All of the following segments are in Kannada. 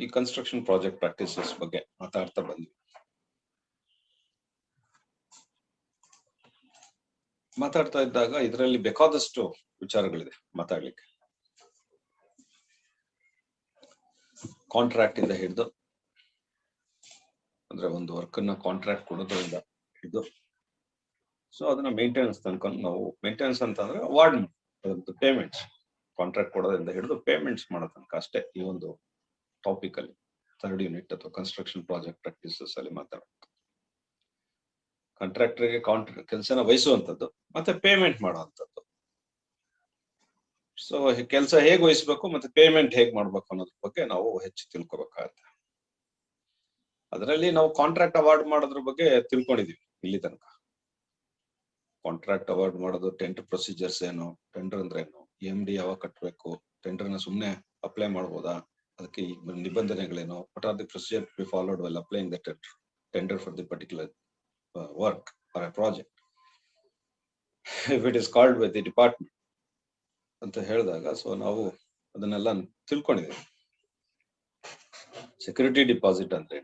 ಈ ಕನ್ಸ್ಟ್ರಕ್ಷನ್ ಪ್ರಾಜೆಕ್ಟ್ ಪ್ರಾಕ್ಟೀಸಸ್ ಬಗ್ಗೆ ಮಾತಾಡ್ತಾ ಬಂದ್ವಿ. ಮಾತಾಡ್ತಾ ಇದ್ದಾಗ ಇದರಲ್ಲಿ ಬೇಕಾದಷ್ಟು ವಿಚಾರಗಳಿದೆ ಮಾತಾಡ್ಲಿಕ್ಕೆ. ಕಾಂಟ್ರಾಕ್ಟ್ ಇಂದ ಹಿಡಿದು, ಅಂದ್ರೆ ಒಂದು ವರ್ಕ್ ಅನ್ನ ಕಾಂಟ್ರಾಕ್ಟ್ ಕೊಡೋದ್ರಿಂದ ಹಿಡಿದು, ಸೊ ಅದನ್ನ ಮೇಂಟೆನೆನ್ಸ್ ತನಕ ನಾವು, ಮೇಂಟೆನೆನ್ಸ್ ಅಂತಂದ್ರೆ ಅವಾರ್ಡ್ ಪೇಮೆಂಟ್ಸ್, ಕಾಂಟ್ರಾಕ್ಟ್ ಕೊಡೋದ್ರಿಂದ ಹಿಡಿದು ಪೇಮೆಂಟ್ಸ್ ಮಾಡೋ ತನಕ ಅಷ್ಟೇ ಈ ಒಂದು ಟಾಪಿಕ್ ಅಲ್ಲಿ 3rd ಯೂನಿಟ್ ಅಥವಾ ಕನ್ಸ್ಟ್ರಕ್ಷನ್ ಪ್ರಾಜೆಕ್ಟ್ ಪ್ರಾಕ್ಟೀಸಸ್ ಅಲ್ಲಿ ಮಾತಾಡೋದು. ಕಾಂಟ್ರಾಕ್ಟರ್ಗೆ ಕೆಲಸನ ವಹಿಸುವಂತದ್ದು ಮತ್ತೆ ಪೇಮೆಂಟ್ ಮಾಡುವಂತದ್ದು. ಸೊ ಕೆಲಸ ಹೇಗ್ ವಹಿಸ್ಬೇಕು ಮತ್ತೆ ಪೇಮೆಂಟ್ ಹೇಗ್ ಮಾಡ್ಬೇಕು ಅನ್ನೋದ್ರ ಬಗ್ಗೆ ನಾವು ಹೆಚ್ಚು ತಿಳ್ಕೊಬೇಕಾಗತ್ತೆ. ಅದರಲ್ಲಿ ನಾವು ಕಾಂಟ್ರಾಕ್ಟ್ ಅವಾರ್ಡ್ ಮಾಡೋದ್ರ ಬಗ್ಗೆ ತಿಳ್ಕೊಂಡಿದೀವಿ ಇಲ್ಲಿ ತನಕ. ಕಾಂಟ್ರಾಕ್ಟ್ ಅವಾರ್ಡ್ ಮಾಡೋದು, ಟೆಂಡರ್ ಪ್ರೊಸೀಜರ್ಸ್ ಏನು, ಟೆಂಡರ್ ಅಂದ್ರೆ ಏನು, MD ಯಾವಾಗ ಕಟ್ಟಬೇಕು, ಟೆಂಡರ್ನ ಸುಮ್ನೆ ಅಪ್ಲೈ ಮಾಡ್ಬೋದಾ, ಅದಕ್ಕೆ ನಿಬಂಧನೆಗಳೇನು, what are the procedure to be followed while applying the tender for the particular work or a project if it is called by the department ಅಂತ ಹೇಳಿದಾಗ, ಸೊ ನಾವು ಅದನ್ನೆಲ್ಲ ತಿಳ್ಕೊಂಡಿದ್ದೀವಿ. ಸೆಕ್ಯೂರಿಟಿ ಡಿಪಾಸಿಟ್ ಅಂದ್ರೆ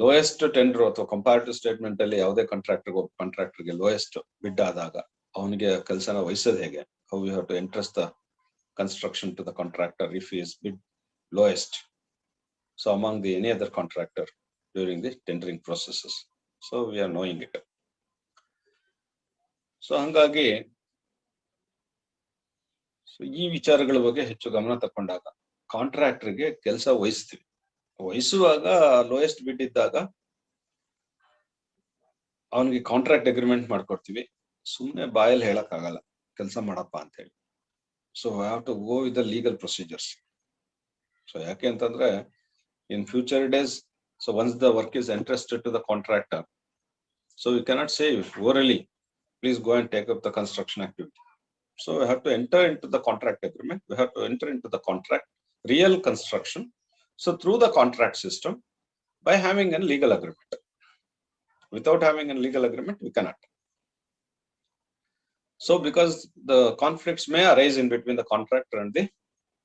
ಲೋಯೆಸ್ಟ್ ಟೆಂಡರ್ ಅಥವಾ ಕಂಪ್ಯಾರಿಟಿವ್ ಸ್ಟೇಟ್ಮೆಂಟ್ ಅಲ್ಲಿ ಯಾವುದೇ ಕಾಂಟ್ರಾಕ್ಟರ್ಗೆ ಲೋಯೆಸ್ಟ್ ಬಿಡ್ ಆದಾಗ ಅವನಿಗೆ ಕೆಲಸನ ವಹಿಸೋದು ಹೇಗೆ, how you have to entrust the construction to the contractor if he is bid lowest, so among the any other contractor during the tendering processes, so we are knowing it. So ಹಂಗಾಗಿ ಈ ವಿಚಾರಗಳ ಬಗ್ಗೆ ಹೆಚ್ಚು ಗಮನ ತಕೊಂಡಾಗ ಕಾಂಟ್ರಾಕ್ಟರ್ಗೆ ಕೆಲಸ ವಹಿಸ್ತೀವಿ. ವಹಿಸುವಾಗ ಲೋಯೆಸ್ಟ್ ಬಿಡ್ ಇದ್ದಾಗ ಅವನಿಗೆ ಕಾಂಟ್ರಾಕ್ಟ್ ಅಗ್ರಿಮೆಂಟ್ ಮಾಡ್ಕೊಡ್ತೀವಿ. ಸುಮ್ನೆ ಬಾಯಲ್ಲಿ ಹೇಳಕ್ ಆಗಲ್ಲ ಕೆಲಸ ಮಾಡಪ್ಪ ಅಂತ ಹೇಳಿ. So we have to go with the legal procedures. So ಯಾಕೆ ಅಂತಂದ್ರೆ in future days, so once the work is entrusted to the contractor, so we cannot say orally, please go and take up the construction activity. So we have to enter into the contract agreement, we have to enter into the contract, real construction. So through the contract system, by having a legal agreement. Without having a legal agreement, we cannot. So because the conflicts may arise in between the contractor and the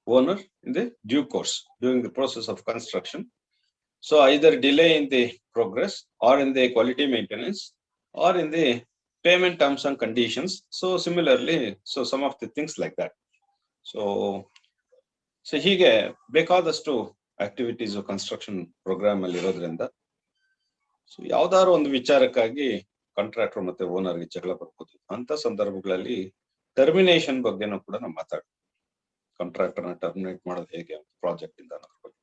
owner in the due course during the process of construction. So either delay in the progress or in the quality maintenance or in the payment terms and conditions. So similarly, so some of the things like that. So ಹೀಗೆ ಬೇಕಾದಷ್ಟು ಆಕ್ಟಿವಿಟೀಸ್ ಕನ್ಸ್ಟ್ರಕ್ಷನ್ ಪ್ರೋಗ್ರಾಮ್ ಅಲ್ಲಿ ಇರೋದ್ರಿಂದ, ಸೊ ಯಾವ್ದಾದ್ರು ಒಂದು ವಿಚಾರಕ್ಕಾಗಿ ಕಾಂಟ್ರಾಕ್ಟರ್ ಮತ್ತೆ ಓನರ್ಗೆ ಜಗಳ ಬರ್ಬೋದು. ಅಂತ ಸಂದರ್ಭಗಳಲ್ಲಿ ಟರ್ಮಿನೇಷನ್ ಬಗ್ಗೆನೂ ಕೂಡ ನಾವು ಮಾತಾಡ್ತೀವಿ. ಕಾಂಟ್ರಾಕ್ಟರ್ನ ಟರ್ಮಿನೇಟ್ ಮಾಡೋದು ಹೇಗೆ ಪ್ರಾಜೆಕ್ಟ್ ಇಂದ ಅನ್ನೋದ್ರ ಬಗ್ಗೆ.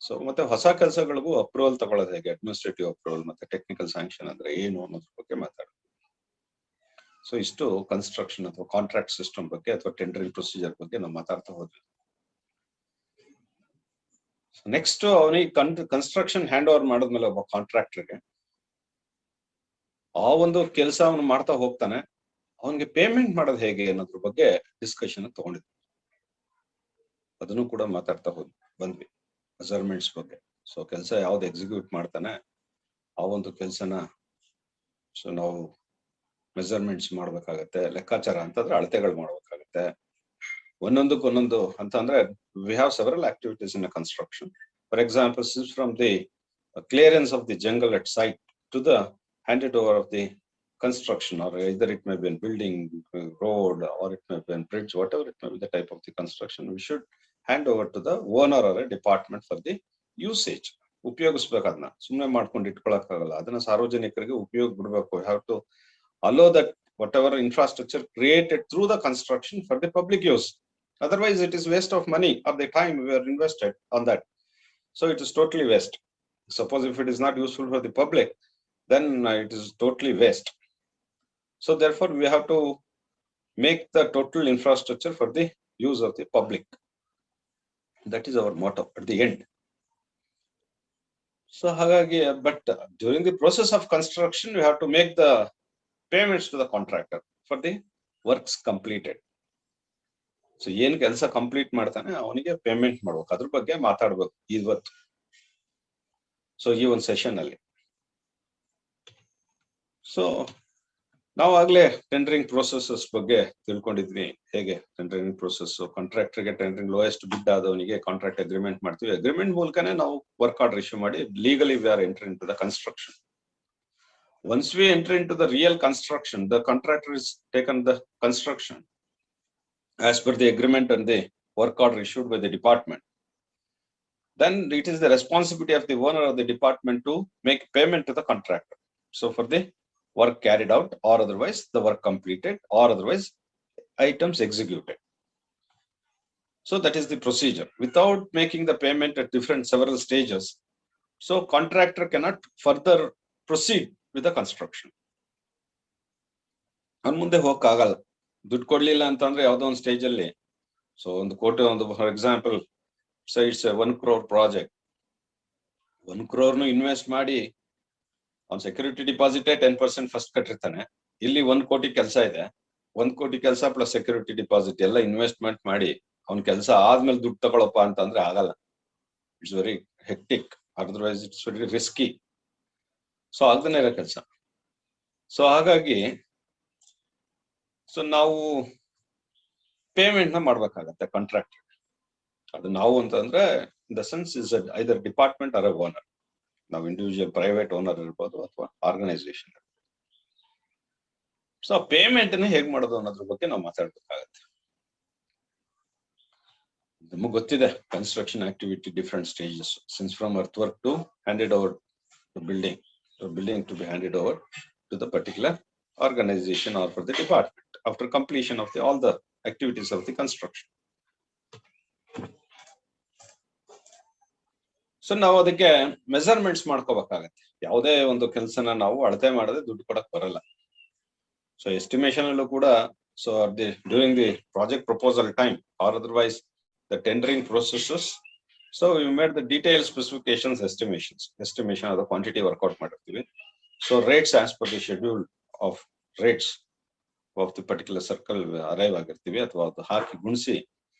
ಸೊ ಮತ್ತೆ ಹೊಸ ಕೆಲಸಗಳಿಗೂ ಅಪ್ರೂವಲ್ ತಗೊಳ್ಳೋದು ಹೇಗೆ, ಅಡ್ಮಿನಿಸ್ಟ್ರೇಟಿವ್ ಅಪ್ರೂವಲ್ ಮತ್ತೆ ಟೆಕ್ನಿಕಲ್ ಸ್ಯಾಂಕ್ಷನ್ ಅಂದ್ರೆ ಏನು ಅನ್ನೋದ್ರ ಬಗ್ಗೆ ಮಾತಾಡ್ತೀವಿ. ಸೊ ಇಷ್ಟು ಕನ್ಸ್ಟ್ರಕ್ಷನ್ ಅಥವಾ ಕಾಂಟ್ರಾಕ್ಟ್ ಸಿಸ್ಟಮ್ ಬಗ್ಗೆ ಅಥವಾ ಟೆಂಡರಿಂಗ್ ಪ್ರೊಸೀಜರ್ ಬಗ್ಗೆ ನಾವು ಮಾತಾಡ್ತಾ ಹೋದ್ವಿ. ನೆಕ್ಸ್ಟ್ ಅವನಿಗೆ ಕನ್ಸ್ಟ್ರಕ್ಷನ್ ಹ್ಯಾಂಡ್ ಓವರ್ ಮಾಡಿದ್ಮೇಲೆ ಒಬ್ಬ ಕಾಂಟ್ರಾಕ್ಟರ್ಗೆ ಆ ಒಂದು ಕೆಲಸ ಅವನು ಮಾಡ್ತಾ ಹೋಗ್ತಾನೆ, ಅವನಿಗೆ ಪೇಮೆಂಟ್ ಮಾಡೋದು ಹೇಗೆ ಅನ್ನೋದ್ರ ಬಗ್ಗೆ ಡಿಸ್ಕಷನ್ ತಗೊಂಡಿದ್ವಿ. ಅದನ್ನು ಕೂಡ ಮಾತಾಡ್ತಾ ಬಂದ್ವಿ. ಮೆಜರ್ಮೆಂಟ್ಸ್ ಬಗ್ಗೆ. ಸೊ ಕೆಲಸ ಯಾವ್ದು ಎಕ್ಸಿಕ್ಯೂಟ್ ಮಾಡ್ತಾನೆ ಆ ಒಂದು ಕೆಲಸನ ಸೊ ನಾವು ಮೆಜರ್ಮೆಂಟ್ಸ್ ಮಾಡ್ಬೇಕಾಗತ್ತೆ. ಲೆಕ್ಕಾಚಾರ ಅಂತಂದ್ರೆ ಅಳತೆಗಳು ಮಾಡ್ಬೇಕಾಗತ್ತೆ. ಒಂದೊಂದಕ್ಕೊಂದೊಂದು ಅಂತ ಅಂದ್ರೆ we have several activities in a construction. For example, since from the clearance of the jungle at site to the handed over of the construction, or either it may be a building, road, or it may be a bridge, whatever it may be the type of the construction, we should hand over to the owner or a department for the usage. ಉಪಯೋಗಿಸ್ಬೇಕು. ಅದನ್ನ ಸುಮ್ಮನೆ ಮಾಡ್ಕೊಂಡು ಇಟ್ಕೊಳಕ್ಕಾಗಲ್ಲ. ಅದನ್ನ ಸಾರ್ವಜನಿಕರಿಗೆ ಉಪಯೋಗ ಬಿಡಬೇಕು. We have to allow that whatever infrastructure created through the construction for the public use. Otherwise it is waste of money or the time we are invested on that. So it is totally waste. Suppose if it is not useful for the public, then it is totally waste. So therefore we have to make the total infrastructure for the use of the public. That is our motto at the end. So hagagi, but during the process of construction we have to make the payments to the contractor for the works completed. So ಏನ್ ಕೆಲಸ ಕಂಪ್ಲೀಟ್ ಮಾಡ್ತಾನೆ ಅವನಿಗೆ ಪೇಮೆಂಟ್ ಮಾಡ್ಬೇಕು. ಅದ್ರ ಬಗ್ಗೆ ಮಾತಾಡ್ಬೇಕು ಇವತ್ತು. ಸೊ ಈ ಒಂದು ಸೆಷನ್ ಅಲ್ಲಿ ಸೊ ನಾವು ಆಗ್ಲೇ ಟೆಂಡರಿಂಗ್ ಪ್ರೊಸೆಸಸ್ ಬಗ್ಗೆ ತಿಳ್ಕೊಂಡಿದ್ವಿ. ಹೇಗೆ ಟೆಂಡರಿಂಗ್ ಪ್ರೊಸೆಸ್, ಕಾಂಟ್ರಾಕ್ಟರ್ಗೆ ಟೆಂಡರಿಂಗ್ ಲೋಯೆಸ್ಟ್ ಬಿಡ್ ಆದವನಿಗೆ ಕಾಂಟ್ರಾಕ್ಟ್ ಅಗ್ರಿಮೆಂಟ್ ಮಾಡ್ತೀವಿ. ಅಗ್ರಿಮೆಂಟ್ ಮೂಲಕನೇ ನಾವು ವರ್ಕ್ ಆರ್ಡರ್ ಇಶ್ಯೂ ಮಾಡಿ legally we are enter into the construction. Once we enter into the real construction, the contractor is taken the construction as per the agreement and the work order issued by the department. Then it is the responsibility of the owner of the department to make payment to the contractor. So for the work carried out, or otherwise the work completed, or otherwise items executed. So that is the procedure. Without making the payment at several stages, so contractor cannot further proceed with the construction. ಮುಂದೆ ಹೋಗಕ್ಕಾಗಲ್ಲ. ದುಡ್ಡು ಕೊಡ್ಲಿಲ್ಲ ಅಂತಂದ್ರೆ ಯಾವ್ದೋ ಒಂದು ಸ್ಟೇಜ್ ಅಲ್ಲಿ, ಸೊ ಒಂದು ಕೋಟಿ, ಒಂದು for example it's 1 crore project, 1 crore invest ಮಾಡಿ ಅವ್ನು ಸೆಕ್ಯೂರಿಟಿ ಡಿಪಾಸಿಟ್ 10% ಫಸ್ಟ್ ಕಟ್ಟಿರ್ತಾನೆ. ಇಲ್ಲಿ 1 ಕೋಟಿ ಕೆಲಸ ಇದೆ, 1 ಕೋಟಿ ಕೆಲಸ ಪ್ಲಸ್ ಸೆಕ್ಯೂರಿಟಿ ಡಿಪಾಸಿಟ್ ಎಲ್ಲ ಇನ್ವೆಸ್ಟ್ಮೆಂಟ್ ಮಾಡಿ ಅವ್ನ ಕೆಲಸ ಆದ್ಮೇಲೆ ದುಡ್ಡು ತಗೊಳಪ್ಪ ಅಂತಂದ್ರೆ ಆಗಲ್ಲ. It's very hectic, otherwise it's very risky. So ಆಗದೇ ಇರೋ ಕೆಲಸ. ಸೊ ಹಾಗಾಗಿ ಸೊ ನಾವು ಪೇಮೆಂಟ್ ನ ಮಾಡ್ಬೇಕಾಗತ್ತೆ ಕಾಂಟ್ರಾಕ್ಟ್. ಅದು ನಾವು ಅಂತಂದ್ರೆ in the sense is either department or owner. ನಾವು ಇಂಡಿವಿಜುವಲ್ ಪ್ರೈವೇಟ್ ಓನರ್ ಇರ್ಬೋದು ಅಥವಾ ಆರ್ಗನೈಸೇಷನ್. ಸೊ ಪೇಮೆಂಟ್ ನ ಹೇಗ್ ಮಾಡೋದು ಅನ್ನೋದ್ರ ಬಗ್ಗೆ ನಾವು ಮಾತಾಡ್ಬೇಕಾಗತ್ತೆ. ನಮಗ್ ಗೊತ್ತಿದೆ construction activity different stages, since from earth work to handed over to building to be handed over to the particular organization or for the department after completion of all the activities of the construction. So ನಾವು ಅದಕ್ಕೆ ಮೆಜರ್ಮೆಂಟ್ಸ್ ಮಾಡ್ಕೋಬೇಕಾಗತ್ತೆ. ಯಾವುದೇ ಒಂದು ಕೆಲಸನ ನಾವು ಅಳತೆ ಮಾಡದೆ ದುಡ್ಡು ಕೊಡಕ್ ಬರಲ್ಲ. ಸೊ ಎಸ್ಟಿಮೇಷನ್ ಅಲ್ಲೂ ಕೂಡ, so during the project proposal time R otherwise the tendering processes, so we made the detail specifications, estimation ಆದ ಕ್ವಾಂಟಿಟಿ ವರ್ಕೌಟ್ ಮಾಡಿರ್ತೀವಿ. So rates as per the schedule of rates of the particular circle arrive ಆಗಿರ್ತೀವಿ, ಅಥವಾ ಅದು ಹಾಕಿ ಗುಣಿಸಿ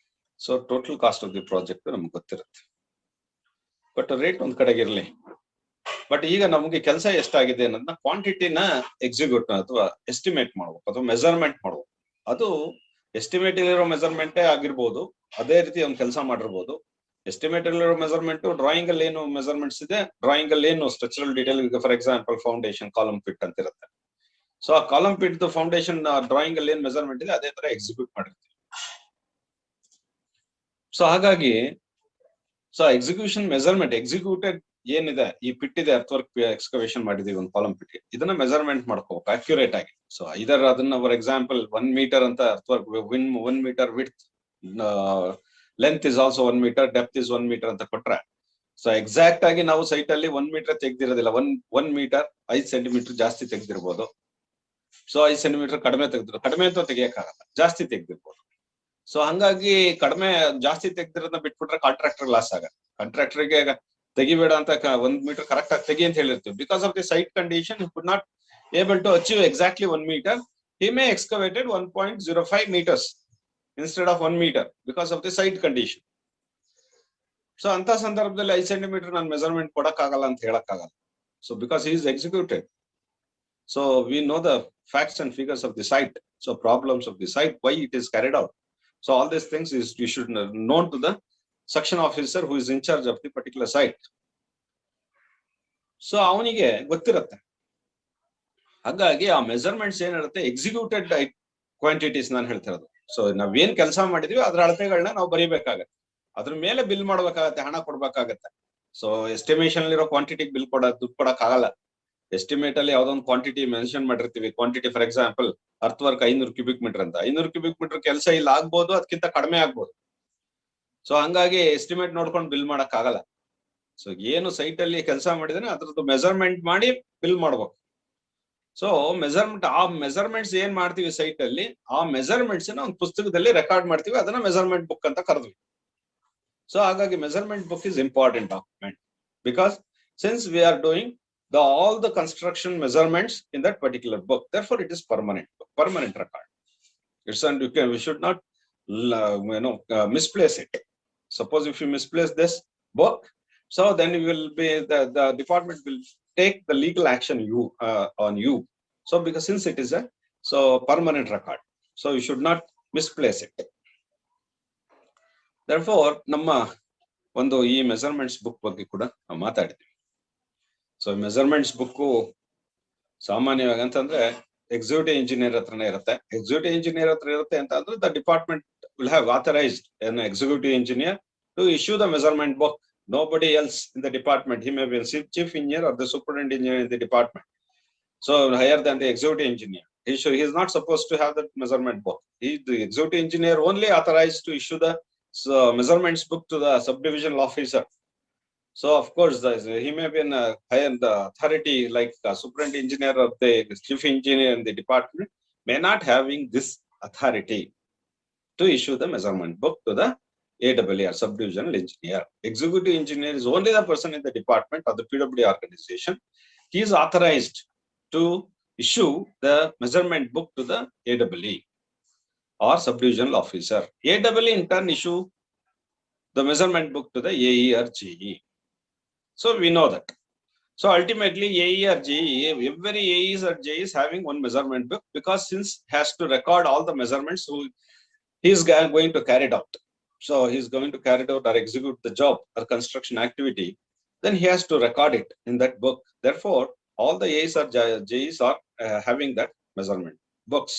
so total cost of the project ನಮ್ಗೆ ಗೊತ್ತಿರುತ್ತೆ. ಬಟ್ ರೇಟ್ ಒಂದ್ ಕಡೆಗೆ ಇರಲಿ, ಬಟ್ ಈಗ ನಮ್ಗೆ ಕೆಲಸ ಎಷ್ಟಾಗಿದೆ ಅನ್ನೋದನ್ನ ಕ್ವಾಂಟಿಟಿನ ಎಕ್ಸಿಕ್ಯೂಟ್ ಅಥವಾ ಎಸ್ಟಿಮೇಟ್ ಮಾಡ್ಬೇಕು, ಅಥವಾ ಮೆಜರ್ಮೆಂಟ್ ಮಾಡ್ಬೇಕು. ಅದು ಎಸ್ಟಿಮೇಟ್ ಇರೋ ಮೆಜರ್ಮೆಂಟೇ ಆಗಿರ್ಬೋದು, ಅದೇ ರೀತಿ ಒಂದು ಕೆಲಸ ಮಾಡಿರ್ಬೋದು. ಎಸ್ಟಿಮೇಟ್ ಇರೋ ಮೆಜರ್ಮೆಂಟ್ ಡ್ರಾಯಿಂಗ್ ಅಲ್ಲಿ ಏನು ಮೆಜರ್ಮೆಂಟ್ಸ್ ಇದೆ, ಡ್ರಾಯಿಂಗ್ ಅಲ್ಲಿ ಏನು ಸ್ಟ್ರಕ್ಚರಲ್ ಡೀಟೇಲ್, ಈಗ for example foundation column fit ಅಂತ ಇರುತ್ತೆ. ಸೊ ಆ ಕಾಲಮ್ ಫಿಟ್ ಫೌಂಡೇಶನ್ ಡ್ರಾಯಿಂಗ್ ಅಲ್ಲಿ ಏನ್ ಮೆಜರ್ಮೆಂಟ್ ಇದೆ ಅದೇ ತರ ಎಕ್ಸಿಕ್ಯೂಟ್ ಮಾಡಿರ್ತೀವಿ. ಸೊ ಹಾಗಾಗಿ ಸೊ ಎಕ್ಸಿಕ್ಯೂಷನ್ ಮೆಜರ್ಮೆಂಟ್ ಎಕ್ಸಿಕ್ಯೂಟೆಡ್ ಏನಿದೆ, ಈ ಪಿಟ್ ಇದೆ, ಅರ್ತ್ ವರ್ಕ್ ಎಕ್ಸ್ಕವೇಷನ್ ಮಾಡಿದೀವಿ ಒಂದು ಕಾಲಮ್ ಪಿಟ್, ಇದನ್ನ ಮೆಜರ್ಮೆಂಟ್ ಮಾಡ್ಕೋಬೇಕು ಅಕ್ಯುರೇಟ್ ಆಗಿ. ಸೊ ಇದರ ಅದನ್ನ ಫಾರ್ ಎಕ್ಸಾಂಪಲ್ 1 ಮೀಟರ್ ಅಂತ earth work 1 meter width, length is also 1 meter, depth is 1 meter ಅಂತ ಕೊಟ್ರೆ, ಸೊ ಎಕ್ಸಾಕ್ಟ್ ಆಗಿ ನಾವು ಸೈಟ್ ಅಲ್ಲಿ 1 ಮೀಟರ್ ತೆಗ್ದಿರೋದಿಲ್ಲ, 1 ಮೀಟರ್ 5 ಸೆಂಟಿಮೀಟರ್ ಜಾಸ್ತಿ ತೆಗ್ದಿರ್ಬೋದು. ಸೊ 5 ಸೆಂಟಿಮೀಟರ್ ಕಡಿಮೆ ಅಂತ ತೆಗಿಯಕ್ಕಾಗಲ್ಲ, ಜಾಸ್ತಿ ತೆಗ್ದಿರ್ಬೋದು. ಸೊ ಹಂಗಾಗಿ ಕಡಿಮೆ ಜಾಸ್ತಿ ತೆಗ್ದಿರೋದನ್ನ ಬಿಟ್ಬಿಟ್ರೆ ಕಾಂಟ್ರಾಕ್ಟರ್ ಲಾಸ್ ಆಗತ್ತೆ. ಕಾಂಟ್ರಾಕ್ಟರ್ಗೆ ತೆಗಿಬೇಡ ಅಂತ 1 ಮೀಟರ್ ಕರೆಕ್ಟ್ ಆಗಿ ತೆಗಿ ಅಂತ ಹೇಳಿರ್ತೀವಿ. Because of the site condition he could not able to achieve exactly 1 meter. He may excavated 1.05 meters instead of 1 meter because of the site condition. So ಅಂತ ಸಂದರ್ಭದಲ್ಲಿ 5 ಸೆಂಟಿಮೀಟರ್ ನಾನು ಮೆಜರ್ಮೆಂಟ್ ಕೊಡಕ್ಕಾಗಲ್ಲ ಅಂತ ಹೇಳಕ್ಕಾಗಲ್ಲ. So because he is executed. So we know the facts and figures of the site, so problems of the site, why it is carried out. So all these things is you should know to the section officer who is in charge of the particular site. So ಅವನಿಗೆ ಗೊತ್ತಿರುತ್ತೆ. ಹಾಗಾಗಿ ಆ ಮೆಜರ್ಮೆಂಟ್ಸ್ ಏನಿರುತ್ತೆ ಎಕ್ಸಿಕ್ಯೂಟೆಡ್ ಕ್ವಾಂಟಿಟೀಸ್ ನಾನು ಹೇಳ್ತಿರೋದು. ಸೊ ನಾವೇನ್ ಕೆಲಸ ಮಾಡಿದೀವಿ ಅದ್ರ ಅಳತೆಗಳನ್ನ ನಾವು ಬರೀಬೇಕಾಗತ್ತೆ, ಅದ್ರ ಮೇಲೆ ಬಿಲ್ ಮಾಡ್ಬೇಕಾಗತ್ತೆ, ಹಣ ಕೊಡ್ಬೇಕಾಗತ್ತೆ. ಸೊ ಎಸ್ಟಿಮೇಷನ್ ಇರೋ ಕ್ವಾಂಟಿಟಿಗೆ ಬಿಲ್ ದುಡ್ಡು ಕೊಡಕ್ ಆಗಲ್ಲ. ಎಸ್ಟಿಮೇಟ್ ಅಲ್ಲಿ ಯಾವ್ದೋ ಒಂದು ಕ್ವಾಂಟಿಟಿ ಮೆನ್ಷನ್ ಮಾಡಿರ್ತೀವಿ. Quantity for example earth work 500 cubic meter ಅಂತ, 500 ಕ್ಯೂಬಿಕ್ ಮೀಟರ್ ಕೆಲಸ ಇಲ್ಲ ಆಗ್ಬೋದು, ಅದಕ್ಕಿಂತ ಕಡಿಮೆ ಆಗ್ಬೋದು. ಸೊ ಹಂಗಾಗಿ ಎಸ್ಟಿಮೇಟ್ ನೋಡ್ಕೊಂಡು ಬಿಲ್ ಮಾಡಕ್ ಆಗಲ್ಲ. ಸೊ ಏನು ಸೈಟ್ ಅಲ್ಲಿ ಕೆಲಸ ಮಾಡಿದ್ರೆ ಅದ್ರದ್ದು ಮೆಜರ್ಮೆಂಟ್ ಮಾಡಿ ಬಿಲ್ ಮಾಡ್ಬೇಕು. ಸೊ ಆ ಮೆಜರ್ಮೆಂಟ್ಸ್ ಏನ್ ಮಾಡ್ತೀವಿ ಸೈಟ್ ಅಲ್ಲಿ, ಆ ಮೆಜರ್ಮೆಂಟ್ಸ್ ಒಂದು ಪುಸ್ತಕದಲ್ಲಿ ರೆಕಾರ್ಡ್ ಮಾಡ್ತೀವಿ, ಅದನ್ನ ಮೆಜರ್ಮೆಂಟ್ ಬುಕ್ ಅಂತ ಕರೆದ್ವಿ. ಸೊ ಹಾಗಾಗಿ measurement book is important document, because since we are doing all the construction measurements in that particular book, therefore it is permanent record. It's and we should not misplace it. Suppose if you misplace this book, so then you will be the department will take the legal action on you. So because since it is a So permanent record. So you should not misplace it. Therefore, ನಮ್ಮ ಒಂದು ಈ ಮೆಜರ್ಮೆಂಟ್ಸ್ ಬುಕ್ ಬಗ್ಗೆ ಕೂಡ ನಾವು ಮಾತಾಡಿದ್ವಿ. ಸೊ ಮೆಜರ್ಮೆಂಟ್ಸ್ ಬುಕ್ ಸಾಮಾನ್ಯವಾಗಿ ಅಂತಂದ್ರೆ ಎಕ್ಸಿಕ್ಯೂಟಿವ್ ಇಂಜಿನಿಯರ್ ಹತ್ರನೇ ಇರುತ್ತೆ. ಎಕ್ಸಿಕ್ಯೂಟಿವ್ ಇಂಜಿನಿಯರ್ ಹತ್ರ ಇರುತ್ತೆ ಅಂತ ಅಂದ್ರೆ the department will have authorised an executive engineer to issue the measurement book. Nobody else in the department. He may be a chief engineer or the superintendent engineer in the department. So higher than the executive engineer. He is not supposed to have that measurement book. The executive engineer only authorized to issue the measurements book to the subdivisional officer. So of course, he may be in a higher authority like the superintendent engineer or the chief engineer in the department may not having this authority to issue the measurement book to the AWE or subdivisional engineer. Executive engineer is only the person in the department or the PWD organization. He is authorized to issue the measurement book to the AWE or subdivisional officer. AWE in turn issue the measurement book to the AE or GE. So we know that. So ultimately AE or GE, every AEs or GE is having one measurement book because since has to record all the measurements who he is going to carry it out. So he is going to carry it out or execute the job or construction activity. Then he has to record it in that book. Therefore, all the A's or J's are having that measurement books.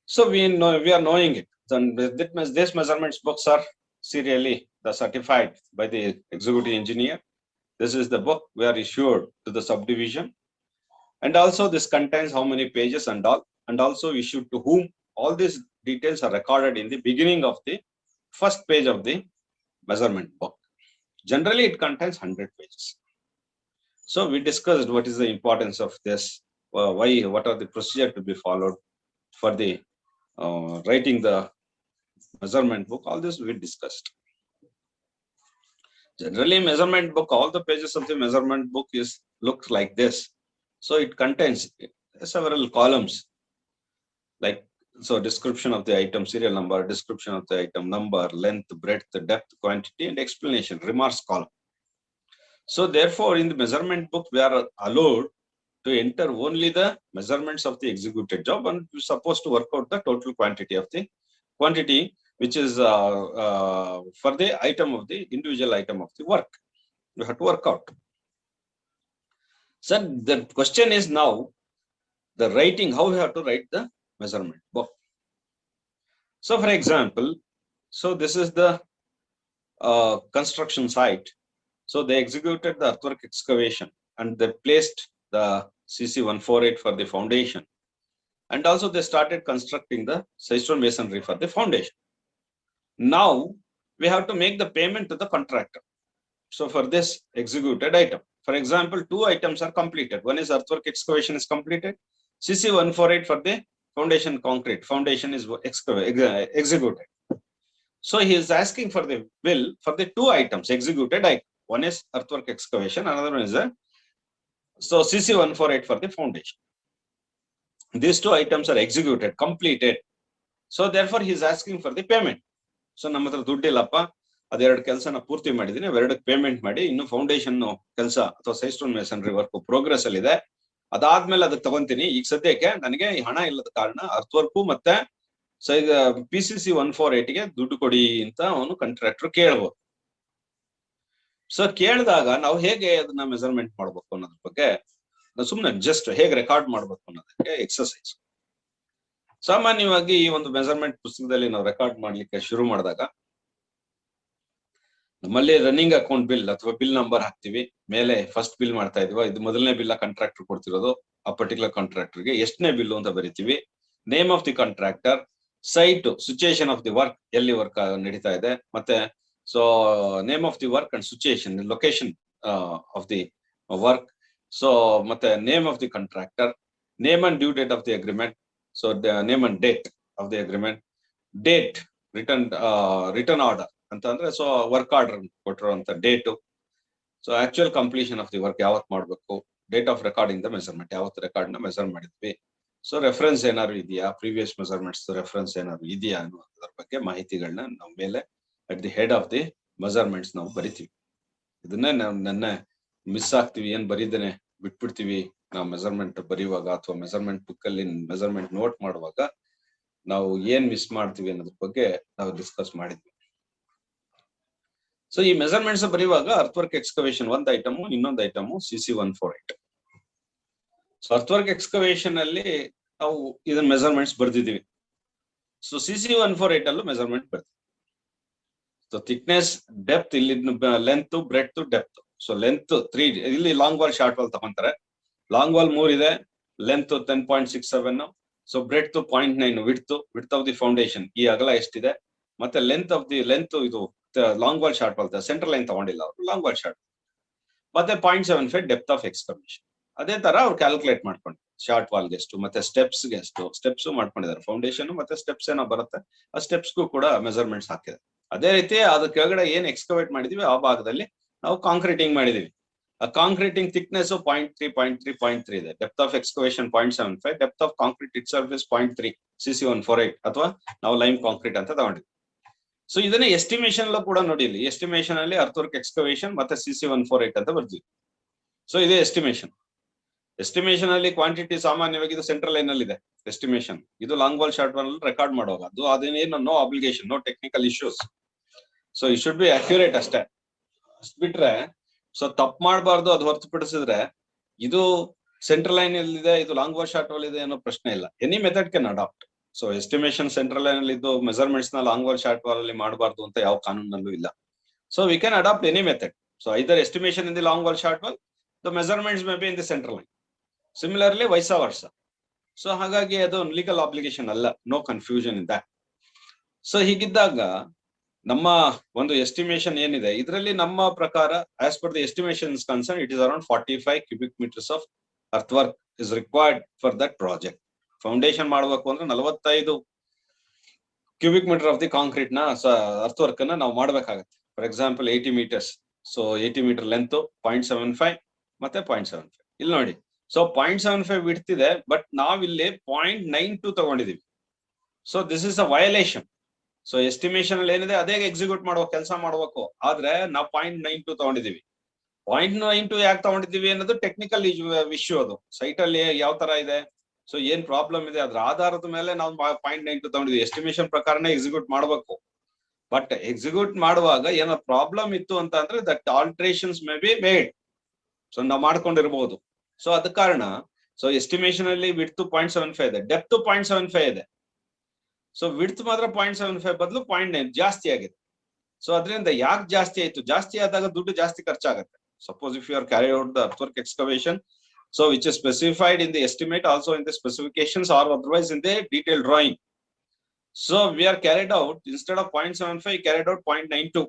So we are knowing it. Then these measurements books are serially certified by the executive engineer. This is the book we are issued to the subdivision, and also this contains how many pages and all, and also issued to whom. All these details are recorded in the beginning of the first page of the measurement book. Generally, it contains 100 pages. So we discussed what is the importance of this, what are the procedure to be followed for the writing the measurement book. All this we discussed. Generally, measurement book, all the pages of the measurement book looks like this. So it contains several columns, like so description of the item, serial number, description of the item, number, length, breadth, depth, quantity, and explanation, remarks column. So therefore, in the measurement book, we are allowed to enter only the measurements of the executed job, and we're supposed to work out the total quantity of the quantity, which is for the item of the individual item of the work. We have to work out. So the question is now the writing, how we have to write the measurement book. So for example, so this is the construction site. So they executed the earthwork excavation and they placed the CC 148 for the foundation, and also they started constructing the stone masonry for the foundation. Now we have to make the payment to the contractor. So for this executed item, for example, 2 items are completed. One is earthwork excavation is completed. CC 148 for the foundation concrete. Foundation is executed. So he is asking for the bill for the 2 items executed item. One is earthwork excavation, another one is so CC 148 for the foundation. These 2 items are executed, completed. So therefore he is asking for the payment. So ನಮ್ಮ ಹತ್ರ ದುಡ್ಡಿಲ್ಲಪ್ಪ, ಅದೆರಡು ಕೆಲಸನ ಪೂರ್ತಿ ಮಾಡಿದೀನಿ, ಅವೆರಡಕ್ಕೆ ಪೇಮೆಂಟ್ ಮಾಡಿ, ಇನ್ನು ಫೌಂಡೇಶನ್ ಕೆಲಸ ಅಥವಾ ಸೈಸ್ಟೋನ್ ಮೇಸನ್ರಿ ವರ್ಕ್ ಪ್ರೋಗ್ರೆಸ್ ಅಲ್ಲಿ ಇದೆ, ಅದಾದ್ಮೇಲೆ ಅದಕ್ಕೆ ತಗೊಂತೀನಿ. ಈಗ ಸದ್ಯಕ್ಕೆ ನನಗೆ ಹಣ ಇಲ್ಲದ ಕಾರಣ ಅರ್ಥವರ್ಕು ಮತ್ತೆ PCC 148 ಗೆ ದುಡ್ಡು ಕೊಡಿ ಅಂತ ಅವನು ಕಾಂಟ್ರಾಕ್ಟರ್ ಕೇಳಬಹುದು. ಸೊ ಕೇಳಿದಾಗ ನಾವು ಹೇಗೆ ಅದನ್ನ ಮೆಜರ್ಮೆಂಟ್ ಮಾಡ್ಬೇಕು ಅನ್ನೋದ್ರ ಬಗ್ಗೆ ಸುಮ್ಮನೆ ಜಸ್ಟ್ ಹೇಗೆ ರೆಕಾರ್ಡ್ ಮಾಡ್ಬೇಕು ಅನ್ನೋದಕ್ಕೆ ಎಕ್ಸರ್ಸೈಸ್. ಸಾಮಾನ್ಯವಾಗಿ ಈ ಒಂದು ಮೆಜರ್ಮೆಂಟ್ ಪುಸ್ತಕದಲ್ಲಿ ನಾವು ರೆಕಾರ್ಡ್ ಮಾಡ್ಲಿಕ್ಕೆ ಶುರು ಮಾಡಿದಾಗ ನಮ್ಮಲ್ಲಿ ರನ್ನಿಂಗ್ ಅಕೌಂಟ್ ಬಿಲ್ ಅಥವಾ ಬಿಲ್ ನಂಬರ್ ಹಾಕ್ತಿವಿ. ಮೇಲೆ ಫಸ್ಟ್ ಬಿಲ್ ಮಾಡ್ತಾ ಇದೀವ, ಇದು ಮೊದಲನೇ ಬಿಲ್ ಕಾಂಟ್ರಾಕ್ಟರ್ ಕೊಡ್ತಿರೋದು, ಆ ಪರ್ಟಿಕ್ಯುಲರ್ ಕಾಂಟ್ರಾಕ್ಟರ್ಗೆ ಎಷ್ಟನೇ ಬಿಲ್ ಅಂತ ಬರಿತೀವಿ. Name of the contractor, site, situation of the work, ಎಲ್ಲಿ ವರ್ಕ್ ನಡೀತಾ ಇದೆ, ಮತ್ತೆ so name of the work and situation, location of the work, so ಮತ್ತೆ name of the contractor, name and due date of the agreement, so name and date of the agreement, date, return order ಅಂತ ಅಂದ್ರೆ ಸೊ ವರ್ಕ್ ಆರ್ಡರ್ ಕೊಟ್ಟಿರುವಂತ date, so actual completion of the work ಯಾವತ್ ಮಾಡ್ಬೇಕು, date of recording the measurement, ಯಾವತ್ತು ರೆಕಾರ್ಡ್ ನ ಮೆಜರ್ ಮಾಡಿದ್ವಿ, ಸೊ ರೆಫರೆನ್ಸ್ ಏನಾದ್ರು ಇದೆಯಾ, ಪ್ರೀವಿಯಸ್ ಮೆಜರ್ಮೆಂಟ್ಸ್ ರೆಫರೆನ್ಸ್ ಏನಾದ್ರು ಇದೆಯಾ ಅನ್ನೋದ್ರ ಬಗ್ಗೆ ಮಾಹಿತಿಗಳನ್ನ ನಾವು ಮೇಲೆ at the head of the measurements ನಾವು ಬರಿತೀವಿ. ಇದನ್ನೇ ನಾವು ನನ್ನ ಮಿಸ್ ಆಗ್ತೀವಿ, ಏನ್ ಬರೀದೇನೆ ಬಿಟ್ಬಿಡ್ತೀವಿ ನಾವು ಮೆಜರ್ಮೆಂಟ್ ಬರೆಯುವಾಗ ಅಥವಾ ಮೆಜರ್ಮೆಂಟ್ ಬುಕ್ ಅಲ್ಲಿ ಮೆಜರ್ಮೆಂಟ್ ನೋಟ್ ಮಾಡುವಾಗ ನಾವು ಏನ್ ಮಿಸ್ ಮಾಡ್ತೀವಿ ಅನ್ನೋದ್ರ ಬಗ್ಗೆ ನಾವು ಡಿಸ್ಕಸ್ ಮಾಡಿದ್ವಿ. ಸೊ ಈ ಮೆಜರ್ಮೆಂಟ್ಸ್ ಬರೆಯುವಾಗ ಅರ್ಥವರ್ಕ್ ಎಕ್ಸ್ಕವೇಷನ್ ಒಂದ್ ಐಟಮ್, ಇನ್ನೊಂದು ಐಟಮ್ CC148. ಸೊ ಅರ್ಥವರ್ಕ್ ಎಕ್ಸ್ಕವೇಷನ್ ಅಲ್ಲಿ ನಾವು ಇದನ್ನ ಮೆಜರ್ಮೆಂಟ್ಸ್ ಬರ್ದಿದೀವಿ. ಸೊ CC148 ಅಲ್ಲೂ ಮೆಜರ್ಮೆಂಟ್ ಬರ್ತೀವಿ. ಸೊ ಥಿಕ್ನೆಸ್, ಡೆಪ್ತ್, ಇಲ್ಲಿ length, breadth, depth. So length 3, ಇಲ್ಲಿ ಲಾಂಗ್ ವಾಲ್ ಶಾರ್ಟ್ ವಾಲ್ ತಗೊಂತಾರೆ. ಲಾಂಗ್ ವಾಲ್ 3 ಇದೆ, length 10.67, so breadth 0.9, width of the foundation ಈ ಅಗಲ ಎಷ್ಟಿದೆ, ಮತ್ತೆ ಲೆಂತ್ ಇದು long wall short wall central line ತಗೊಂಡಿಲ್ಲ ಅವರು, ಲಾಂಗ್ ವಾಲ್ ಶಾರ್ಟ್, ಮತ್ತೆ 0.75 ಡೆಪ್ತ್ ಆಫ್ ಎಕ್ಸ್ಕವೇಷನ್. ಅದೇ ತರ ಅವ್ರು ಕ್ಯಾಲ್ಕುಲೇಟ್ ಮಾಡ್ಕೊಂಡು ಶಾರ್ಟ್ ವಾಲ್ಗೆ ಎಷ್ಟು, ಮತ್ತೆ ಸ್ಟೆಪ್ಸ್ಗೆ ಎಷ್ಟು, ಸ್ಟೆಪ್ಸ್ ಮಾಡ್ಕೊಂಡಿದ್ದಾರೆ. ಫೌಂಡೇಶನ್ ಮತ್ತೆ ಸ್ಟೆಪ್ಸ್ ಏನೋ ಬರುತ್ತೆ, ಆ ಸ್ಟೆಪ್ಸ್ಗೂ ಕೂಡ ಮೆಜರ್ಮೆಂಟ್ಸ್ ಹಾಕಿದೆ. ಅದೇ ರೀತಿ ಅದ್ರ ಕೆಳಗಡೆ ಏನ್ ಎಕ್ಸ್ಕವೇಟ್ ಮಾಡಿದೀವಿ ಆ ಭಾಗದಲ್ಲಿ ನಾವು ಕಾಂಕ್ರೀಟಿಂಗ್ ಮಾಡಿದೀವಿ. ಆ ಕಾಂಕ್ರೀಟಿಂಗ್ ಥಿಕ್ನೆಸ್ 0.3 ಇದೆ, depth of excavation 0.75, depth of concrete it surface 0.3, CC148 ಅಥವಾ ನಾವು ಲೈಮ್ ಕಾಂಕ್ರೀಟ್ ಅಂತ ತಗೊಂಡಿದ್ವಿ. ಸೊ ಇದನ್ನ ಎಸ್ಟಿಮೇಷನ್ ಕೂಡ ನೋಡಿ, ಇಲ್ಲಿ ಎಸ್ಟಿಮೇಷನ್ ಅಲ್ಲಿ ಅರ್ಥವರ್ಕ್ ಎಕ್ಸ್ಕವೇಷನ್ ಮತ್ತೆ CC148 ಅಂತ ಬರ್ತೀವಿ. ಸೊ ಇದೇ ಎಸ್ಟಿಮೇಷನ್. ಎಸ್ಟಿಮೇಷನ್ ಅಲ್ಲಿ ಕ್ವಾಂಟಿಟಿ ಸಾಮಾನ್ಯವಾಗಿ ಇದು ಸೆಂಟ್ರಲ್ ಲೈನ್ ಅಲ್ಲಿ ಇದೆ ಎಸ್ಟಿಮೇಷನ್. ಇದು long wall short wall record ಮಾಡುವಾಗ ಅದು ಅದೇನೇನು no obligation, no technical issues. So it should be accurate ಅಷ್ಟೇ. ಅಷ್ಟ್ ಬಿಟ್ರೆ ಸೊ ತಪ್ಪು ಮಾಡಬಾರ್ದು, ಅದು ಹೊರತುಪಡಿಸಿದ್ರೆ ಇದು ಸೆಂಟ್ರಲ್ ಲೈನ್ ಅಲ್ಲಿ ಇದೆ, ಇದು ಲಾಂಗ್ ವಾಲ್ ಶಾರ್ಟ್ ವಾಲ್ ಇದೆ ಅನ್ನೋ ಪ್ರಶ್ನೆ ಇಲ್ಲ. Any method can adapt. So estimation central line ಅಲ್ಲಿ ಇದ್ದು ಮೆಜರ್ಮೆಂಟ್ಸ್ ನ ಲಾಂಗ್ ವಾಲ್ ಶಾರ್ಟ್ ವಾಲ್ ಅಲ್ಲಿ ಮಾಡಬಾರ್ದು ಅಂತ ಯಾವ ಕಾನೂನಲ್ಲೂ ಇಲ್ಲ. So we can adapt any method. So either estimation in the long wall short wall, the measurements may be in the central line, similarly vice versa. So ಹಾಗಾಗಿ ಅದು ಲೀಗಲ್ ಆಬ್ಲಿಗೇಷನ್ ಅಲ್ಲ, no confusion in that. So ಹೀಗಿದ್ದಾಗ ನಮ್ಮ ಒಂದು ಎಸ್ಟಿಮೇಷನ್ ಏನಿದೆ ಇದರಲ್ಲಿ ನಮ್ಮ ಪ್ರಕಾರ as per the estimations concern it is around 45 cubic meters of earth work is required for that project. Foundation ಮಾಡಬೇಕು ಅಂದ್ರೆ 45 cubic meter of the concrete ನ ಅರ್ತ್ ವರ್ಕ್ ಅನ್ನ ನಾವು ಮಾಡ್ಬೇಕಾಗತ್ತೆ. For example 80 meters. So 80 meter length 0.75 ಮತ್ತೆ 0.75. ಇಲ್ಲಿ ನೋಡಿ, ಸೊ 0.75 ವಿಡ್ತ್ ಇದೆ, ಬಟ್ ನಾವಿಲ್ಲಿ 0.92 ತಗೊಂಡಿದೀವಿ. So this is a violation. So estimation ಅಲ್ಲಿ ಏನಿದೆ ಅದೇ ಎಕ್ಸಿಕ್ಯೂಟ್ ಮಾಡುವ ಕೆಲಸ ಮಾಡ್ಬೇಕು, ಆದ್ರೆ ನಾವು 0.92 ತಗೊಂಡಿದೀವಿ. 0.92 ಯಾಕೆ ತಗೊಂಡಿದೀವಿ ಅನ್ನೋದು ಟೆಕ್ನಿಕಲ್ ಇಶ್ಯೂ. ಅದು ಸೈಟ್ ಅಲ್ಲಿ ಯಾವ ತರ ಇದೆ, ಸೊ ಏನ್ ಪ್ರಾಬ್ಲಮ್ ಇದೆ ಅದ್ರ ಆಧಾರದ ಮೇಲೆ ನಾವು 0.92 ತಗೊಂಡಿದ್ವಿ. ಎಸ್ಟಿಮೇಷನ್ ಪ್ರಕಾರನೇ ಎಕ್ಸಿಕ್ಯೂಟ್ ಮಾಡ್ಬೇಕು, ಬಟ್ ಎಕ್ಸಿಕ್ಯೂಟ್ ಮಾಡುವಾಗ ಏನೋ ಪ್ರಾಬ್ಲಮ್ ಇತ್ತು ಅಂತ ಅಂದ್ರೆ that alterations may be made. So ನಾವು ಮಾಡ್ಕೊಂಡಿರ್ಬೋದು. ಸೊ ಅದ ಕಾರಣ ಸೊ ಎಸ್ಟಿಮೇಷನ್ ಅಲ್ಲಿ ವಿಡ್ತ್ 0.75 ಇದೆ, ಡೆಪ್ತ್ 0.75 ಇದೆ. ಸೊ ವಿಡ್ತ್ ಮಾತ್ರ 0.75 ಬದಲು 0.9 ಜಾಸ್ತಿ ಆಗಿದೆ. ಸೊ ಅದರಿಂದ ಯಾಕೆ ಜಾಸ್ತಿ ಆಯ್ತು? ಜಾಸ್ತಿ ಆದಾಗ ದುಡ್ಡು ಜಾಸ್ತಿ ಖರ್ಚಾಗುತ್ತೆ. Suppose if you are carry out the earthwork excavation, so which is specified in the estimate, also in the specifications or otherwise in the detailed drawing. So we are carried out, instead of 0.75 carried out 0.92.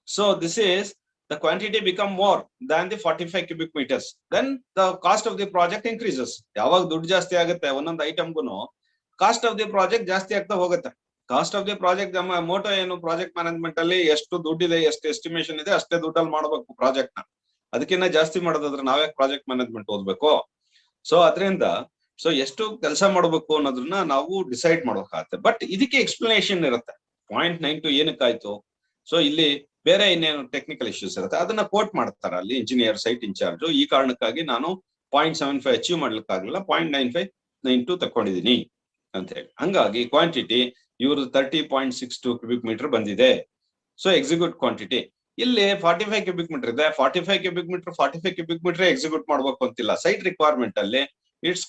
So this is the quantity become more than the 45 cubic meters, then the cost of the project increases. ಯಾವಾಗ ದುಡ್ಡು ಜಾಸ್ತಿ ಆಗುತ್ತೆ ಒಂದೊಂದು ಐಟಮ್ಗೂ ಕಾಸ್ಟ್ ಆಫ್ ದಿ ಪ್ರಾಜೆಕ್ಟ್ ಜಾಸ್ತಿ ಆಗ್ತಾ ಹೋಗುತ್ತೆ. ಕಾಸ್ಟ್ ಆಫ್ ದಿ ಪ್ರಾಜೆಕ್ಟ್ ನಮ್ಮ ಮೋಟೋ ಏನು, ಪ್ರಾಜೆಕ್ಟ್ ಮ್ಯಾನೇಜ್ಮೆಂಟ್ ಅಲ್ಲಿ ಎಷ್ಟು ದುಡ್ಡಿದೆ, ಎಷ್ಟು ಎಸ್ಟಿಮೇಷನ್ ಇದೆ ಅಷ್ಟೇ ದುಡ್ಡಲ್ಲಿ ಮಾಡಬೇಕು ಪ್ರಾಜೆಕ್ಟ್ ನ. ಅದಕ್ಕಿಂತ ಜಾಸ್ತಿ ಮಾಡೋದಾದ್ರೆ ನಾವೇ ಪ್ರಾಜೆಕ್ಟ್ ಮ್ಯಾನೇಜ್ಮೆಂಟ್ ಓದ್ಬೇಕು. ಸೊ ಅದರಿಂದ ಸೊ ಎಷ್ಟು ಕೆಲಸ ಮಾಡಬೇಕು ಅನ್ನೋದನ್ನ ನಾವು ಡಿಸೈಡ್ ಮಾಡ್ಬೇಕಾಗತ್ತೆ. ಬಟ್ ಇದಕ್ಕೆ ಎಕ್ಸ್ಪ್ಲನೇಷನ್ ಇರುತ್ತೆ. 0.92 ಏನಕ್ಕಾಯ್ತು, ಸೊ ಇಲ್ಲಿ ಬೇರೆ ಇನ್ನೇನು ಟೆಕ್ನಿಕಲ್ ಇಶ್ಯೂಸ್ ಇರುತ್ತೆ, ಅದನ್ನ ಕೋಟ್ ಮಾಡ್ತಾರೆ ಅಲ್ಲಿ ಇಂಜಿನಿಯರ್, ಸೈಟ್ ಇನ್ಚಾರ್ಜ್. ಈ ಕಾರಣಕ್ಕಾಗಿ ನಾನು 0.75 ಅಚೀವ್ ಮಾಡ್ಲಿಕ್ಕಾಗಲಿಲ್ಲ, 0.92 ತಕೊಂಡಿದೀನಿ ಅಂತ ಹೇಳಿ. ಹಂಗಾಗಿ ಕ್ವಾಂಟಿಟಿ ಇವ್ರದ್ದು 30.62 cubic meter ಬಂದಿದೆ. ಸೊ ಎಕ್ಸಿಕ್ಯೂಟ್ ಕ್ವಾಂಟಿಟಿ ಇಲ್ಲಿ 45 cubic meter ಇದೆ. 45 cubic meter ಎಕ್ಸಿಕ್ಯೂಟ್ ಮಾಡ್ಬೇಕು ಅಂತಿಲ್ಲ. ಸೈಟ್ ರಿಕ್ವೈರ್ಮೆಂಟ್ ಅಲ್ಲಿ it's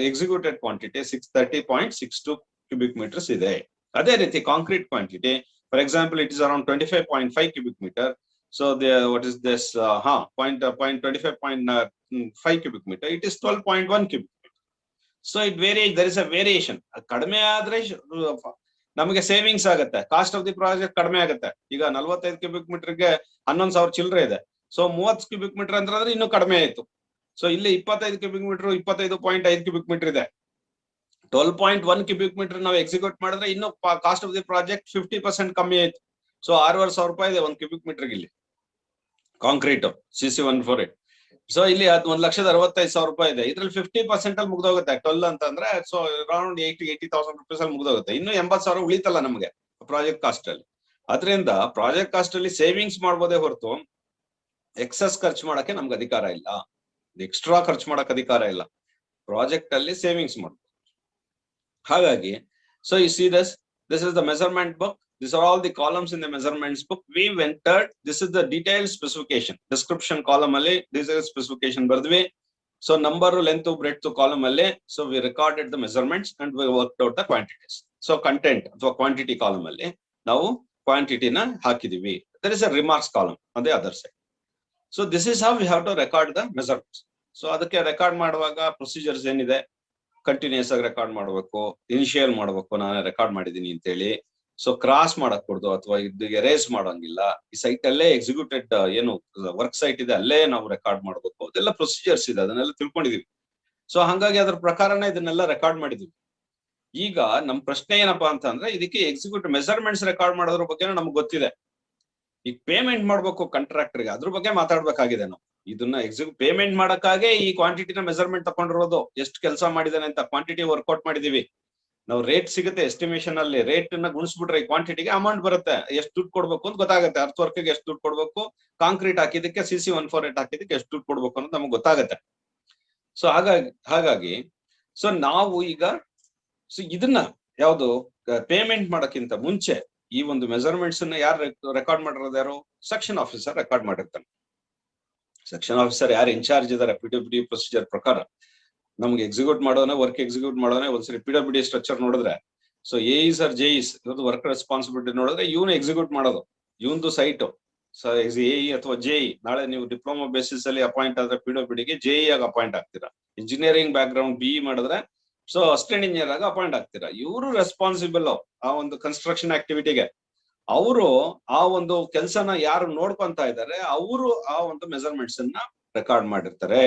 executed quantity 630.62 cubic meters ಇದೆ. ಅದೇ ರೀತಿ concrete quantity, for example it is around 25.5 cubic meter. So what is this 25.5 cubic meter, it is 12.1 cubic meter. So it there is a variation. ಕಡಿಮೆ ಆದ್ರೆ ನಮಗೆ ಸೇವಿಂಗ್ಸ್ ಆಗುತ್ತೆ, ಕಾಸ್ಟ್ ಆಫ್ ದಿ ಪ್ರಾಜೆಕ್ಟ್ ಕಡಿಮೆ ಆಗುತ್ತೆ. ಈಗ 45 cubic meter ಗೆ 11,000 ಚಿಲ್ಲರೆ ಇದೆ. ಸೊ 30 cubic meter ಅಂದ್ರೆ ಇನ್ನೂ ಕಡಿಮೆ ಆಯ್ತು. ಸೊ ಇಲ್ಲಿ 25 cubic meter 25.5 cubic meter ಇದೆ. 12.1 cubic meter ನಾವು ಎಕ್ಸಿಕ್ಯೂಟ್ ಮಾಡಿದ್ರೆ ಇನ್ನು ಕಾಸ್ಟ್ ಆಫ್ ದಿ ಪ್ರಾಜೆಕ್ಟ್ 50% ಕಮ್ಮಿ ಆಯ್ತು. ಸೊ 6,500 ರೂಪಾಯಿ ಇದೆ 1 cubic meter ಇಲ್ಲಿ ಕಾಂಕ್ರೀಟ್ CC148. ಸೊ ಇಲ್ಲಿ 1,65,000 ರೂಪಾಯಿ ಇದೆ. ಇದ್ರಲ್ಲಿ 50% ಅಲ್ಲಿ ಮುಗ್ದೋಗುತ್ತೆ 12 ಅಂತಂದ್ರೆ. ಸೊ ಅರೌಂಡ್ 80,000 rupees ಅಲ್ಲಿ ಮುಗ್ದೋಗುತ್ತೆ. ಇನ್ನು 80,000 ಉಳಿತಲ್ಲ ನಮಗೆ ಪ್ರಾಜೆಕ್ಟ್ ಕಾಸ್ಟ್ ಅಲ್ಲಿ. ಅದರಿಂದ ಪ್ರಾಜೆಕ್ಟ್ ಕಾಸ್ಟ್ ಅಲ್ಲಿ ಸೇವಿಂಗ್ಸ್ ಮಾಡ್ಬೋದೇ ಹೊರತು ಎಕ್ಸಸ್ ಖರ್ಚು ಮಾಡಕ್ಕೆ ನಮ್ಗೆ ಅಧಿಕಾರ ಇಲ್ಲ. ಎಕ್ಸ್ಟ್ರಾ ಖರ್ಚು ಮಾಡಕ್ ಅಧಿಕಾರ ಇಲ್ಲ, ಪ್ರಾಜೆಕ್ಟ್ ಅಲ್ಲಿ ಸೇವಿಂಗ್ಸ್ ಮಾಡ್ಬೋದು. ಹಾಗಾಗಿ so U C this is the measurement book. These are all the columns in the measurements book. We've entered, this is the detailed specification. Description column alli this is specification bardve. So number, length, breadth column alli, so we recorded the measurements and we worked out the quantities. So content ಅಥವಾ quantity column alli ನಾವು quantity na ಹಾಕಿದೀವಿ. There is a remarks column on the other side. So this is how we have to record the measurements. So ಅದಕ್ಕೆ ರೆಕಾರ್ಡ್ ಮಾಡುವಾಗ ಪ್ರೊಸೀಜರ್ಸ್ ಏನಿದೆ, ಕಂಟಿನ್ಯೂಸ್ ಆಗಿ ರೆಕಾರ್ಡ್ ಮಾಡಬೇಕು, ಇನಿಷಿಯಲ್ ಮಾಡಬೇಕು, ನಾನು ರೆಕಾರ್ಡ್ ಮಾಡಿದೀನಿ ಅಂತ ಹೇಳಿ. ಸೊ ಕ್ರಾಸ್ ಮಾಡಕ್ ಕೊಡ್ದು ಅಥವಾ ಇದು ಎರೇಸ್ ಮಾಡೋಂಗಿಲ್ಲ. ಈ ಸೈಟ್ ಅಲ್ಲೇ ಎಕ್ಸಿಕ್ಯೂಟೆಡ್ ಏನು ವರ್ಕ್ ಸೈಟ್ ಇದೆ ಅಲ್ಲೇ ನಾವು ರೆಕಾರ್ಡ್ ಮಾಡ್ಬೇಕು, ಅದೆಲ್ಲ ಪ್ರೊಸೀಜರ್ಸ್ ಇದೆ, ಅದನ್ನೆಲ್ಲ ತಿಳ್ಕೊಂಡಿದೀವಿ. ಸೊ ಹಂಗಾಗಿ ಅದ್ರ ಪ್ರಕಾರನೇ ಇದನ್ನೆಲ್ಲ ರೆಕಾರ್ಡ್ ಮಾಡಿದೀವಿ. ಈಗ ನಮ್ ಪ್ರಶ್ನೆ ಏನಪ್ಪಾ ಅಂತ ಅಂದ್ರೆ, ಇದಕ್ಕೆ ಎಕ್ಸಿಕ್ಯೂಟಿವ್ ಮೆಜರ್ಮೆಂಟ್ಸ್ ರೆಕಾರ್ಡ್ ಮಾಡೋದ್ರ ಬಗ್ಗೆ ನಮ್ಗೆ ಗೊತ್ತಿದೆ. ಈಗ ಪೇಮೆಂಟ್ ಮಾಡ್ಬೇಕು ಕಾಂಟ್ರಾಕ್ಟರ್ಗೆ, ಅದ್ರ ಬಗ್ಗೆ ಮಾತಾಡ್ಬೇಕಾಗಿದೆ ನಾವು. ಇದನ್ನ ಪೇಮೆಂಟ್ ಮಾಡಕ್ಕಾಗೆ ಈ ಕ್ವಾಂಟಿಟಿನ ಮೆಜರ್ಮೆಂಟ್ ತಗೊಂಡಿರೋದು, ಎಷ್ಟು ಕೆಲಸ ಮಾಡಿದಾನೆ ಅಂತ ಕ್ವಾಂಟಿಟಿ ವರ್ಕೌಟ್ ಮಾಡಿದೀವಿ ನಾವು. ರೇಟ್ ಸಿಗುತ್ತೆ ಎಸ್ಟಿಮೇಷನ್ ಅಲ್ಲಿ, ರೇಟ್ ನ ಗುಣಿಸ್ಬಿಟ್ರೆ ಈ ಕ್ವಾಂಟಿಟಿಗೆ ಅಮೌಂಟ್ ಬರುತ್ತೆ, ಎಷ್ಟು ದುಡ್ಡು ಕೊಡ್ಬೇಕು ಅಂತ ಗೊತ್ತಾಗುತ್ತೆ. ಅರ್ತ್ ವರ್ಕ್ ಗೆ ಎಷ್ಟು ದುಡ್ಡು ಕೊಡ್ಬೇಕು, ಕಾಂಕ್ರೀಟ್ ಹಾಕಿದಕ್ಕೆ CC 148 ಹಾಕಿದಕ್ಕೆ ಎಷ್ಟು ದುಡ್ಡು ಕೊಡ್ಬೇಕು ಅನ್ನೋದು ನಮ್ಗೆ ಗೊತ್ತಾಗುತ್ತೆ. ಸೊ ಹಾಗಾಗಿ ಸೊ ನಾವು ಈಗ ಸೊ ಇದನ್ನ ಯಾವ್ದು ಪೇಮೆಂಟ್ ಮಾಡಕ್ಕಿಂತ ಮುಂಚೆ ಈ ಒಂದು ಮೆಜರ್ಮೆಂಟ್ಸ್ ಅನ್ನ ಯಾರು ರೆಕಾರ್ಡ್ ಮಾಡಿರೋದು, ಯಾರು ಸೆಕ್ಷನ್ ಆಫೀಸರ್ ರೆಕಾರ್ಡ್ ಮಾಡಿರ್ತಾನೆ. ಸೆಕ್ಷನ್ ಆಫೀಸರ್ ಯಾರು ಇನ್ಚಾರ್ಜ್ ಇದಾರೆ PWD ಪ್ರೊಸೀಜರ್ ಪ್ರಕಾರ, ನಮ್ಗೆ ಎಕ್ಸಿಕ್ಯೂಟ್ ಮಾಡೋನೆ, ವರ್ಕ್ ಎಕ್ಸಿಕ್ಯೂಟ್ ಮಾಡೋನೆ. ಒಂದ್ಸರಿ PWD ಸ್ಟ್ರಕ್ಚರ್ ನೋಡಿದ್ರೆ, ಸೊ AEs ಆರ್ JEs ಇವತ್ತು ವರ್ಕ್ ರೆಸ್ಪಾನ್ಸಿಬಿಲಿಟಿ ನೋಡಿದ್ರೆ ಇವನು ಎಕ್ಸಿಕ್ಯೂಟ್ ಮಾಡೋದು, ಇವಂದು ಸೈಟ್. ಸೊ AE ಅಥವಾ JE ನಾಳೆ ನೀವು ಡಿಪ್ಲೊಮಾ ಬೇಸಿಸ್ ಅಲ್ಲಿ ಅಪಾಯಿಂಟ್ ಆದ್ರೆ PWD ಗೆ JE ಆಗಿ ಅಪಾಯಿಂಟ್ ಆಗ್ತೀರಾ. ಇಂಜಿನಿಯರಿಂಗ್ ಬ್ಯಾಕ್ ಗ್ರೌಂಡ್ BE ಮಾಡಿದ್ರೆ ಸೊ ಅಸಿಸ್ಟೆಂಟ್ ಇಂಜಿನಿಯರ್ ಆಗಿ ಅಪಾಯಿಂಟ್ ಆಗ್ತೀರಾ. ಇವರು ರೆಸ್ಪಾನ್ಸಿಬಲ್ ಆ ಒಂದು ಕನ್ಸ್ಟ್ರಕ್ಷನ್ ಆಕ್ಟಿವಿಟಿಗೆ. ಅವರು ಆ ಒಂದು ಕೆಲಸನ ಯಾರು ನೋಡ್ಕೊಂತ ಇದ್ದಾರೆ ಅವರು ಆ ಒಂದು ಮೆಜರ್ಮೆಂಟ್ಸ್ ಅನ್ನ ರೆಕಾರ್ಡ್ ಮಾಡಿರ್ತಾರೆ.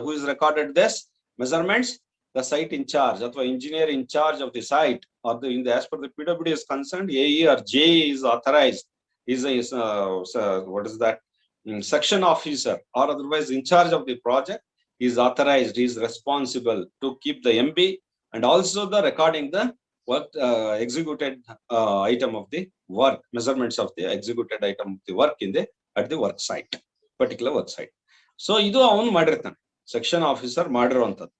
Who is recorded this measurements? The site in charge ಅಥವಾ engineer in charge of the site or the in the as per the PWD is concerned, AE or JE is authorized, what is that, section officer or otherwise in charge of the project is authorized, is responsible to keep the MB and also the recording the work executed item of the work, measurements of the executed item of the work in the at the work site, particular work site. So ಇದು ಅವನು ಮಾಡಿರ್ತಾನೆ, ಸೆಕ್ಷನ್ ಆಫೀಸರ್ ಮಾಡಿರುವಂತದ್ದು.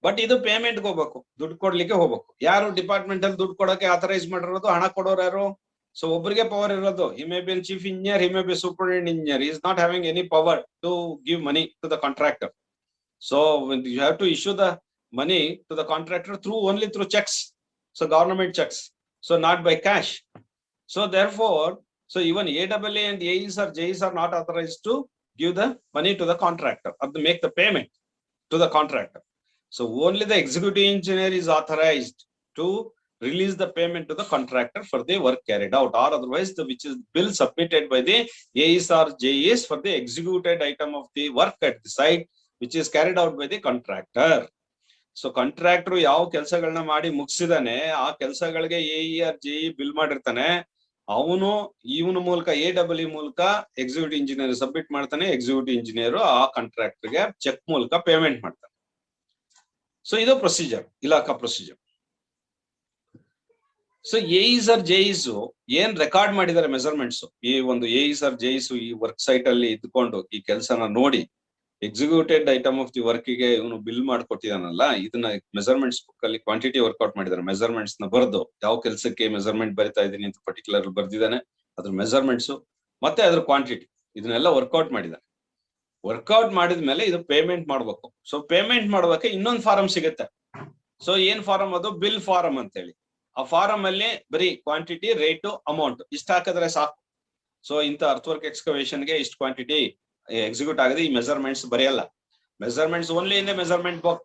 ಬಟ್ ಇದು ಪೇಮೆಂಟ್ ಹೋಗ್ಬೇಕು, ದುಡ್ಡು ಕೊಡ್ಲಿಕ್ಕೆ ಹೋಗ್ಬೇಕು. ಯಾರು ಡಿಪಾರ್ಟ್ಮೆಂಟ್ ಅಲ್ಲಿ ದುಡ್ಡು ಕೊಡಕ್ಕೆ ಆಥರೈಸ್ ಮಾಡಿರೋದು, ಹಣ ಕೊಡೋರು ಯಾರು? ಸೊ ಒಬ್ಬರಿಗೆ ಪವರ್ ಇರೋದು. He may be chief engineer, he may be superintendent engineer, is not having any power to give money to the contractor. So you have to issue the money to the contractor only through checks, so government checks, so not by cash. So therefore, so even AAA and AEs or JEs are not authorized to give the money to the contractor or to make the payment to the contractor. So only the executive engineer is authorized to release the payment to the contractor for the work carried out, or otherwise which is bill submitted by the AEs or JEs for the executed item of the work at the site which is carried out by the contractor. So contractor ಯಾವ ಕೆಲಸಗಳನ್ನ ಮಾಡಿ ಮುಗಿಸಿದಾನೆ ಆ ಕೆಲಸಗಳಿಗೆ AE ಆರ್ JE ಬಿಲ್ ಮಾಡಿರ್ತಾನೆ. ಅವನು ಇವನ ಮೂಲಕ AAA ಮೂಲಕ ಎಕ್ಸಿಕ್ಯೂಟಿವ್ ಇಂಜಿನಿಯರ್ ಸಬ್ಮಿಟ್ ಮಾಡ್ತಾನೆ. ಎಕ್ಸಿಕ್ಯೂಟಿವ್ ಇಂಜಿನಿಯರ್ ಆ ಕಾಂಟ್ರಾಕ್ಟರ್ಗೆ ಚೆಕ್ ಮೂಲಕ ಪೇಮೆಂಟ್ ಮಾಡ್ತಾನೆ. ಸೊ ಇದು ಪ್ರೊಸೀಜರ್, ಇಲಾಖಾ procedure. So AEs R JEs ಏನ್ ರೆಕಾರ್ಡ್ ಮಾಡಿದ್ದಾರೆ ಮೆಜರ್ಮೆಂಟ್ಸ್, ಈ ಒಂದು AEs ಆರ್ JEs ಈ ವರ್ಕ್ ಸೈಟ್ ಅಲ್ಲಿ ಇದ್ಕೊಂಡು ಈ ಕೆಲಸನ ನೋಡಿ executed item of the work ಗೆ ಇವನು ಬಿಲ್ ಮಾಡ್ಕೊಟ್ಟಿದಾನಲ್ಲ, ಇದನ್ನ ಮೆಜರ್ಮೆಂಟ್ಸ್ ಬುಕ್ ಅಲ್ಲಿ ಕ್ವಾಂಟಿಟಿ ವರ್ಕ್ಔಟ್ ಮಾಡಿದಾರೆ. ಮೆಜರ್ಮೆಂಟ್ಸ್ ನ ಬರೆದು ಯಾವ ಕೆಲಸಕ್ಕೆ ಮೆಜರ್ಮೆಂಟ್ ಬರಿತಾ ಇದೀನಿ ಅಂತ ಪರ್ಟಿಕ್ಯುಲರ್ ಬರ್ದಿದ್ದಾನೆ, ಅದ್ರ ಮೆಜರ್ಮೆಂಟ್ಸ್ ಮತ್ತೆ ಅದ್ರ ಕ್ವಾಂಟಿಟಿ ಇದನ್ನೆಲ್ಲ ವರ್ಕ್ಔಟ್ ಮಾಡಿದಾನೆ. ವರ್ಕ್ಔಟ್ ಮಾಡಿದ್ಮೇಲೆ ಇದು ಪೇಮೆಂಟ್ ಮಾಡ್ಬೇಕು. ಸೊ ಪೇಮೆಂಟ್ ಮಾಡ್ಬೇಕು ಇನ್ನೊಂದು ಫಾರಂ ಸಿಗುತ್ತೆ. ಸೊ ಏನ್ ಫಾರಂ ಅದು? ಬಿಲ್ ಫಾರಂ ಅಂತ ಹೇಳಿ. ಆ ಫಾರಂ ಅಲ್ಲಿ ಬರೀ ಕ್ವಾಂಟಿಟಿ, ರೇಟು, ಅಮೌಂಟ್ ಇಷ್ಟ ಹಾಕಿದ್ರೆ ಸಾಕು. ಸೊ ಇಂತ ಅರ್ಥವರ್ಕ್ ಎಕ್ಸ್ಕವೇಷನ್ ಗೆ ಇಷ್ಟು ಕ್ವಾಂಟಿಟಿ ಎಕ್ಸಿಕ್ಯೂಟ್ ಆಗದೆ ಈ ಮೆಜರ್ಮೆಂಟ್ಸ್ ಬರೆಯಲ್ಲ. Measurements only in the measurement book.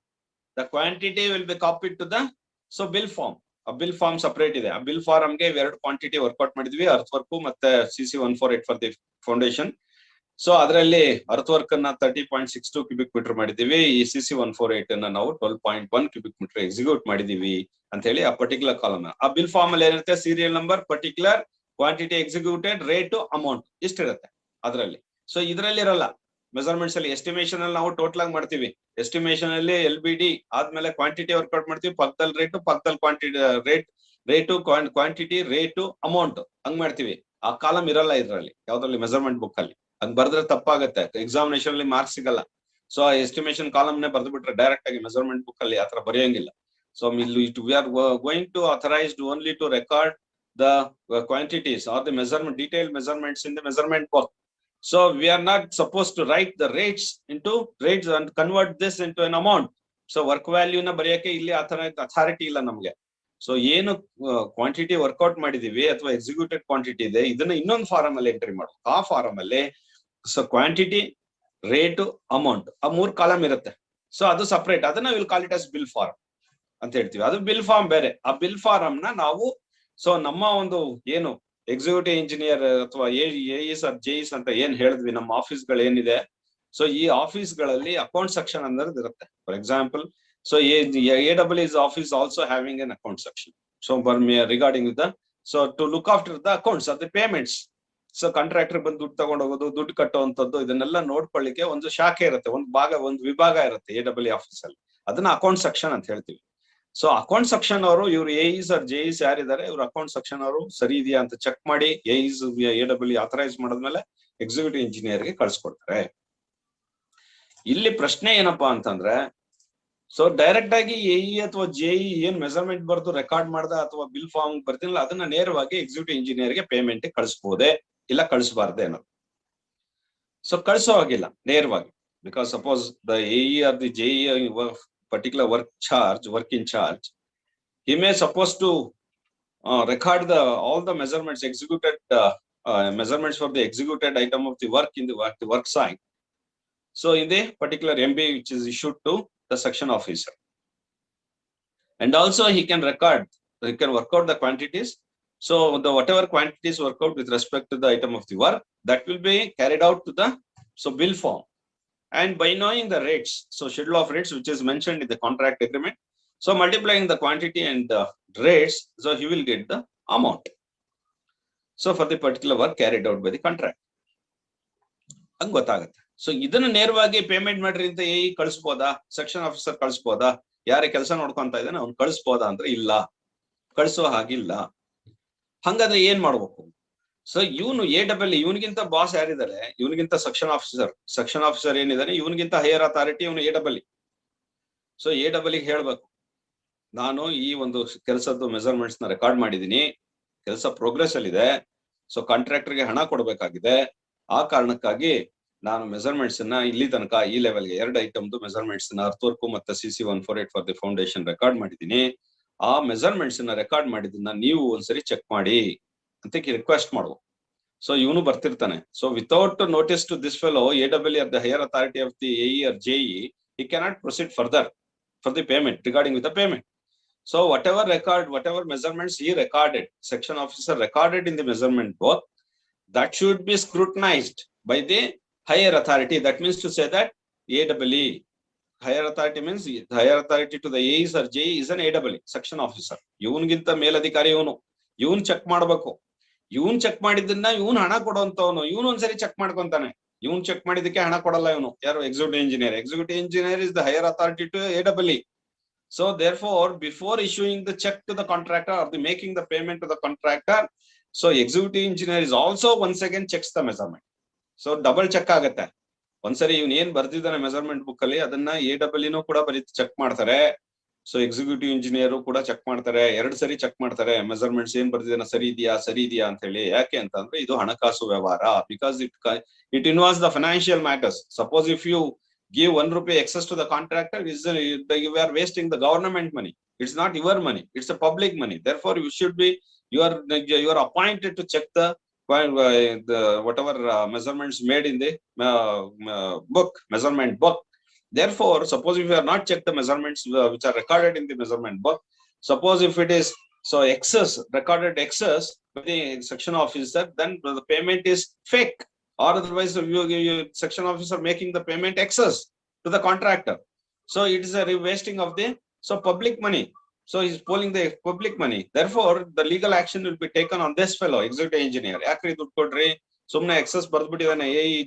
The quantity will be copied to the so bill form. ಆ ಬಿಲ್ ಫಾರ್ಮ್ ಸಪರೇಟ್ ಇದೆ. ಆ ಬಿಲ್ ಫಾರ್ಮ್ ಗೆ ಎರಡು ಕ್ವಾಂಟಿಟಿ ವರ್ಕ್ಔಟ್ ಮಾಡಿದ್ವಿ, ಅರ್ತ್ ವರ್ಕ್ ಮತ್ತೆ CC 148 for the foundation. So ಅದರಲ್ಲಿ ಅರ್ತ್ ವರ್ಕ್ ಅನ್ನ 30.62 ಕ್ಯೂಬಿಕ್ ಮೀಟರ್ ಮಾಡಿದೀವಿ. ಈ CC 148 ಅನ್ನ ನಾವು 12.1 ಕ್ಯೂಬಿಕ್ ಮೀಟರ್ ಎಕ್ಸಿಕ್ಯೂಟ್ ಮಾಡಿದೀವಿ ಅಂತ ಹೇಳಿ ಆ ಪರ್ಟಿಕ್ಯುಲರ್ ಕಾಲಮ್. ಆ ಬಿಲ್ ಫಾರ್ಮ್ ಅಲ್ಲಿ ಏನಿರುತ್ತೆ? Serial number, particular, quantity executed, rate, amount ಇಷ್ಟಿರುತ್ತೆ ಅದರಲ್ಲಿ. ಸೊ ಇದರಲ್ಲಿ ಇರಲ್ಲ. ಮೆಜರ್ಮೆಂಟ್ಸ್ ಅಲ್ಲಿ ಎಸ್ಟಿಮೇಷನ್ ಅಲ್ಲಿ ನಾವು ಟೋಟಲ್ ಆಗಿ ಮಾಡ್ತೀವಿ. ಎಸ್ಟಿಮೇಷನ್ ಅಲ್ಲಿ LBD ಆದ್ಮೇಲೆ ಕ್ವಾಂಟಿಟಿ ವರ್ಕ್ಔಟ್ ಮಾಡ್ತೀವಿ, ಪಕ್ಕದಲ್ಲಿ ರೇಟು, ಪಕ್ಕದಲ್ಲಿ quantity rate, quantity, rate, amount ಹಂಗ್ ಮಾಡ್ತೀವಿ. ಆ ಕಾಲಮ್ ಇರಲ್ಲ ಇದ್ರಲ್ಲಿ ಯಾವ್ದ್ರಲ್ಲಿ? ಮೆಜರ್ಮೆಂಟ್ ಬುಕ್ ಅಲ್ಲಿ. ಹಂಗ್ ಬರ್ದ್ರೆ ತಪ್ಪಾಗತ್ತೆ, ಎಕ್ಸಾಮಿನೇಷನ್ ಅಲ್ಲಿ ಮಾರ್ಕ್ಸ್ ಸಿಗಲ್ಲ. ಸೊ ಆ ಎಸ್ಟಿಮೇಷನ್ ಕಾಲಮ್ ನೇ ಬರ್ದು ಬಿಟ್ರೆ ಡೈರೆಕ್ಟ್ ಆಗಿ ಮೆಜರ್ಮೆಂಟ್ ಬುಕ್ ಅಲ್ಲಿ ಆತರ ಬರೆಯಂಗಿಲ್ಲ. So we are going to authorised only to record the quantities or the measurement, detailed measurements in the measurement book. So we are not supposed to write the rates and convert this into an amount. So work value na bariyake illi authority illa namge. So ಏನು ಕ್ವಾಂಟಿಟಿ ವರ್ಕೌಟ್ ಮಾಡಿದೀವಿ ಅಥವಾ ಎಕ್ಸಿಕ್ಯೂಟೆಡ್ ಕ್ವಾಂಟಿಟಿ ಇದೆ, ಇದನ್ನ ಇನ್ನೊಂದು ಫಾರಂ ಅಲ್ಲಿ ಎಂಟ್ರಿ ಮಾಡು. ಆ ಫಾರಂ ಅಲ್ಲಿ ಸೊ ಕ್ವಾಂಟಿಟಿ, ರೇಟ್, ಅಮೌಂಟ್, ಆ 3 ಕಾಲಮ್ ಇರುತ್ತೆ. ಸೊ ಅದು ಸಪರೇಟ್, ಅದನ್ನ will call it as bill form ಅಂತ ಹೇಳ್ತೀವಿ. ಅದು ಬಿಲ್ ಫಾರ್ಮ್ ಬೇರೆ. ಆ ಬಿಲ್ ಫಾರಂ ನ ನಾವು ಸೊ ನಮ್ಮ ಒಂದು ಏನು ಎಕ್ಸಿಕ್ಯೂಟಿವ್ ಇಂಜಿನಿಯರ್ ಅಥವಾ ಎಇಸ್ ಆರ್ ಜೆಇಸ್ ಅಂತ ಏನ್ ಹೇಳಿದ್ವಿ, ನಮ್ಮ ಆಫೀಸ್ ಗಳು ಏನಿದೆ, ಸೊ ಈ ಆಫೀಸ್ ಗಳಲ್ಲಿ ಅಕೌಂಟ್ ಸೆಕ್ಷನ್ ಅನ್ನೋದು ಇರುತ್ತೆ. For example, so AWS office also having an account section. So regarding the so to look after the accounts of the payments. So contractor ಬಂದು ದುಡ್ಡು ತಗೊಂಡು ಹೋಗೋದು, ದುಡ್ಡು ಕಟ್ಟುವಂತದ್ದು, ಇದನ್ನೆಲ್ಲ ನೋಡ್ಕೊಳ್ಳಿಕ್ಕೆ ಒಂದು ಶಾಖೆ ಇರುತ್ತೆ, ಒಂದು ವಿಭಾಗ ಇರುತ್ತೆ AWS ಆಫೀಸ್ ಅಲ್ಲಿ. ಅದನ್ನ ಅಕೌಂಟ್ ಸೆಕ್ಷನ್ ಅಂತ ಹೇಳ್ತೀವಿ. ಸೊ ಅಕೌಂಟ್ ಸೆಕ್ಷನ್ ಅವರು, ಇವ್ರು ಎಇಸ್ ಆರ್ ಜೆಇಸ್ ಯಾರಿದ್ದಾರೆ, ಇವ್ರು ಅಕೌಂಟ್ ಸೆಕ್ಷನ್ ಅವರು ಸರಿ ಇದೆಯಾ ಅಂತ ಚೆಕ್ ಮಾಡಿ ಎಇಸ್ AWS ಆಥರೈಸ್ ಮಾಡಿದ್ಮೇಲೆ ಎಕ್ಸಿಕ್ಯೂಟಿವ್ ಇಂಜಿನಿಯರ್ ಗೆ ಕಳ್ಸಿಕೊಡ್ತಾರೆ. ಇಲ್ಲಿ ಪ್ರಶ್ನೆ ಏನಪ್ಪಾ ಅಂತಂದ್ರೆ, ಸೊ ಡೈರೆಕ್ಟ್ ಆಗಿ ಎಇ ಅಥವಾ ಜೆಇ ಏನ್ ಮೆಜರ್ಮೆಂಟ್ ಬರ್ದು ರೆಕಾರ್ಡ್ ಮಾಡ್ದ ಅಥವಾ ಬಿಲ್ ಫಾರ್ಮ್ ಬರ್ತಿಲ್ಲ, ಅದನ್ನ ನೇರವಾಗಿ ಎಕ್ಸಿಕ್ಯೂಟಿವ್ ಇಂಜಿನಿಯರ್ ಗೆ ಪೇಮೆಂಟ್ ಕಳಿಸಬಹುದೇ ಇಲ್ಲ ಕಳಿಸಬಾರ್ದೆ ಅನ್ನೋದು. ಸೊ ಕಳಿಸೋ ಹಾಗಿಲ್ಲ ನೇರವಾಗಿ, because suppose the AE or the JE particular work in charge, he may supposed to record all the measurements executed, measurements for the executed item of the work in the work site. So in the particular MB which is issued to the section officer, and also he can work out the quantities. So the whatever quantities work out with respect to the item of the work, that will be carried out to the bill form. And by knowing the rates, so schedule of rates which is mentioned in the contract agreement, so multiplying the quantity and the rates, so he will get the amount. So for the particular work carried out by the contract. ಹಂಗ ಗೊತ್ತಾಗುತ್ತೆ. ಸೊ ಇದನ್ನ ನೇರವಾಗಿ ಪೇಮೆಂಟ್ ಮಾಡ್ರಿ ಅಂತ ಎಇ ಕಳಿಸ್ಬೋದಾ, ಸೆಕ್ಷನ್ ಆಫೀಸರ್ ಕಳಿಸ್ಬೋದಾ, ಯಾರೇ ಕೆಲಸ ನೋಡ್ಕೊಂತ ಇದ್ದಾನೆ ಅವ್ನು ಕಳಿಸ್ಬೋದಾ ಅಂದ್ರೆ ಇಲ್ಲ, ಕಳಿಸೋ ಹಾಗಿಲ್ಲ. ಹಂಗಾದ್ರೆ ಏನ್ ಮಾಡ್ಬೇಕು? ಸೊ ಇವನು AWS, ಇವನಿಗಿಂತ ಬಾಸ್ ಯಾರಿದ್ದಾರೆ, ಇವನಿಗಿಂತ ಸೆಕ್ಷನ್ ಆಫೀಸರ್ ಏನಿದ್ದಾನೆ, ಇವನಿಗಿಂತ ಹೈಯರ್ ಅಥಾರಿಟಿ ಇವನು AWS. ಸೊ AWS ಹೇಳ್ಬೇಕು, ನಾನು ಈ ಒಂದು ಕೆಲಸದ್ದು ಮೆಜರ್ಮೆಂಟ್ಸ್ ನ ರೆಕಾರ್ಡ್ ಮಾಡಿದೀನಿ, ಕೆಲಸ ಪ್ರೋಗ್ರೆಸ್ ಅಲ್ಲಿ ಇದೆ, ಸೊ ಕಾಂಟ್ರಾಕ್ಟರ್ಗೆ ಹಣ ಕೊಡಬೇಕಾಗಿದೆ, ಆ ಕಾರಣಕ್ಕಾಗಿ ನಾನು ಮೆಜರ್ಮೆಂಟ್ಸ್ ಅನ್ನ ಇಲ್ಲಿ ತನಕ ಈ ಲೆವೆಲ್ಗೆ 2 ಐಟಮ್ದು ಮೆಜರ್ಮೆಂಟ್ಸ್ ನ ಅರ್ಥವರ್ಕು ಮತ್ತೆ CC-148 for the foundation record ಮಾಡಿದೀನಿ. ಆ ಮೆಜರ್ಮೆಂಟ್ಸ್ ನ ರೆಕಾರ್ಡ್ ಮಾಡಿದ್ದನ್ನ ನೀವು ಒಂದ್ಸರಿ ಚೆಕ್ ಮಾಡಿ ಅಂತ ರಿಕ್ವೆಸ್ಟ್ ಮಾಡುವ. ಸೊ ಇವನು ಬರ್ತಿರ್ತಾನೆ. So without notice to this fellow, AWS the higher authority of the AE or JE, he cannot proceed further for the payment, regarding with the payment. So whatever measurements he recorded, section officer recorded in the measurement book, that should be scrutinized by the higher authority. That means to say that AWS higher authority means the higher authority to the AEs or JE is an AWS section officer. ಇವನ್ಗಿಂತ ಮೇಲಧಿಕಾರಿ ಇವನು ಚೆಕ್ ಮಾಡ್ಬೇಕು. ಇವನ್ ಚೆಕ್ ಮಾಡಿದ್ದನ್ನ ಇವನ್ ಹಣ ಕೊಡುವಂತವನು, ಇವನು ಒಂದ್ಸರಿ ಚೆಕ್ ಮಾಡ್ಕೊಂತಾನೆ. ಇವನ್ ಚೆಕ್ ಮಾಡಿದಕ್ಕೆ ಹಣ ಕೊಡಲ್ಲ ಇವನು, ಯಾರು executive engineer is the higher authority to AWS. So therefore, before issuing the check to the contractor or the making the payment to the contractor, so executive engineer is also once again checks the measurement. So double check ಆಗುತ್ತೆ. ಒಂದ್ಸರಿ ಇವನ್ ಏನ್ ಬರ್ದಿದ್ದಾನೆ ಮೆಜರ್ಮೆಂಟ್ ಬುಕ್ ಅಲ್ಲಿ, ಅದನ್ನ AWS ಕೂಡ ಚೆಕ್ ಮಾಡ್ತಾರೆ. ಸೊ ಎಕ್ಸಿಕ್ಯೂಟಿವ್ ಇಂಜಿನಿಯರ್ ಕೂಡ ಚೆಕ್ ಮಾಡ್ತಾರೆ, 2 ಸರಿ ಚೆಕ್ ಮಾಡ್ತಾರೆ ಮೆಜರ್ಮೆಂಟ್ಸ್ ಏನ್ ಬರ್ದಿದ್ದಾನೆ ಸರಿ ಇದೆಯಾ ಅಂತ ಹೇಳಿ. ಯಾಕೆ ಅಂತಂದ್ರೆ ಇದು ಹಣಕಾಸು ವ್ಯವಹಾರ, because it involves the financial matters. Suppose if you give 1 rupee excess to the contractor, you are wasting the government money. It's not your money, it's a public money. Therefore you are appointed to check the whatever measurements made in the measurement book. Therefore, suppose if you are not checked the measurements which are recorded in the measurement book, suppose if it is recorded excess by the section officer, then the payment is fake. Or otherwise, you section officer making the payment excess to the contractor. So it is a wasting of the public money. So he's pulling the public money. Therefore, the legal action will be taken on this fellow, executive engineer. Yakri ದುಡ್ಡು ಕೊಡ್ರಿ, ಸುಮ್ನೆ ಎಕ್ಸೆಸ್ ಬರ್ದ್ಬಿಟ್ಟಿದಾನೆ, AE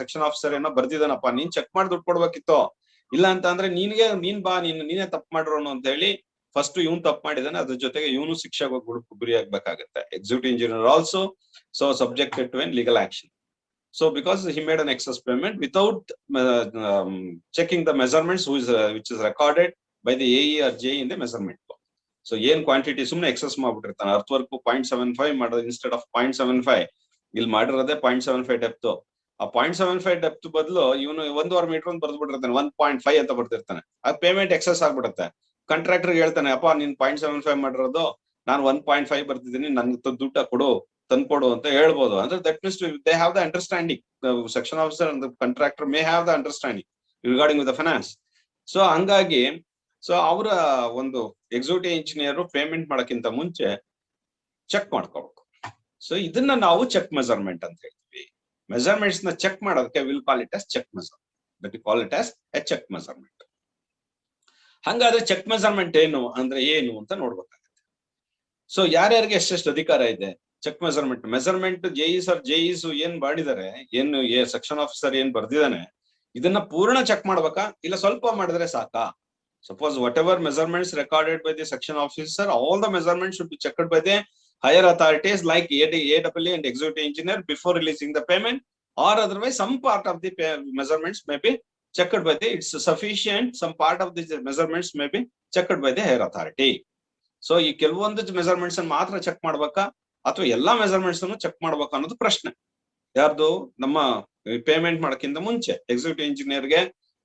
ಸೆಕ್ಷನ್ ಆಫೀಸರ್ ಏನೋ ಬರ್ದಿದಾನಪ್ಪ, ನೀನ್ ಚೆಕ್ ಮಾಡಿ ದುಡ್ಡು ಕೊಡ್ಬೇಕಿತ್ತು. ಇಲ್ಲ ಅಂತ ಅಂದ್ರೆ ನೀನೇ ತಪ್ಪು ಮಾಡಿರೋನು ಅಂತ ಹೇಳಿ ಫಸ್ಟ್ ಇವನ್ ತಪ್ಪು ಮಾಡಿದಾನೆ, ಅದ್ರ ಜೊತೆಗೆ ಇವನು ಶಿಕ್ಷೆಗೆ ಗುರಿ ಆಗ್ಬೇಕಾಗತ್ತೆ. Executive engineer also so subjected to an legal action. So because he made an excess payment without checking the measurements, which is recorded by the AE or JE in the measurement book. So ಏನ್ ಕ್ವಾಂಟಿಟಿ ಸುಮ್ಮನೆ ಎಕ್ಸೆಸ್ ಮಾಡ್ಬಿಟ್ಟಿರ್ತಾನೆ. ಅರ್ತ್ ವರ್ಕ್ 0.75 ಮಾಡೋದು ಇನ್ಸ್ಟೆಡ್ ಆಫ್ 0.75 ಇಲ್ಲಿ ಮಾಡಿರೋದೇ 0.75 ಡೆಪ್ತ್. ಆ 0.75 ಡೆಪ್ತ್ ಬದಲು ಇವನು 1.5 ಮೀಟರ್ ಅಂತ ಬರ್ದ್ಬಿಟ್ಟಿರ್ತಾನೆ, 1.5 ಅಂತ ಬರ್ತಿರ್ತಾನೆ. ಆ ಪೇಮೆಂಟ್ ಎಕ್ಸೆಸ್ ಆಗ್ಬಿಡುತ್ತೆ. ಕಾಂಟ್ರಾಕ್ಟರ್ ಹೇಳ್ತಾನೆ, ಅಪ್ಪ ನೀನ್ 0.75 ಮಾಡಿರೋದು, ನಾನು 1.5 ಬರ್ತಿದ್ದೀನಿ, ನನ್ಗೆ ದುಡ್ಡ ಕೊಡು, ತಂದ್ಕೊಡು ಅಂತ ಹೇಳ್ಬೋದು. ಅಂದ್ರೆ that means they have the understanding. Section officer and contractor may have the understanding regarding with the finance. So ಹಂಗಾಗಿ ಸೊ ಅವರ ಒಂದು ಎಕ್ಸಿಕ್ಯೂಟಿವ್ ಇಂಜಿನಿಯರ್ ಪೇಮೆಂಟ್ ಮಾಡಕ್ಕಿಂತ ಮುಂಚೆ ಚೆಕ್ ಮಾಡ್ಕೋಬೇಕು. ಸೊ ಇದನ್ನ ನಾವು ಚೆಕ್ ಮೆಜರ್ಮೆಂಟ್ ಅಂತ ಹೇಳ್ತೀವಿ. ಮೆಜರ್ಮೆಂಟ್ಸ್ ನ ಚೆಕ್ ಮಾಡೋದಕ್ಕೆ will call it as check measurement. That you call it as a check measurement. ಹಂಗಾದ್ರೆ ಚೆಕ್ ಮೆಜರ್ಮೆಂಟ್ ಏನು ಅಂದ್ರೆ ಏನು ಅಂತ ನೋಡ್ಬೇಕಾಗುತ್ತೆ. ಸೊ ಯಾರ್ಯಾರಿಗೆ ಎಷ್ಟೆಷ್ಟು ಅಧಿಕಾರ ಇದೆ ಚೆಕ್ ಮೆಜರ್ಮೆಂಟ್ ಜೆಇಸ್ ಏನ್ ಮಾಡಿದಾರೆ, ಏನು ಸೆಕ್ಷನ್ ಆಫೀಸರ್ ಏನ್ ಬರ್ದಿದ್ದಾನೆ, ಇದನ್ನ ಪೂರ್ಣ ಚೆಕ್ ಮಾಡ್ಬೇಕಾ ಇಲ್ಲ ಸ್ವಲ್ಪ ಮಾಡಿದ್ರೆ ಸಾಕಾ? Suppose whatever measurements recorded by the section officer, all the measurements should be checked by the higher authorities like AAA and executive engineer before releasing the payment, or otherwise some part of the measurements may be checked by the, it's sufficient, some part of the measurements may be checked by the higher authority. So ಈ ಕೆಲವೊಂದು ಮೆಜರ್ಮೆಂಟ್ಸ್ ಅನ್ನು ಮಾತ್ರ ಚೆಕ್ ಮಾಡ್ಬೇಕಾ ಅಥವಾ ಎಲ್ಲಾ ಮೆಜರ್ಮೆಂಟ್ಸ್ ಅನ್ನು ಚೆಕ್ ಮಾಡ್ಬೇಕಾ ಅನ್ನೋದು ಪ್ರಶ್ನೆ. ಯಾರ್ದು? ನಮ್ಮ ಪೇಮೆಂಟ್ ಮಾಡಕ್ಕಿಂತ ಮುಂಚೆ ಎಕ್ಸಿಕ್ಯೂಟಿವ್ ಇಂಜಿನಿಯರ್ಗೆ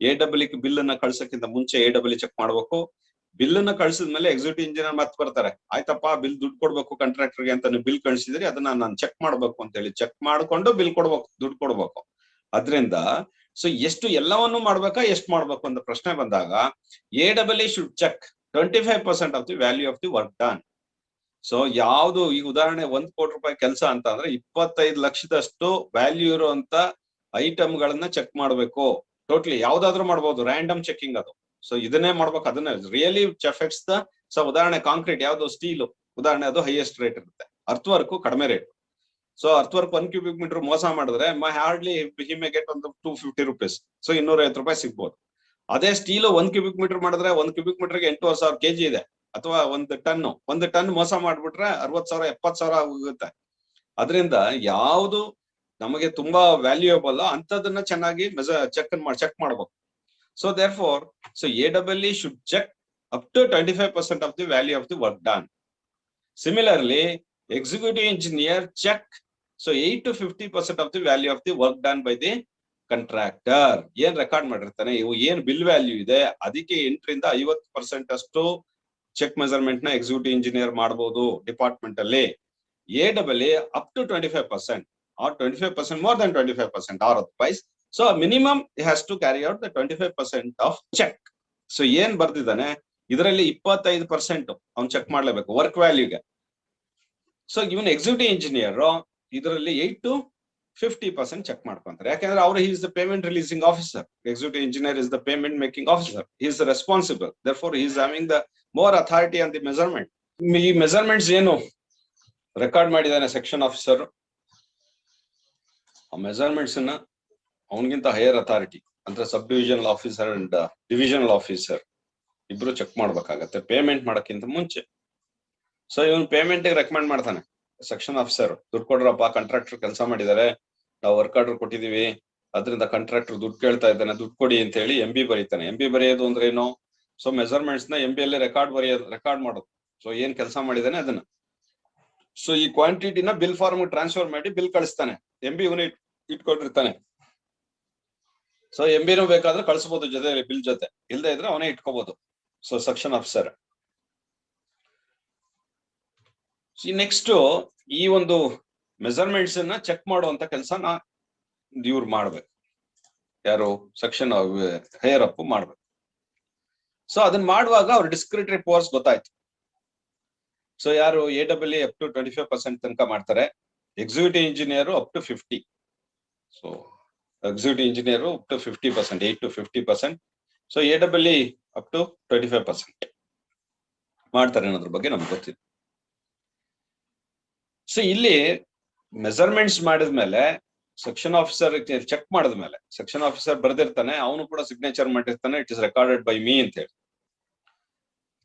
AEE ಬಿಲ್ ಅನ್ನ ಕಳ್ಸಕ್ಕಿಂತ ಮುಂಚೆ AEE ಚೆಕ್ ಮಾಡ್ಬೇಕು. ಬಿಲ್ ಅನ್ನ ಕಳ್ಸಿದ್ಮೇಲೆ ಎಕ್ಸಿಕ್ಯೂಟಿವ್ ಇಂಜಿನಿಯರ್ ಮತ್ತೆ ಬರ್ತಾರೆ, ಆಯ್ತಪ್ಪ ಬಿಲ್ ದುಡ್ಡು ಕೊಡ್ಬೇಕು ಕಾಂಟ್ರಾಕ್ಟರ್ಗೆ ಅಂತ ನೀವು ಬಿಲ್ ಕಳ್ಸಿದ್ರಿ, ಅದನ್ನ ನಾನು ಚೆಕ್ ಮಾಡ್ಬೇಕು ಅಂತ ಹೇಳಿ ಚೆಕ್ ಮಾಡ್ಕೊಂಡು ಬಿಲ್ ಕೊಡ್ಬೇಕು, ದುಡ್ಡು ಕೊಡ್ಬೇಕು. ಅದ್ರಿಂದ ಸೊ ಎಷ್ಟು ಎಲ್ಲವನ್ನು ಮಾಡ್ಬೇಕಾ ಎಷ್ಟು ಮಾಡ್ಬೇಕು ಅಂತ ಪ್ರಶ್ನೆ ಬಂದಾಗ AEE should check 25% of the value of the work done. So ಯಾವ್ದು ಈಗ ಉದಾಹರಣೆ 1 ಕೋಟಿ ರೂಪಾಯಿ ಕೆಲಸ ಅಂತ ಅಂದ್ರೆ 25 ಲಕ್ಷದಷ್ಟು ವ್ಯಾಲ್ಯೂ ಇರುವಂತ ಐಟಮ್ ಗಳನ್ನ ಚೆಕ್ ಮಾಡ್ಬೇಕು. ಟೋಟಲಿ ಯಾವ್ದಾದ್ರು ಮಾಡ್ಬೋದು, ರ್ಯಾಂಡಮ್ ಚೆಕಿಂಗ್ ಅದು. ಸೊ ಇದನ್ನೇ ಮಾಡ್ಬೇಕು, ಅದನ್ನೇ ರಿಯಲಿ ಎಫೆಕ್ಟ್ಸ್ ದ. ಸೊ ಉದಾಹರಣೆ ಕಾಂಕ್ರೀಟ್ ಯಾವ್ದು ಸ್ಟೀಲ್ ಉದಾಹರಣೆ, ಅದು ಹೈಯೆಸ್ಟ್ ರೇಟ್ ಇರುತ್ತೆ, ಅರ್ತ್ ವರ್ಕ್ ಕಡಿಮೆ rate. So earth work 1 cubic meter ಮೋಸ ಮಾಡಿದ್ರೆ ಹಾರ್ಡ್ಲಿ ಹಿ ಮೇ ಗೆಟ್ ಒಂದು 250 ರೂಪೀಸ್, ಸೊ 250 ರೂಪಾಯಿ ಸಿಗ್ಬೋದು. ಅದೇ ಸ್ಟೀಲ್ 1 ಕ್ಯೂಬಿಕ್ ಮೀಟರ್ ಮಾಡಿದ್ರೆ 1 ಕ್ಯೂಬಿಕ್ ಮೀಟರ್ಗೆ 8,000 ಕೆಜಿ ಇದೆ, ಅಥವಾ 1 ಟನ್ ಮೋಸ ಮಾಡ್ಬಿಟ್ರೆ 60,000 70,000 ಹೋಗುತ್ತೆ. ಅದರಿಂದ ಯಾವುದು ನಮಗೆ ತುಂಬಾ ವ್ಯಾಲ್ಯೂಯಬಲ್ ಅಂತದನ್ನ ಚೆನ್ನಾಗಿ ಚೆಕ್ ಮಾಡ್ಬೇಕು. So therefore so AEE should check up to 25% of the value of the work done. Similarly executive engineer check so 8 to 50% of the value of the work done by the contractor. ಏನ್ ರೆಕಾರ್ಡ್ ಮಾಡಿರ್ತಾನೆ, ಇವು ಏನ್ ಬಿಲ್ ವ್ಯಾಲ್ಯೂ ಇದೆ ಅದಕ್ಕೆ 8 ರಿಂದ 50% ಅಷ್ಟು ಚೆಕ್ ಮೆಜರ್ಮೆಂಟ್ ನ ಎಕ್ಸಿಕ್ಯೂಟಿವ್ ಇಂಜಿನಿಯರ್ ಮಾಡಬಹುದು ಡಿಪಾರ್ಟ್ಮೆಂಟ್ ಅಲ್ಲಿ. AEE up to 25% or 25% more than 25% or otherwise. So minimum he has to carry out the 25% of check. So ಏನ್ ಬರ್ದಿದ್ದಾನೆ ಇದರಲ್ಲಿ 25% ಅವ್ನು ಚೆಕ್ ಮಾಡ್ಲೇಬೇಕು ವರ್ಕ್ ವ್ಯಾಲ್ಯೂಗೆ. ಸೊ ಇವನ್ ಎಕ್ಸಿಕ್ಯೂಟಿವ್ ಇಂಜಿನಿಯರ್ ಇದರಲ್ಲಿ 8 to 50% ಚೆಕ್ ಮಾಡ್ಕೊಂತಾರೆ. ಯಾಕಂದ್ರೆ ಅವರು he is the payment releasing officer, executive engineer is the payment making officer, he is responsible, therefore he is having the more authority on the measurement. ಈ ಮೆಜರ್ಮೆಂಟ್ಸ್ ಏನು ರೆಕಾರ್ಡ್ ಮಾಡಿದಾನೆ ಸೆಕ್ಷನ್ ಆಫೀಸರ್, ಆ ಮೆಜರ್ಮೆಂಟ್ಸ್ ಅನ್ನ ಅವನಿಗಿಂತ ಹೈಯರ್ ಅಥಾರಿಟಿ ಅಂದ್ರೆ ಸಬ್ divisional officer and divisional officer ಇಬ್ರು ಚೆಕ್ ಮಾಡ್ಬೇಕಾಗತ್ತೆ ಪೇಮೆಂಟ್ ಮಾಡಕ್ಕಿಂತ ಮುಂಚೆ. ಸೊ ಇವನ್ ಪೇಮೆಂಟ್ ರೆಕಮೆಂಡ್ ಮಾಡ್ತಾನೆ ಸೆಕ್ಷನ್ ಆಫೀಸರ್, ದುಡ್ಡು ಕೊಡ್ರಪ್ಪ, ಕಾಂಟ್ರಾಕ್ಟರ್ ಕೆಲಸ ಮಾಡಿದ್ದಾರೆ, ನಾವು ವರ್ಕ್ ಆರ್ಡರ್ ಕೊಟ್ಟಿದೀವಿ, ಅದರಿಂದ ಕಾಂಟ್ರಾಕ್ಟರ್ ದುಡ್ಡು ಕೇಳ್ತಾ ಇದ್ದಾನೆ, ದುಡ್ಡು ಕೊಡಿ ಅಂತ ಹೇಳಿ MB ಬರೀತಾನೆ. MB ಬರೆಯೋದು ಅಂದ್ರೆ ಏನು? ಸೊ ಮೆಜರ್ಮೆಂಟ್ಸ್ ನ MB ಅಲ್ಲೇ ರೆಕಾರ್ಡ್ ಮಾಡೋದು. ಸೊ ಏನ್ ಕೆಲಸ ಮಾಡಿದಾನೆ ಅದನ್ನ, ಸೊ ಈ ಕ್ವಾಂಟಿಟಿನ ಬಿಲ್ ಫಾರ್ಮ್ ಟ್ರಾನ್ಸ್ಫರ್ ಮಾಡಿ ಬಿಲ್ ಕಳಿಸ್ತಾನೆ. MB ಇವನು ಇಟ್ಕೊಂಡಿರ್ತಾನೆ. ಸೊ MBನೂ ಬೇಕಾದ್ರೆ ಕಳಿಸಬಹುದು ಜೊತೆ ಬಿಲ್ ಜೊತೆ, ಇಲ್ದೇ ಇದ್ರೆ ಅವನೇ ಇಟ್ಕೋಬಹುದು. So section officer. ನೆಕ್ಸ್ಟ್ ಈ ಒಂದು ಮೆಜರ್ಮೆಂಟ್ಸ್ ಅನ್ನ ಚೆಕ್ ಮಾಡುವಂತ ಕೆಲಸನ ಇವ್ರು ಮಾಡ್ಬೇಕು. ಯಾರು? ಸೆಕ್ಷನ್ ಹೈಯರ್ ಅಪ್ ಮಾಡ್ಬೇಕು. ಸೊ ಅದನ್ನ ಮಾಡುವಾಗ ಅವ್ರ ಡಿಸ್ಕ್ರಿಟರಿ ಪವರ್ಸ್ ಗೊತ್ತಾಯ್ತು. ಸೊ ಯಾರು? AEE ಅಪ್ ಟು 25% ತನಕ ಮಾಡ್ತಾರೆ, executive engineer up to 50. So executive engineer up to 50%, 8 to 50%. So AEE up to 25% ಮಾಡ್ತಾರೆ ಅನ್ನೋದ್ರ ಬಗ್ಗೆ ನಮ್ಗೆ ಗೊತ್ತಿದೆ. ಸೊ ಇಲ್ಲಿ ಮೆಜರ್ಮೆಂಟ್ಸ್ ಮಾಡಿದ್ಮೇಲೆ ಸೆಕ್ಷನ್ ಆಫೀಸರ್ ಚೆಕ್ ಮಾಡಿದ್ಮೇಲೆ ಸೆಕ್ಷನ್ ಆಫೀಸರ್ ಬರ್ದಿರ್ತಾನೆ, ಅವನು ಕೂಡ ಸಿಗ್ನೇಚರ್ ಮಾಡಿರ್ತಾನೆ, it is recorded by me ಅಂತ ಹೇಳಿ.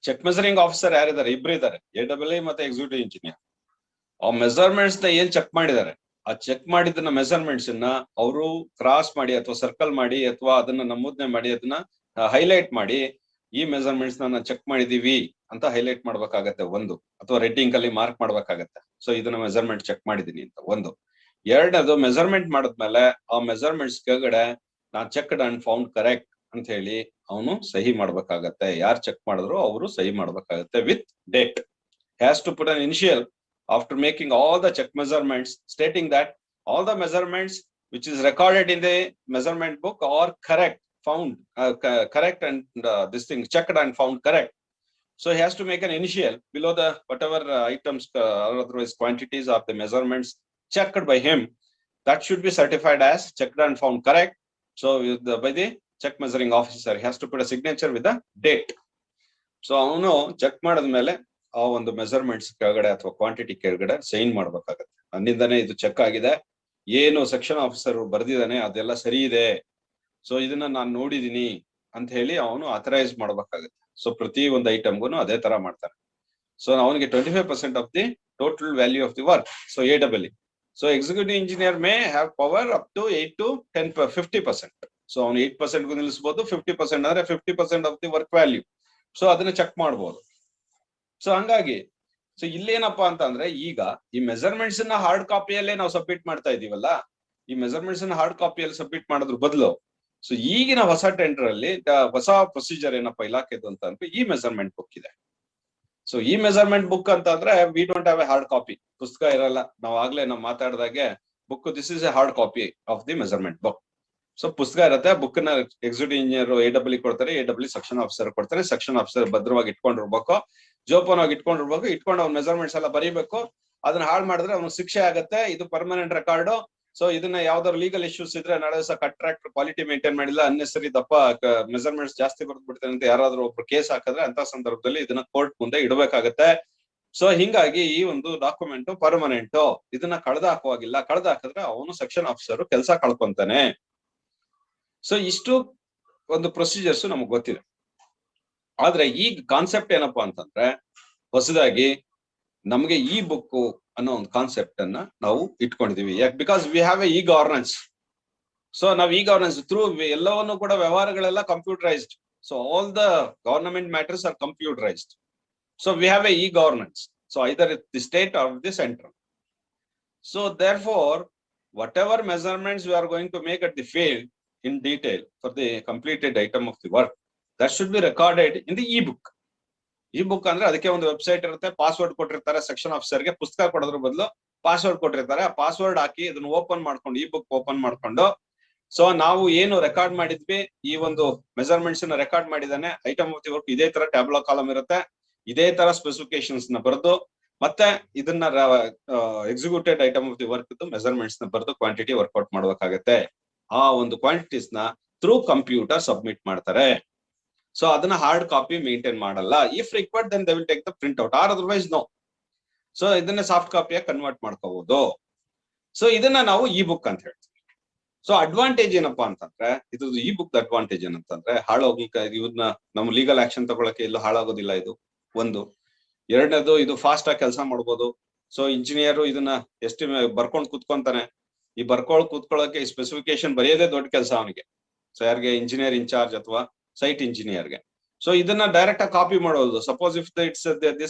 ಚೆಕ್ ಮೆಜರಿಂಗ್ ಆಫೀಸರ್ ಯಾರಿದ್ದಾರೆ? ಇಬ್ರು ಇದ್ದಾರೆ, AEE ಮತ್ತೆ ಎಕ್ಸಿಕ್ಯೂಟಿವ್ ಇಂಜಿನಿಯರ್. ಆ ಮೆಜರ್ಮೆಂಟ್ಸ್ ನ ಏನ್ ಚೆಕ್ ಮಾಡಿದ್ದಾರೆ ಆ ಚೆಕ್ ಮಾಡಿದ್ದನ್ನ ಮೆಸರ್ಮೆಂಟ್ಸ್ ಅನ್ನ ಅವರು ಕ್ರಾಸ್ ಮಾಡಿ ಅಥವಾ ಸರ್ಕಲ್ ಮಾಡಿ ಅಥವಾ ಅದನ್ನ ನಮೂದನೆ ಮಾಡಿ ಅದನ್ನ ಹೈಲೈಟ್ ಮಾಡಿ ಈ ಮೆಸರ್ಮೆಂಟ್ಸ್ ನಾನು ಚೆಕ್ ಮಾಡಿದೀವಿ ಅಂತ ಹೈಲೈಟ್ ಮಾಡ್ಬೇಕಾಗತ್ತೆ ಒಂದು, ಅಥವಾ ರೆಡ್ಡಿಂಗ್ ಅಲ್ಲಿ ಮಾರ್ಕ್ ಮಾಡ್ಬೇಕಾಗತ್ತೆ. ಸೊ ಇದನ್ನ ಮೆಸರ್ಮೆಂಟ್ ಚೆಕ್ ಮಾಡಿದೀನಿ ಅಂತ ಒಂದು. ಎರಡನೇದು ಮೆಸರ್ಮೆಂಟ್ ಮಾಡಿದ್ಮೇಲೆ ಆ ಮೆಸರ್ಮೆಂಟ್ಸ್ ಕೆಳಗಡೆ ನಾನ್ ಚೆಕ್ಡ್ ಅಂಡ್ ಫೌಂಡ್ ಕರೆಕ್ಟ್ ಅಂತ ಹೇಳಿ ಅವನು ಸಹಿ ಮಾಡ್ಬೇಕಾಗತ್ತೆ. ಯಾರು ಚೆಕ್ ಮಾಡಿದ್ರು ಅವರು ಸಹಿ ಮಾಡ್ಬೇಕಾಗತ್ತೆ with date. Has to put an initial after making all the check measurements, stating that all the measurements which is recorded in the measurement book are correct, found correct, and this thing checked and found correct. So he has to make an initial below the whatever items or otherwise quantities of the measurements checked by him, that should be certified as checked and found correct. So by the check measuring officer, he has to put a signature with the date. So avanu check madadmele ಆ ಒಂದು ಮೆಸರ್ಮೆಂಟ್ಸ್ ಕೆಳಗಡೆ ಅಥವಾ ಕ್ವಾಂಟಿಟಿ ಕೆಳಗಡೆ ಸೈನ್ ಮಾಡ್ಬೇಕಾಗತ್ತೆ. ನನ್ನಿಂದಾನೆ ಇದು ಚೆಕ್ ಆಗಿದೆ, ಏನು ಸೆಕ್ಷನ್ ಆಫೀಸರ್ ಬರ್ದಿದ್ದಾನೆ ಅದೆಲ್ಲ ಸರಿ ಇದೆ, ಸೊ ಇದನ್ನ ನಾನು ನೋಡಿದೀನಿ ಅಂತ ಹೇಳಿ ಅವನು ಅಥರೈಸ್ ಮಾಡ್ಬೇಕಾಗತ್ತೆ. ಸೊ ಪ್ರತಿ ಒಂದು ಐಟಮ್ಗೂ ಅದೇ ತರ ಮಾಡ್ತಾನೆ. ಸೊ ಅವನಿಗೆ 25% of the total value of the work. So AEE. So executive engineer may have power up to 8 to 50%. So ಅವನು 8% ನಿಲ್ಲಿಸಬಹುದು, 50% ಅಂದ್ರೆ 50% of the work value. So ಅದನ್ನ ಚೆಕ್ ಮಾಡಬಹುದು. ಸೊ ಹಂಗಾಗಿ ಸೊ ಇಲ್ಲೇನಪ್ಪಾ ಅಂತಂದ್ರೆ, ಈಗ ಈ ಮೆಸರ್ಮೆಂಟ್ಸ್ ನ ಹಾರ್ಡ್ ಕಾಪಿಯಲ್ಲೇ ನಾವು ಸಬ್ಮಿಟ್ ಮಾಡ್ತಾ ಇದೀವಲ್ಲ, ಈ ಮೆಸರ್ಮೆಂಟ್ಸ್ ನ ಹಾರ್ಡ್ ಕಾಪಿಯಲ್ಲಿ ಸಬ್ಮಿಟ್ ಮಾಡೋದ್ರ ಬದಲು ಸೊ ಈಗಿನ ಹೊಸ ಟೆಂಡರ್ ಅಲ್ಲಿ ಹೊಸ ಪ್ರೊಸೀಜರ್ ಏನಪ್ಪಾ ಇಲಾಖೆದು ಅಂತ ಅಂದ್ರೆ ಈ ಮೆಸರ್ಮೆಂಟ್ ಬುಕ್ ಇದೆ. ಸೊ ಈ ಮೆಸರ್ಮೆಂಟ್ ಬುಕ್ ಅಂತ ಅಂದ್ರೆ we don't have a hard copy. ಪುಸ್ತಕ ಇರಲ್ಲ. ನಾವು ಆಗ್ಲೇ ನಾವು ಮಾತಾಡಿದಾಗೆ book this is a hard copy of the measurement book. So ಪುಸ್ತಕ ಇರುತ್ತೆ, ಬುಕ್ ನ ಎಕ್ಸಿಕ್ಯೂಟಿವ್ ಇಂಜಿನಿಯರ್ AEE ಕೊಡ್ತಾರೆ, AEE ಸೆಕ್ಷನ್ ಆಫೀಸರ್ ಕೊಡ್ತಾರೆ. ಸೆಕ್ಷನ್ ಆಫೀಸರ್ ಭದ್ರವಾಗಿ ಇಟ್ಕೊಂಡಿರ್ಬೇಕು, ಜೋಪಾನವಾಗಿ ಇಟ್ಕೊಂಡಿರ್ಬೇಕು, ಇಟ್ಕೊಂಡು ಅವ್ನ ಮೆಸರ್ಮೆಂಟ್ಸ್ ಎಲ್ಲ ಬರೀಬೇಕು. ಅದನ್ನ ಹಾಳು ಮಾಡಿದ್ರೆ ಅವ್ನಿಗೆ ಶಿಕ್ಷೆ ಆಗತ್ತೆ. ಇದು ಪರ್ಮನೆಂಟ್ ರೆಕಾರ್ಡ್. ಸೊ ಇದನ್ನ ಯಾವ್ದಾದ್ರು ಲೀಗಲ್ ಇಶ್ಯೂಸ್ ಇದ್ರೆ ನಾಳೆ ದಿವಸ ಕಾಂಟ್ರಾಕ್ಟರ್ ಕ್ವಾಲಿಟಿ ಮೇಂಟೈನ್ ಮಾಡಿಲ್ಲ, ಅನ್ನೆಸರಿ ದಪ್ಪ ಮೆಸರ್ಮೆಂಟ್ಸ್ ಜಾಸ್ತಿ ಬರ್ದು ಬಿಡ್ತಾರೆ ಅಂತ ಯಾರಾದ್ರೂ ಒಬ್ರು ಕೇಸ್ ಹಾಕಿದ್ರೆ ಅಂತ ಸಂದರ್ಭದಲ್ಲಿ ಇದನ್ನ ಕೋರ್ಟ್ ಮುಂದೆ ಇಡಬೇಕಾಗತ್ತೆ. ಸೊ ಹಿಂಗಾಗಿ ಈ ಒಂದು ಡಾಕ್ಯುಮೆಂಟ್ ಪರ್ಮನೆಂಟ್, ಇದನ್ನ ಕಳೆದ ಹಾಕುವಾಗಿಲ್ಲ. ಕಳೆದ ಹಾಕಿದ್ರೆ ಅವನು ಸೆಕ್ಷನ್ ಆಫೀಸರ್ ಕೆಲಸ ಕಳ್ಕೊಂತಾನೆ. ಸೊ ಇಷ್ಟು ಒಂದು ಪ್ರೊಸೀಜರ್ಸ್ ನಮಗ್ ಗೊತ್ತಿದೆ. ಆದ್ರೆ ಈಗ ಕಾನ್ಸೆಪ್ಟ್ ಏನಪ್ಪಾ ಅಂತಂದ್ರೆ, ಹೊಸದಾಗಿ ನಮ್ಗೆ ಈ ಬುಕ್ ಅನ್ನೋ ಒಂದು ಕಾನ್ಸೆಪ್ಟ್ ಅನ್ನ ನಾವು ಇಟ್ಕೊಂಡಿದೀವಿ. ಯಾಕೆ? Because we have a e governance. So ನಾವ್ ಇ ಗವರ್ನೆನ್ಸ್ ಥ್ರೂ ಎಲ್ಲವನ್ನು ಕೂಡ ವ್ಯವಹಾರಗಳೆಲ್ಲ computerised. So all the government matters are computerised. So we have a e governance. So either the state or the central. So therefore whatever measurements we are going to make at the field in detail for the completed item of the work, that should be recorded in the e-book. e-book ಅಂದ್ರೆ ಅದಕ್ಕೆ ಒಂದು ವೆಬ್ಸೈಟ್ ಇರುತ್ತೆ, ಪಾಸ್ವರ್ಡ್ ಕೊಟ್ಟಿರ್ತಾರೆ ಸೆಕ್ಷನ್ ಆಫೀಸರ್ಗೆ. ಪುಸ್ತಕ ಕೊಡೋದ್ರ ಬದಲು ಪಾಸ್ವರ್ಡ್ ಕೊಟ್ಟಿರ್ತಾರೆ. ಆ ಪಾಸ್ವರ್ಡ್ ಹಾಕಿ ಇದನ್ನ ಓಪನ್ ಮಾಡ್ಕೊಂಡು e-book ಓಪನ್ ಮಾಡ್ಕೊಂಡು, ಸೊ ನಾವು ಏನು ರೆಕಾರ್ಡ್ ಮಾಡಿದ್ವಿ, ಈ ಒಂದು ಮೆಸರ್ಮೆಂಟ್ಸ್ ನ ರೆಕಾರ್ಡ್ ಮಾಡಿದಾನೆ, ಐಟಮ್ ಆಫ್ ದಿ ವರ್ಕ್ ಇದೇ ತರ ಟ್ಯಾಬ್ಲೋ ಕಾಲಮ್ ಇರುತ್ತೆ, ಇದೇ ತರ ಸ್ಪೆಸಿಫಿಕೇಶನ್ಸ್ ನ ಬರೆದು, ಮತ್ತೆ ಇದನ್ನ executed item of the work measurements ನ ಬರೆದು ಕ್ವಾಂಟಿಟಿ ವರ್ಕೌಟ್ ಮಾಡ್ಬೇಕಾಗತ್ತೆ. ಆ ಒಂದು ಕ್ವಾಂಟಿಟೀಸ್ ನ ಥ್ರೂ ಕಂಪ್ಯೂಟರ್ ಸಬ್ಮಿಟ್ ಮಾಡ್ತಾರೆ. ಸೊ ಅದನ್ನ ಹಾರ್ಡ್ ಕಾಪಿ ಮೇಂಟೈನ್ ಮಾಡಲ್ಲ. If required then they will take the print out, or otherwise no. So ಇದನ್ನ ಸಾಫ್ಟ್ ಕಾಪಿಯಾಗಿ ಕನ್ವರ್ಟ್ ಮಾಡ್ಕೋಬಹುದು. ಸೊ ಇದನ್ನ ನಾವು ಇ ಬುಕ್ ಅಂತ ಹೇಳ್ತೀವಿ. ಸೊ ಅಡ್ವಾಂಟೇಜ್ ಏನಪ್ಪಾ ಅಂತಂದ್ರೆ, ಇದು ಇ ಬುಕ್ ಅಡ್ವಾಂಟೇಜ್ ಏನಂತಂದ್ರೆ, ಹಾಳೋಗ್ಲಿಕ್ಕೆ ಇವನ್ನ ನಮ್ಮ ಲೀಗಲ್ ಆಕ್ಷನ್ ತಗೊಳಕ್ಕೆ ಎಲ್ಲೂ ಹಾಳಾಗೋದಿಲ್ಲ ಇದು ಒಂದು. ಎರಡನೇದು, ಇದು ಫಾಸ್ಟ್ ಆಗಿ ಕೆಲಸ ಮಾಡ್ಬೋದು. ಸೊ ಇಂಜಿನಿಯರ್ ಇದನ್ನ ಎಷ್ಟು ಬರ್ಕೊಂಡ್ ಕೂತ್ಕೊಂತಾನೆ. ಈ ಕೂತ್ಕೊಳ್ಳೋಕೆ ಈ ಸ್ಪೆಸಿಫಿಕೇಶನ್ ಬರೆಯೋದೇ ದೊಡ್ಡ ಕೆಲಸ ಅವನಿಗೆ. ಸೊ ಯಾರಿಗೆ? ಇಂಜಿನಿಯರ್ ಇನ್ಚಾರ್ಜ್ ಅಥವಾ ಸೈಟ್ ಇಂಜಿನಿಯರ್ಗೆ. ಸೊ ಇದನ್ನ ಡೈರೆಕ್ಟ್ ಆಗಿ ಕಾಪಿ ಮಾಡೋದು. Suppose if it's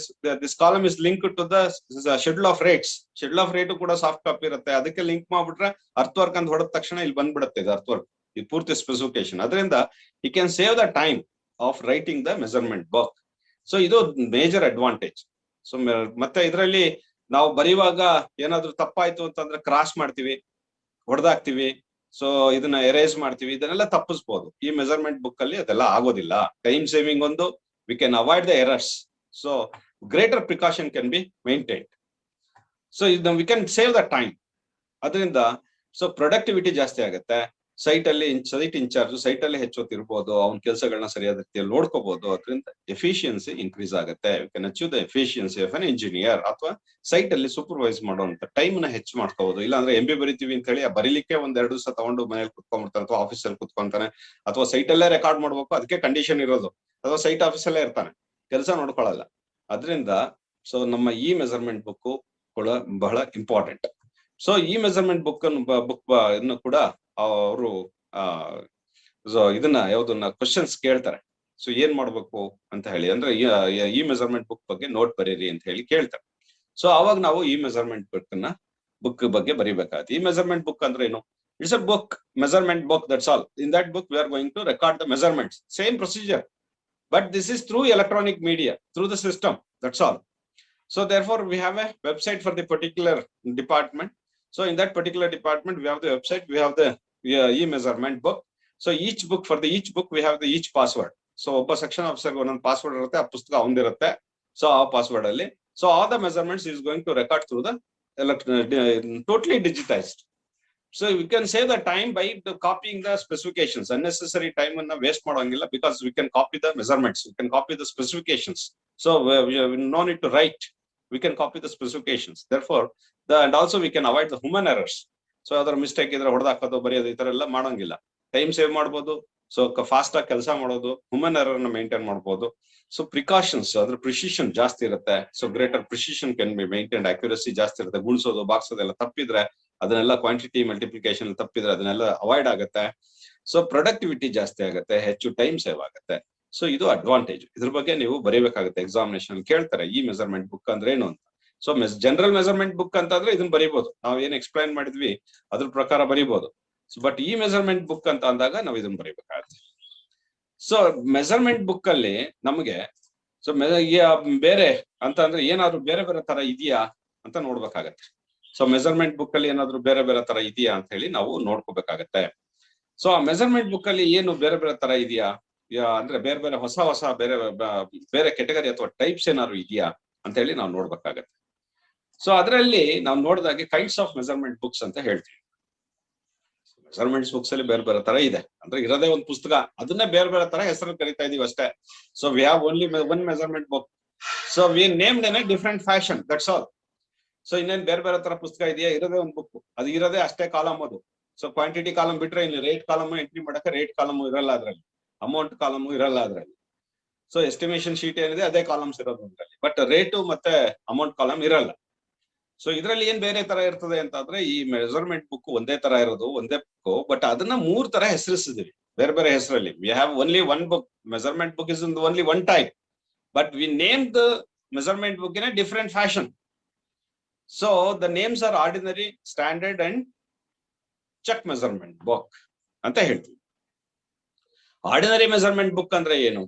this column is link to the schedule of rates. Schedule of rate ಕೂಡ ಸಾಫ್ಟ್ ಕಾಪಿ ಇರುತ್ತೆ. ಅದಕ್ಕೆ ಲಿಂಕ್ ಮಾಡ್ಬಿಟ್ರೆ ಅರ್ತ್ ವರ್ಕ್ ಅಂತ ಹೊಡೆದ ತಕ್ಷಣ ಇಲ್ಲಿ ಬಂದ್ಬಿಡುತ್ತೆ ಇದು ಅರ್ತ್ ವರ್ಕ್, ಈ ಪೂರ್ತಿ ಸ್ಪೆಸಿಫಿಕೇಶನ್. ಅದರಿಂದ he can save the time of writing the measurement book. So ಇದು ಮೇಜರ್ ಅಡ್ವಾಂಟೇಜ್. ಸೊ ಮತ್ತೆ ಇದರಲ್ಲಿ ನಾವು ಬರೆಯುವಾಗ ಏನಾದ್ರು ತಪ್ಪಾಯ್ತು ಅಂತಂದ್ರೆ ಕ್ರಾಸ್ ಮಾಡ್ತೀವಿ, ಹೊಡೆದಾಕ್ತಿವಿ. ಸೊ ಇದನ್ನ ಎರೇಸ್ ಮಾಡ್ತೀವಿ, ಇದನ್ನೆಲ್ಲ ತಪ್ಪಿಸ್ಬೋದು. ಈ ಮೆಸರ್ಮೆಂಟ್ ಬುಕ್ ಅಲ್ಲಿ ಅದೆಲ್ಲ ಆಗೋದಿಲ್ಲ. ಟೈಮ್ ಸೇವಿಂಗ್ ಒಂದು, we can avoid the errors. So greater precaution can be maintained. So ಇದನ್ನ we can save the time. ಅದರಿಂದ ಸೊ ಪ್ರೊಡಕ್ಟಿವಿಟಿ ಜಾಸ್ತಿ ಆಗುತ್ತೆ. ಸೈಟ್ ಇನ್ಚಾರ್ಜ್ ಸೈಟ್ ಅಲ್ಲಿ ಹೆಚ್ಚೊತ್ತಿರ್ಬೋದು, ಅವ್ನ ಕೆಲಸಗಳನ್ನ ಸರಿಯಾದ ರೀತಿಯಲ್ಲಿ ನೋಡ್ಕೋಬಹುದು. ಅದರಿಂದ ಎಫಿಷಿಯನ್ಸಿ ಇನ್ಕ್ರೀಸ್ ಆಗುತ್ತೆ. We can achieve the efficiency of an engineer. ಅಥವಾ ಸೈಟ್ ಅಲ್ಲಿ ಸೂಪರ್ವೈಸ್ ಮಾಡುವಂತ ಟೈಮ್ ನ ಹೆಚ್ಚು ಮಾಡ್ಕೋಬಹುದು. ಇಲ್ಲಾಂದ್ರೆ MB ಬರಿತೀವಿ ಅಂತ ಹೇಳಿ ಬರೀಲಿಕ್ಕೆ 1-2 ದಿವಸ ತಗೊಂಡು ಮನೇಲಿ ಕುತ್ಕೊಂಡ್ಬಿಡ್ತಾನೆ, ಅಥವಾ ಆಫೀಸಲ್ಲಿ ಕುತ್ಕೊಂತಾನೆ, ಅಥವಾ ಸೈಟ್ ಅಲ್ಲೇ ರೆಕಾರ್ಡ್ ಮಾಡ್ಬೇಕು, ಅದಕ್ಕೆ ಕಂಡೀಷನ್ ಇರೋದು, ಅಥವಾ ಸೈಟ್ ಆಫೀಸಲ್ಲೇ ಇರ್ತಾನೆ, ಕೆಲಸ ನೋಡ್ಕೊಳ್ಳಲ್ಲ. ಅದರಿಂದ ಸೊ ನಮ್ಮ ಈ ಮೆಸರ್ಮೆಂಟ್ ಬುಕ್ ಬಹಳ ಇಂಪಾರ್ಟೆಂಟ್. ಸೊ ಈ ಮೆಜರ್ಮೆಂಟ್ ಬುಕ್ ಅನ್ನು ಕೂಡ ಅವರು ಇದನ್ನ ಯಾವ್ದನ್ನ ಕ್ವಶನ್ಸ್ ಕೇಳ್ತಾರೆ. ಸೊ ಏನ್ ಮಾಡ್ಬೇಕು ಅಂತ ಹೇಳಿ, ಅಂದ್ರೆ ಈ ಮೆಜರ್ಮೆಂಟ್ ಬುಕ್ ಬಗ್ಗೆ ನೋಟ್ ಬರೀರಿ ಅಂತ ಹೇಳಿ ಕೇಳ್ತಾರೆ. ಸೊ ಅವಾಗ ನಾವು ಈ ಮೆಜರ್ಮೆಂಟ್ ಬುಕ್ ಬಗ್ಗೆ ಬರಿಬೇಕಾಗುತ್ತೆ. ಈ ಮೆಜರ್ಮೆಂಟ್ ಬುಕ್ ಅಂದ್ರೆ ಏನು? It's a book, measurement book, that's all. In that book we are going to record the measurements, same procedure, but this is through electronic media, through the system, that's all. So therefore we have a website for the particular department. So in that particular department we have the website, we have the e-measurement book. So each book, for the each book we have the each password. So ಒಬ್ಬ section officer ಒಂದೊಂದು ಪಾಸ್ವರ್ಡ್ ಇರುತ್ತೆ, ಆ ಪುಸ್ತಕ ಅವನಿರುತ್ತೆ. ಸೊ ಆ ಪಾಸ್ವರ್ಡ್ ಅಲ್ಲಿ so all the measurements is going to record through the totally digitized. So we can save the time by copying the specifications. Unnecessary time and waste madangilla, because we can copy the measurements, we can copy the specifications. So we no need to write, we can copy the specifications. Therefore and also we can avoid the human errors. So other mistake idre hodakado bariyodu ಈ ತರ ಎಲ್ಲ ಮಾಡಂಗಿಲ್ಲ, ಟೈಮ್ ಸೇವ್ ಮಾಡಬಹುದು. ಸೊ ಫಾಸ್ಟ್ ಆಗಿ ಕೆಲಸ ಮಾಡೋದು, human error ನ ಮೇಂಟೈನ್ ಮಾಡಬಹುದು. ಸೊ ಪ್ರಿಕಾಷನ್ಸ್, ಅದ್ರ ಪ್ರಿಸಿಷನ್ ಜಾಸ್ತಿ ಇರುತ್ತೆ. So greater precision can be maintain, accuracy ಜಾಸ್ತಿ ಇರುತ್ತೆ. ಗುಣಿಸೋದು ಬಾಕ್ಸೋದೆಲ್ಲ ತಪ್ಪಿದ್ರೆ ಅದನ್ನೆಲ್ಲ ಕ್ವಾಂಟಿಟಿ ಮಲ್ಟಿಪ್ಲಿಕೇಶನ್ ತಪ್ಪಿದ್ರೆ ಅದನ್ನೆಲ್ಲ ಅವಾಯ್ಡ್ ಆಗುತ್ತೆ. ಸೊ ಪ್ರೊಡಕ್ಟಿವಿಟಿ ಜಾಸ್ತಿ ಆಗುತ್ತೆ, ಹೆಚ್ಚು ಟೈಮ್ ಸೇವ್ ಆಗುತ್ತೆ. ಸೊ ಇದು ಅಡ್ವಾಂಟೇಜ್. ಇದ್ರ ಬಗ್ಗೆ ನೀವು ಬರೀಬೇಕಾಗುತ್ತೆ. ಎಕ್ಸಾಮಿನೇಷನ್ ಕೇಳ್ತಾರೆ ಈ ಮೆಜರ್ಮೆಂಟ್ ಬುಕ್ ಅಂದ್ರೆ ಏನು ಅಂತ. ಸೊ ಜನರಲ್ ಮೆಜರ್ಮೆಂಟ್ ಬುಕ್ ಅಂತಂದ್ರೆ ಇದನ್ನ ಬರೀಬಹುದು, ನಾವ್ ಏನ್ ಎಕ್ಸ್ಪ್ಲೈನ್ ಮಾಡಿದ್ವಿ ಅದ್ರ ಪ್ರಕಾರ ಬರೀಬಹುದು. ಬಟ್ ಈ ಮೆಜರ್ಮೆಂಟ್ ಬುಕ್ ಅಂತ ಅಂದಾಗ ನಾವು ಇದನ್ನ ಬರೀಬೇಕಾಗುತ್ತೆ. ಸೊ ಮೆಜರ್ಮೆಂಟ್ ಬುಕ್ ಅಲ್ಲಿ ನಮಗೆ ಸೊ ಬೇರೆ ಅಂತ ಅಂದ್ರೆ ಏನಾದ್ರು ಬೇರೆ ಬೇರೆ ತರ ಇದೆಯಾ ಅಂತ ನೋಡ್ಬೇಕಾಗತ್ತೆ. ಸೊ ಮೆಜರ್ಮೆಂಟ್ ಬುಕ್ ಅಲ್ಲಿ ಏನಾದ್ರು ಬೇರೆ ಬೇರೆ ತರ ಇದೆಯಾ ಅಂತ ಹೇಳಿ ನಾವು ನೋಡ್ಕೋಬೇಕಾಗತ್ತೆ. ಸೊ ಆ ಮೆಜರ್ಮೆಂಟ್ ಬುಕ್ ಅಲ್ಲಿ ಏನು ಬೇರೆ ಬೇರೆ ತರ ಇದೆಯಾ ಅಂದ್ರೆ ಬೇರೆ ಬೇರೆ ಹೊಸ ಬೇರೆ ಬೇರೆ ಕೆಟಗರಿ ಅಥವಾ ಟೈಪ್ಸ್ ಏನಾದ್ರು ಇದೆಯಾ ಅಂತ ಹೇಳಿ ನಾವು ನೋಡ್ಬೇಕಾಗತ್ತೆ. ಸೊ ಅದರಲ್ಲಿ ನಾವು ನೋಡಿದಾಗೆ ಕೈಂಡ್ಸ್ ಆಫ್ ಮೆಜರ್ಮೆಂಟ್ ಬುಕ್ಸ್ ಅಂತ ಹೇಳ್ತೀವಿ. ಮೆಜರ್ಮೆಂಟ್ಸ್ ಬುಕ್ಸ್ ಅಲ್ಲಿ ಬೇರೆ ಬೇರೆ ತರ ಇದೆ, ಅಂದ್ರೆ ಇರೋದೇ ಒಂದು ಪುಸ್ತಕ, ಅದನ್ನೇ ಬೇರೆ ಬೇರೆ ತರ ಹೆಸರು ಕರಿತಾ ಇದೀವಿ ಅಷ್ಟೇ. So we have only one measurement book. So we named in a different fashion, that's all. So ಇನ್ನೇನ್ ಬೇರೆ ಬೇರೆ ತರ ಪುಸ್ತಕ ಇದೆಯಾ? ಇರೋದೇ ಒಂದು ಬುಕ್, ಅದು ಇರೋದೇ ಅಷ್ಟೇ ಕಾಲಮ್ ಅದು. ಸೊ ಕ್ವಾಂಟಿಟಿ ಕಾಲಮ್ ಬಿಟ್ರೆ ಇಲ್ಲಿ ರೇಟ್ ಕಾಲಮ್ ಎಂಟ್ರಿ ಮಾಡಕ್ಕೆ ರೇಟ್ ಕಾಲಮ್ ಇರಲ್ಲ ಅದ್ರಲ್ಲಿ, ಅಮೌಂಟ್ ಕಾಲಮ್ ಇರಲ್ಲ ಅದ್ರಲ್ಲಿ. ಸೊ ಎಸ್ಟಿಮೇಷನ್ ಶೀಟ್ ಏನಿದೆ ಅದೇ ಕಾಲಮ್ಸ್ ಇರೋದು ಅದ್ರಲ್ಲಿ, ಬಟ್ ರೇಟು ಮತ್ತೆ ಅಮೌಂಟ್ ಕಾಲಮ್ ಇರಲ್ಲ. ಸೊ ಇದ್ರಲ್ಲಿ ಏನ್ ಬೇರೆ ತರ ಇರ್ತದೆ ಅಂತಂದ್ರೆ, ಈ ಮೆಜರ್ಮೆಂಟ್ ಬುಕ್ ಒಂದೇ ತರ ಇರೋದು, ಒಂದೇ ಬುಕ್, ಬಟ್ ಅದನ್ನ 3 ತರ ಹೆಸರಿಸಿದ್ವಿ ಬೇರೆ ಬೇರೆ ಹೆಸರಲ್ಲಿ. We have only one book, measurement book is only one type, but we name the measurement book in a different fashion. So the names are ordinary, standard and check measurement book ಅಂತ ಹೇಳ್ತೀವಿ. ಆರ್ಡಿನರಿ ಮೆಜರ್ಮೆಂಟ್ ಬುಕ್ ಅಂದ್ರೆ ಏನು,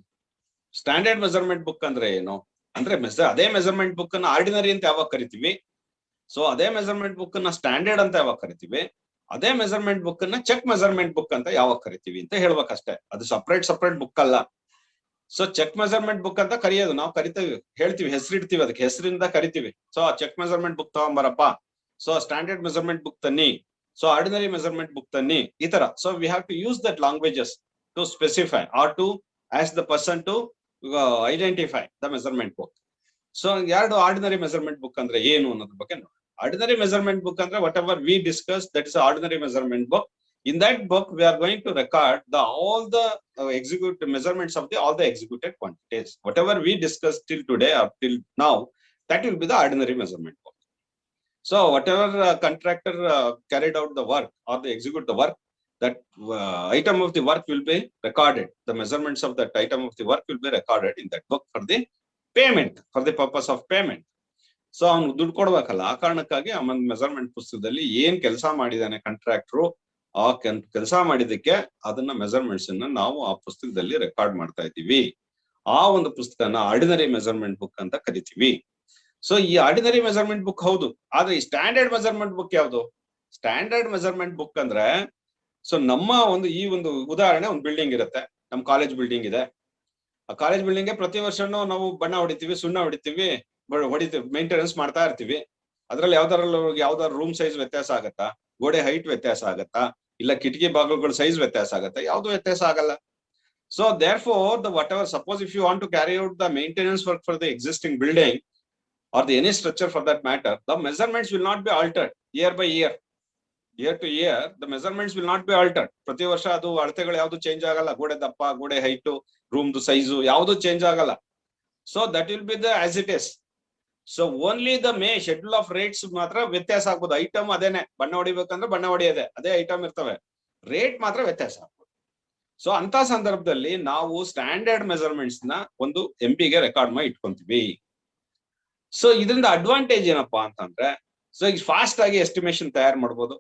ಸ್ಟ್ಯಾಂಡರ್ಡ್ ಮೆಜರ್ಮೆಂಟ್ ಬುಕ್ ಅಂದ್ರೆ ಏನು ಅಂದ್ರೆ, ಅದೇ ಮೆಜರ್ಮೆಂಟ್ ಬುಕ್ ಅನ್ನ ಆರ್ಡಿನರಿ ಅಂತ ಯಾವಾಗ ಕರಿತೀವಿ, ಸೊ ಅದೇ ಮೆಜರ್ಮೆಂಟ್ ಬುಕ್ ಅನ್ನ ಸ್ಟ್ಯಾಂಡರ್ಡ್ ಅಂತ ಯಾವಾಗ ಕರಿತೀವಿ, ಅದೇ ಮೆಜರ್ಮೆಂಟ್ ಬುಕ್ ಅನ್ನ ಚೆಕ್ ಮೆಜರ್ಮೆಂಟ್ ಬುಕ್ ಅಂತ ಯಾವಾಗ ಕರಿತೀವಿ ಅಂತ ಹೇಳ್ಬೇಕಷ್ಟೇ. ಅದು ಸಪರೇಟ್ ಬುಕ್ ಅಲ್ಲ. ಸೊ ಚೆಕ್ ಮೆಜರ್ಮೆಂಟ್ ಬುಕ್ ಅಂತ ಕರೆಯೋದು, ನಾವು ಕರಿತೀವಿ, ಹೇಳ್ತೀವಿ, ಹೆಸರಿಡ್ತೀವಿ, ಅದಕ್ಕೆ ಹೆಸರಿಂದ ಕರಿತೀವಿ. ಸೊ ಚೆಕ್ ಮೆಜರ್ಮೆಂಟ್ ಬುಕ್ ತಗೊಂಬರಪ್ಪ, ಸೊ ಸ್ಟ್ಯಾಂಡರ್ಡ್ ಮೆಜರ್ಮೆಂಟ್ ಬುಕ್ ತನ್ನಿ, ಸೊ ಆರ್ಡಿನರಿ ಮೆಜರ್ಮೆಂಟ್ ಬುಕ್ ತನ್ನಿ, ಈ ತರ. So we have to use that languages to specify or to as the person to identify the measurement book. So ಎರಡು ಆರ್ಡಿನರಿ ಮೆಜರ್ಮೆಂಟ್ ಬುಕ್ ಅಂದ್ರೆ ಏನು ಅನ್ನೋದ್ರ ಬಗ್ಗೆ ನೋಡಿ. ಆರ್ಡಿನರಿ ಮೆಜರ್ಮೆಂಟ್ ಬುಕ್ ಅಂದ್ರೆ what ever we discuss, that is ordinary measurement book. In that book, we are going to record all the executed measurements of all the executed quantities. Whatever we discussed till today or till now, that will be the ordinary measurement book. So whatever contractor carried out the work or they execute the work, that item of the work will be recorded. The measurements of that item of the work will be recorded in that book for the payment, for the purpose of payment. So ಅವ್ನು ದುಡ್ಡು ಕೊಡ್ಬೇಕಲ್ಲ, ಆ ಕಾರಣಕ್ಕಾಗಿ ಆ ಮೆಜರ್ಮೆಂಟ್ ಪುಸ್ತಕದಲ್ಲಿ ಏನ್ ಕೆಲಸ ಮಾಡಿದಾನೆ ಕಾಂಟ್ರಾಕ್ಟ್ರು, ಆ ಕೆಲಸ ಮಾಡಿದಕ್ಕೆ ಅದನ್ನ ಮೆಜರ್ಮೆಂಟ್ಸ್ ಅನ್ನ ನಾವು ಆ ಪುಸ್ತಕದಲ್ಲಿ ರೆಕಾರ್ಡ್ ಮಾಡ್ತಾ ಇದ್ದೀವಿ. ಆ ಒಂದು ಪುಸ್ತಕನ ಆರ್ಡಿನರಿ ಮೆಜರ್ಮೆಂಟ್ ಬುಕ್ ಅಂತ ಕರಿತೀವಿ. ಸೊ ಈ ಆರ್ಡಿನರಿ ಮೆಜರ್ಮೆಂಟ್ ಬುಕ್ ಹೌದು, ಆದ್ರೆ ಈ ಸ್ಟ್ಯಾಂಡರ್ಡ್ ಮೆಜರ್ಮೆಂಟ್ ಬುಕ್ ಯಾವುದು? ಸ್ಟ್ಯಾಂಡರ್ಡ್ ಮೆಜರ್ಮೆಂಟ್ ಬುಕ್ ಅಂದ್ರೆ, ಸೊ ನಮ್ಮ ಈ ಒಂದು ಉದಾಹರಣೆ, ಒಂದು ಬಿಲ್ಡಿಂಗ್ ಇರುತ್ತೆ, ನಮ್ ಕಾಲೇಜ್ ಬಿಲ್ಡಿಂಗ್ ಇದೆ. ಆ ಕಾಲೇಜ್ ಬಿಲ್ಡಿಂಗ್ ಪ್ರತಿ ವರ್ಷನೂ ನಾವು ಬಣ್ಣ ಹೊಡಿತೀವಿ, ಸುಣ್ಣ ಹೊಡಿತೀವಿ, ಮೇಂಟೆನೆನ್ಸ್ ಮಾಡ್ತಾ ಇರ್ತೀವಿ. ಅದ್ರಲ್ಲಿ ಯಾವ್ದಾರು ರೂಮ್ ಸೈಜ್ ವ್ಯತ್ಯಾಸ ಆಗತ್ತಾ, ಗೋಡೆ ಹೈಟ್ ವ್ಯತ್ಯಾಸ ಆಗತ್ತಾ, ಇಲ್ಲ ಕಿಟಕಿ ಬಾಗಿಲುಗಳ ಸೈಜ್ ವ್ಯತ್ಯಾಸ ಆಗತ್ತಾ? ಯಾವ್ದು ವ್ಯತ್ಯಾಸ ಆಗಲ್ಲ. So therefore the whatever, suppose if you want to carry out the maintenance work for the existing building or the any structure for that matter, the measurements will not be altered year by year. Year to year the measurements will not be altered. ಪ್ರತಿ ವರ್ಷ ಅದು ಅಳತೆಗಳು ಯಾವ್ದು ಚೇಂಜ್ ಆಗಲ್ಲ. ಗೋಡೆ ದಪ್ಪ, ಗೋಡೆ ಹೈಟು, ರೂಮ್ದು ಸೈಜು ಯಾವ್ದು ಚೇಂಜ್ ಆಗಲ್ಲ. So that will be the as it is. So only the schedule of rates ಮಾತ್ರ ವ್ಯತ್ಯಾಸ ಆಗ್ಬೋದು. ಐಟಮ್ ಅದೇನೆ, ಬಣ್ಣ ಹೊಡಿಬೇಕಂದ್ರೆ ಬಣ್ಣ ಹೊಡೆಯದೆ ಅದೇ ಐಟಮ್ ಇರ್ತವೆ, ರೇಟ್ ಮಾತ್ರ ವ್ಯತ್ಯಾಸ ಆಗ್ಬೋದು. ಸೊ ಅಂತ ಸಂದರ್ಭದಲ್ಲಿ ನಾವು ಸ್ಟ್ಯಾಂಡರ್ಡ್ ಮೆಜರ್ಮೆಂಟ್ಸ್ ನ ಒಂದು ಎಂಪಿಗೆ ರೆಕಾರ್ಡ್ ಮಾಡಿ ಇಟ್ಕೊಂತೀವಿ. ಸೊ ಇದರಿಂದ ಅಡ್ವಾಂಟೇಜ್ ಏನಪ್ಪಾ ಅಂತಂದ್ರೆ, ಸೊ ಈಗ ಫಾಸ್ಟ್ ಆಗಿ ಎಸ್ಟಿಮೇಶನ್ ತಯಾರು ಮಾಡ್ಬೋದು,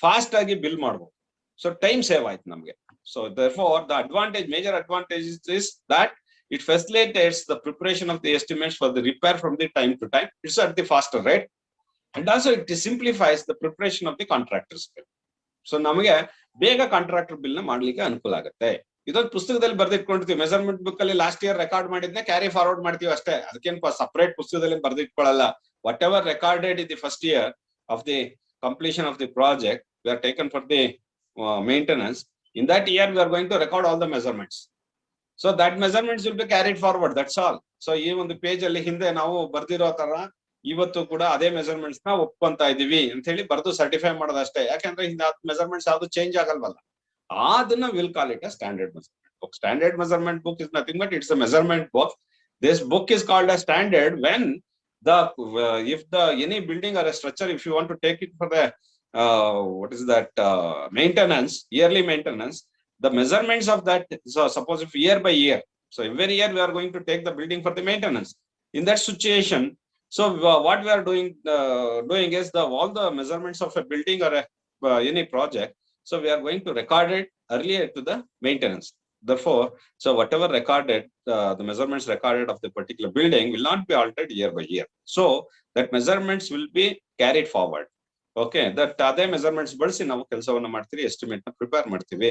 ಫಾಸ್ಟ್ ಆಗಿ ಬಿಲ್ ಮಾಡ್ಬೋದು. ಸೊ ಟೈಮ್ ಸೇವ್ ಆಯ್ತು ನಮ್ಗೆ. So therefore the advantage, major advantage is that it facilitates the preparation of the estimates for the repair from the time to time. It's at the faster rate, and also it simplifies the preparation of the contractor's bill. So ನಮಗೆ ಬೇಗ ಕಾಂಟ್ರಾಕ್ಟರ್ ಬಿಲ್ ನ ಮಾಡ್ಲಿಕ್ಕೆ ಅನುಕೂಲ ಆಗುತ್ತೆ. ಇದೊಂದು ಪುಸ್ತಕದಲ್ಲಿ ಬರ್ದಿಟ್ಕೊಂಡಿರ್ತೀವಿ, ಮೆಜರ್ಮೆಂಟ್ ಬುಕ್ ಅಲ್ಲಿ ಲಾಸ್ಟ್ ಇಯರ್ ರೆಕಾರ್ಡ್ ಮಾಡಿದ್ನೆ ಕ್ಯಾರಿ ಫಾರ್ವರ್ಡ್ ಮಾಡ್ತೀವಿ ಅಷ್ಟೇ, ಅದಕ್ಕೇನು ಸಪರೇಟ್ ಪುಸ್ತಕದಲ್ಲಿ ಬರ್ದಿಟ್ಕೊಳ್ಳಲ್ಲ. Whatever recorded in the first year of the completion of the project, we are taken for the maintenance. In that year we are going to record all the measurements, so that measurements will be carried forward, that's all. So ಈ ಒಂದು ಪೇಜ್ ಅಲ್ಲಿ ಹಿಂದೆ ನಾವು ಬರ್ದಿರೋ ತರ ಇವತ್ತು ಕೂಡ ಅದೇ ಮೆಜರ್ಮೆಂಟ್ಸ್ ನ ಒಪ್ಕೊಂತ ಇದೀವಿ ಅಂತ ಹೇಳಿ ಬರ್ದು ಸರ್ಟಿಫೈ ಮಾಡೋದಷ್ಟೇ. ಯಾಕಂದ್ರೆ ಹಿಂದೆ ಮೆಜರ್ಮೆಂಟ್ಸ್ ಯಾವ್ದು ಚೇಂಜ್ ಆಗಲ್ವಲ್ಲ, ಅದನ್ನ will call it a standard measurement book. Standard measurement book is nothing but it's a measurement book. This book is called a standard when the if the any building or a structure, if you want to take it for the what is that maintenance, yearly maintenance, the measurements of that, so suppose if year by year, so every year we are going to take the building for the maintenance. In that situation, so what we are doing is all the measurements of a building or any project, so we are going to record it earlier to the maintenance. Therefore, so whatever recorded, the measurements recorded of the particular building will not be altered year by year. So that measurements will be carried forward. Okay, that ಅದೇ ಮೆಜರ್ಮೆಂಟ್ಸ್ ಬಳಸಿ ನಾವು ಕೆಲಸವನ್ನ ಮಾಡ್ತೀವಿ, ಎಸ್ಟಿಮೇಟ್ ನ ಪ್ರಿಪೇರ್ ಮಾಡ್ತೀವಿ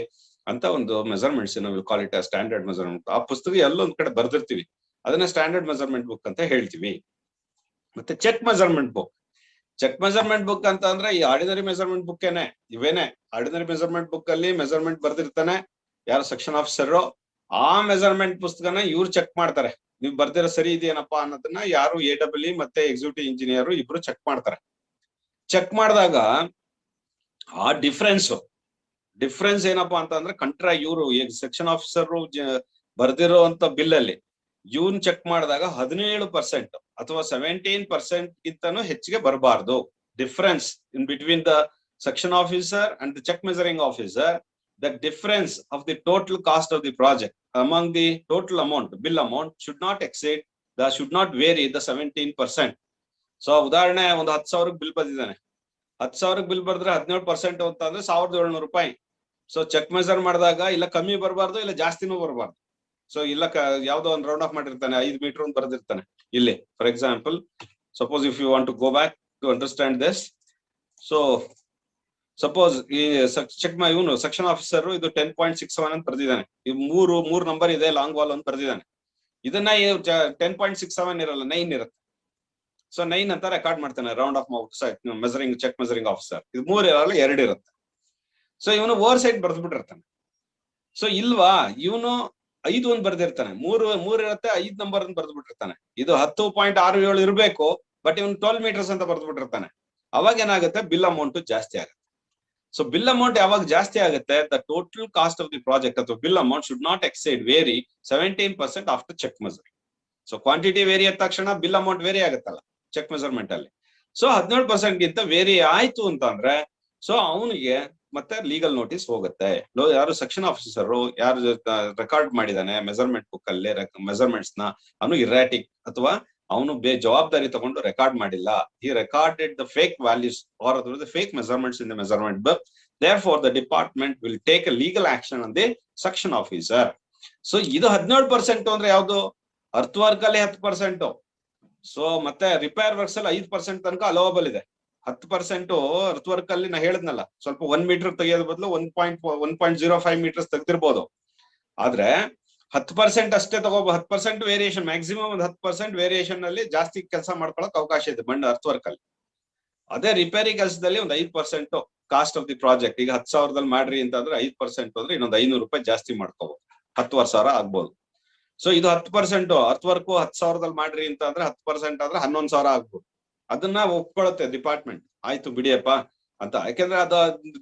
ಅಂತ ಒಂದು measurements will call it standard measurement. ಆ ಪುಸ್ತಕ ಎಲ್ಲೊಂದ್ ಕಡೆ ಬರ್ದಿರ್ತೀವಿ, ಅದನ್ನ ಸ್ಟ್ಯಾಂಡರ್ಡ್ ಮೆಜರ್ಮೆಂಟ್ ಬುಕ್ ಅಂತ ಹೇಳ್ತೀವಿ. ಮತ್ತೆ check measurement book. Check measurement book ಅಂತ ಅಂದ್ರೆ ಈ ಆರ್ಡಿನರಿ ಮೆಜರ್ಮೆಂಟ್ ಬುಕ್ ಇವೇನೆ. ಆರ್ಡಿನರಿ ಮೆಜರ್ಮೆಂಟ್ ಬುಕ್ ಅಲ್ಲಿ ಮೆಜರ್ಮೆಂಟ್ ಬರ್ದಿರ್ತಾನೆ ಯಾರು ಸೆಕ್ಷನ್ ಆಫೀಸರ್, ಆ ಮೆಜರ್ಮೆಂಟ್ ಪುಸ್ತಕನ ಇವ್ರು ಚೆಕ್ ಮಾಡ್ತಾರೆ, ನೀವು ಬರ್ದಿರೋ ಸರಿ ಇದೆಯೇನಪ್ಪಾ ಅನ್ನೋದನ್ನ ಯಾರು AEE ಮತ್ತೆ ಎಕ್ಸಿಕ್ಯೂಟಿವ್ ಇಂಜಿನಿಯರ್ ಇಬ್ರು ಚೆಕ್ ಮಾಡ್ತಾರೆ. ಚೆಕ್ ಮಾಡಿದಾಗ ಆ ಡಿಫ್ರೆನ್ಸ್ ಏನಪ್ಪಾ ಅಂತಂದ್ರೆ ಇವರು ಸೆಕ್ಷನ್ ಆಫೀಸರ್ ಬರ್ದಿರೋಂತ ಬಿಲ್ ಅಲ್ಲಿ ಇವನ್ ಚೆಕ್ ಮಾಡಿದಾಗ 17% ಅಥವಾ 17% ಗಿಂತನೂ ಹೆಚ್ಚಿಗೆ ಬರಬಾರ್ದು. Difference in between the section officer and the check measuring officer, the difference of the total cost of the project among the total amount, bill amount, should not vary the 17%. So ಉದಾಹರಣೆ ಒಂದು 10,000 ಬಿಲ್ ಬರ್ದಿದ್ದಾನೆ, 10,000 ಬಿಲ್ ಬರ್ದ್ರೆ 17% ಅಂತ ಅಂದ್ರೆ 1,700 ರೂಪಾಯಿ. ಸೊ ಚೆಕ್ ಮೆಜರ್ ಮಾಡಿದಾಗ ಇಲ್ಲ ಕಮ್ಮಿ ಬರಬಾರ್ದು, ಇಲ್ಲ ಜಾಸ್ತಿನೂ ಬರಬಾರ್ದು. ಸೊ ಇಲ್ಲ ಯಾವ್ದೋ ಒಂದು ರೌಂಡ್ ಆಫ್ ಮಾಡಿರ್ತಾನೆ, 5 ಮೀಟರ್ ಅಂತ ಬರ್ದಿರ್ತಾನೆ ಇಲ್ಲಿ. For example, suppose if you want to go back to understand this, so suppose ಈ ಇವನು ಸೆಕ್ಷನ್ ಆಫೀಸರ್ ಇದು 10.67 ಅಂತ ಬರ್ದಿದ್ದಾನೆ. ಈ ಮೂರು ನಂಬರ್ ಇದೆ, ಲಾಂಗ್ ವಾಲ್ ಅಂತ ಬರ್ದಿದ್ದಾನೆ. ಇದನ್ನ 10.67 ಇರಲ್ಲ, 9 ಇರುತ್ತೆ. ಸೊ 9 ಅಂತ ರೆಕಾರ್ಡ್ ಮಾಡ್ತಾನೆ round off measuring check measuring officer. ಇದು 3 ಇರಲ್ಲ, 2 ಇರುತ್ತೆ. ಸೊ ಇವನು ಓವರ್ ಸೈಡ್ ಬರ್ದ್ಬಿಟ್ಟಿರ್ತಾನೆ. ಸೊ ಇಲ್ವಾ, ಇವನು 5 ಒಂದು ಬರ್ದಿರ್ತಾನೆ, 3 ಇರುತ್ತೆ, 5 ನಂಬರ್ ಅಂತ ಬರ್ದ್ಬಿಟ್ಟಿರ್ತಾನೆ. ಇದು 10.67 ಇರಬೇಕು, ಬಟ್ ಇವನು 12 ಮೀಟರ್ಸ್ ಅಂತ ಬರ್ದ್ಬಿಟ್ಟಿರ್ತಾನೆ. ಅವಾಗ ಏನಾಗುತ್ತೆ, ಬಿಲ್ ಅಮೌಂಟ್ ಜಾಸ್ತಿ ಆಗುತ್ತೆ. ಸೊ ಬಿಲ್ ಅಮೌಂಟ್ ಯಾವಾಗ ಜಾಸ್ತಿ ಆಗುತ್ತೆ, the total cost of the project ಅಥವಾ bill amount should not vary 17% after check measuring. So quantity vary ಆದ ತಕ್ಷಣ ಬಿಲ್ ಅಮೌಂಟ್ ವೇರಿ ಆಗುತ್ತಲ್ಲ ಚೆಕ್ ಮೆಜರ್ಮೆಂಟ್ ಅಲ್ಲಿ. ಸೊ 17% ಗಿಂತ ವೇರಿ ಆಯ್ತು ಅಂತ ಅಂದ್ರೆ, ಸೊ ಅವನಿಗೆ ಮತ್ತೆ ಲೀಗಲ್ ನೋಟಿಸ್ ಹೋಗುತ್ತೆ. ಯಾರು ಸೆಕ್ಷನ್ ಆಫೀಸರ್ ಯಾರು ರೆಕಾರ್ಡ್ ಮಾಡಿದಾನೆ ಮೆಜರ್ಮೆಂಟ್ ಬುಕ್ ಅಲ್ಲಿ ಮೆಜರ್ಮೆಂಟ್ಸ್ ನ, ಅವನು ಇರಾಟಿಕ್ ಅಥವಾ ಅವನು ಜವಾಬ್ದಾರಿ ತಗೊಂಡು ರೆಕಾರ್ಡ್ ಮಾಡಿಲ್ಲ. He recorded the fake values or the fake measurements in the measurement book. Therefore, the department will take a legal action on the section officer. So ಇದು 17% ಅಂದ್ರೆ ಯಾವ್ದು, ಅರ್ತ್ ವರ್ಕ್ ಅಲ್ಲಿ 10%. ಸೊ ಮತ್ತೆ ರಿಪೇರ್ ವರ್ಕ್ಸ್ ಅಲ್ಲಿ 5% ತನಕ ಅಲೋವಬಲ್ ಇದೆ. 10% ಅರ್ತ್ ವರ್ಕ್ ಅಲ್ಲಿ ನಾ ಹೇಳಿದ್ನಲ್ಲ, ಸ್ವಲ್ಪ 1 ಮೀಟರ್ ತೆಗೆಯೋದ್ ಬದಲು 1.05 ಮೀಟರ್ಸ್ ತೆಗೆದಿರ್ಬೋದು. ಆದ್ರೆ 10% ಅಷ್ಟೇ ತಗೋಬಹುದು. 10% ವೇರಿಯೇಷನ್, ಮ್ಯಾಕ್ಸಿಮಮ್ ಒಂದು 10% ವೇರಿಯೇಷನ್ ಅಲ್ಲಿ ಜಾಸ್ತಿ ಕೆಲಸ ಮಾಡ್ಕೊಳಕ್ ಅವಕಾಶ ಇದೆ ಮಣ್ಣು ಅರ್ತ್ ವರ್ಕ್ ಅಲ್ಲಿ. ಅದೇ ರಿಪೇರಿ ಕೆಲಸದಲ್ಲಿ ಒಂದು 5% ಕಾಸ್ಟ್ ಆಫ್ ದಿ ಪ್ರಾಜೆಕ್ಟ್. ಈಗ 10,000 ಮಾಡ್ರಿ ಅಂತಂದ್ರೆ 5% ಅಂದ್ರೆ ಇನ್ನೊಂದು 500 ರೂಪಾಯಿ ಜಾಸ್ತಿ ಮಾಡ್ಕೋಬಹುದು, 10,000 ಆಗ್ಬೋದು. ಸೊ ಇದು 10% ಅರ್ತ್ ವರ್ಕ್ 10,000 ಮಾಡ್ರಿ ಅಂತ ಅಂದ್ರೆ 10% ಆದ್ರೆ 11,000 ಆಗ್ಬೋದು. ಅದನ್ನ ಒಪ್ಕೊಳ್ಳುತ್ತೆ ಡಿಪಾರ್ಟ್ಮೆಂಟ್, ಆಯ್ತು ಬಿಡಿಯಪ್ಪ ಅಂತ. ಯಾಕೆಂದ್ರೆ ಅದು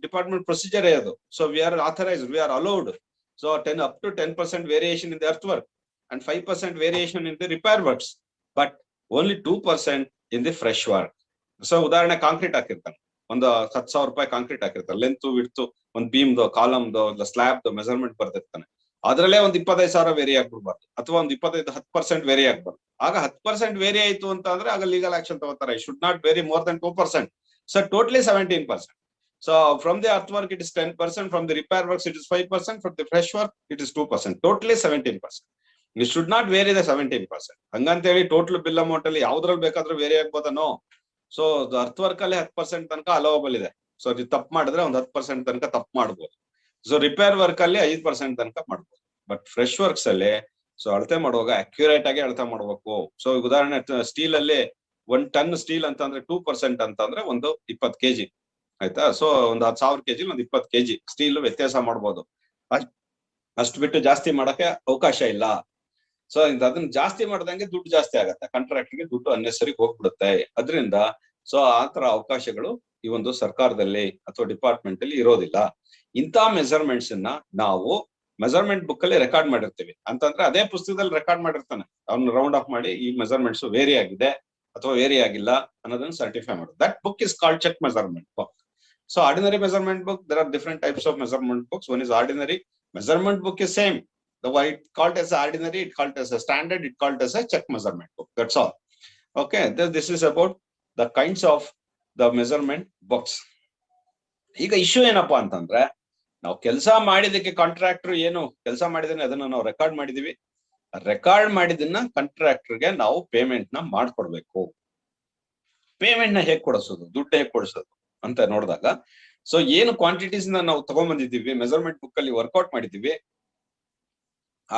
ಡಿಪಾರ್ಟ್ಮೆಂಟ್ ಪ್ರೊಸೀಜರ್ ಅದು. So we R authorised, we are allowed. So up to 10% variation in the earthwork and 5% variation in the repair works. But only 2% in the fresh work. So ಉದಾಹರಣೆ ಕಾಂಕ್ರೀಟ್ ಹಾಕಿರ್ತಾನೆ, ಒಂದು 10,000 ರೂಪಾಯಿ ಕಾಂಕ್ರೀಟ್ ಹಾಕಿರ್ತಾನೆ, ಲೆಂತ್ ವಿಡ್ತ್ ಒಂದು ಬೀಮ್ದು ಕಾಲಮ್ದು ಸ್ಲಾಬ್ ಮೆಜರ್ಮೆಂಟ್ ಬರ್ದಿರ್ತಾನೆ, ಅದ್ರಲ್ಲೇ ಒಂದು 25,000 ವೇರಿ ಆಗ್ಬಿಡ್ಬಾರ್ದು, ಅಥವಾ ಒಂದು 10% ವೇರಿ ಆಗ್ಬಾರ್ದು. ಆಗ 10% ವೇರಿ ಆಯ್ತು ಅಂತ ಅಂದ್ರೆ ಆಗ ಲೀಗಲ್ ಆಕ್ಷನ್ ತಗೋತಾರೆ. Should not vary more than 2%. So totally 17%. So from the earthwork it is 10%, from the repair works it is 5%, from the fresh work it is 2%, totally 17%. You should not vary the 17%. ಹಂಗಂತೇಳಿ ಟೋಟಲ್ ಬಿಲ್ ಅಮೌಂಟ್ ಅಲ್ಲಿ ಯಾವ್ದ್ರಲ್ಲಿ ಬೇಕಾದ್ರೂ ವೇರಿ ಆಗ್ಬೋದನೋ. ಸೊ ಅರ್ಥವರ್ಕ್ ಅಲ್ಲಿ 10% ತನಕ ಅಲೋವಬಲ್ ಇದೆ. ಸೊ ನೀವು ತಪ್ಪು ಮಾಡಿದ್ರೆ ಒಂದು 10% ತನಕ ತಪ್ಪು ಮಾಡ್ಬೋದು. ಸೊ ರಿಪೇರ್ ವರ್ಕ್ ಅಲ್ಲಿ 5% ತನಕ ಮಾಡ್ಬೋದು. ಬಟ್ ಫ್ರೆಶ್ ವರ್ಕ್ಸ್ ಅಲ್ಲಿ ಸೊ ಅಳತೆ ಮಾಡುವಾಗ ಅಕ್ಯುರೇಟ್ ಆಗಿ ಅಳತೆ ಮಾಡ್ಬೇಕು. ಸೊ ಉದಾಹರಣೆ ಸ್ಟೀಲ್ ಅಲ್ಲಿ 1 ಟನ್ ಸ್ಟೀಲ್ ಅಂತಂದ್ರೆ 2% ಅಂತಂದ್ರೆ ಒಂದು 20 kg ಆಯ್ತಾ. ಸೊ ಒಂದು 10,000 kg ಒಂದು 20 kg ಸ್ಟೀಲ್ ವ್ಯತ್ಯಾಸ ಮಾಡ್ಬೋದು. ಅಷ್ಟು ಬಿಟ್ಟು ಜಾಸ್ತಿ ಮಾಡಕ್ಕೆ ಅವಕಾಶ ಇಲ್ಲ. ಸೊ ಅದನ್ನ ಜಾಸ್ತಿ ಮಾಡ್ದಂಗೆ ದುಡ್ಡು ಜಾಸ್ತಿ ಆಗತ್ತೆ, ಕಾಂಟ್ರಾಕ್ಟ್ಗೆ ದುಡ್ಡು ಅನ್ನೆಸರಿ ಹೋಗ್ಬಿಡುತ್ತೆ. ಅದರಿಂದ ಸೊ ಆತರ ಅವಕಾಶಗಳು ಈ ಒಂದು ಸರ್ಕಾರದಲ್ಲಿ ಅಥವಾ ಡಿಪಾರ್ಟ್ಮೆಂಟ್ ಅಲ್ಲಿ ಇರೋದಿಲ್ಲ. ಇಂಥ ಮೆಜರ್ಮೆಂಟ್ಸ್ ಅನ್ನ ನಾವು ಮೆಜರ್ಮೆಂಟ್ ಬುಕ್ ಅಲ್ಲಿ ರೆಕಾರ್ಡ್ ಮಾಡಿರ್ತೀವಿ ಅಂತಂದ್ರೆ ಅದೇ ಪುಸ್ತಕದಲ್ಲಿ ರೆಕಾರ್ಡ್ ಮಾಡಿರ್ತಾನೆ, ಅವ್ನು ರೌಂಡ್ ಆಫ್ ಮಾಡಿ ಈ ಮೆಜರ್ಮೆಂಟ್ಸ್ ವೇರಿ ಆಗಿದೆ ಅಥವಾ ವೇರಿ ಆಗಿಲ್ಲ ಅನ್ನೋದನ್ನ ಸರ್ಟಿಫೈ ಮಾಡೋದು. That book is called check measurement book. So ordinary measurement book, there are different types of measurement books. One is ordinary measurement book is same. The white called as ordinary, it called as a standard, it called as a check measurement book. That's all. Okay, this is about the kinds of the measurement books. ಈಗ ಇಶ್ಯೂ ಏನಪ್ಪಾ ಅಂತಂದ್ರೆ, ನಾವು ಕೆಲಸ ಮಾಡಿದಕ್ಕೆ ಕಾಂಟ್ರಾಕ್ಟರ್ ಏನು ಕೆಲಸ ಮಾಡಿದಾನೆ ಅದನ್ನ ನಾವು ರೆಕಾರ್ಡ್ ಮಾಡಿದೀವಿ. ರೆಕಾರ್ಡ್ ಮಾಡಿದನ್ನ ಕಾಂಟ್ರಾಕ್ಟರ್ಗೆ ನಾವು ಪೇಮೆಂಟ್ ನ ಮಾಡ್ಕೊಡ್ಬೇಕು. ಪೇಮೆಂಟ್ ನ ಹೇಗ್ ಕೊಡಿಸೋದು, ದುಡ್ಡು ಹೇಗ್ ಕೊಡಿಸೋದು ಅಂತ ನೋಡಿದಾಗ, ಸೊ ಏನು ಕ್ವಾಂಟಿಟೀಸ್ ನಾವು ತಗೊಂಡ್ಬಂದಿದ್ದೀವಿ ಮೆಜರ್ಮೆಂಟ್ ಬುಕ್ ಅಲ್ಲಿ ವರ್ಕೌಟ್ ಮಾಡಿದೀವಿ,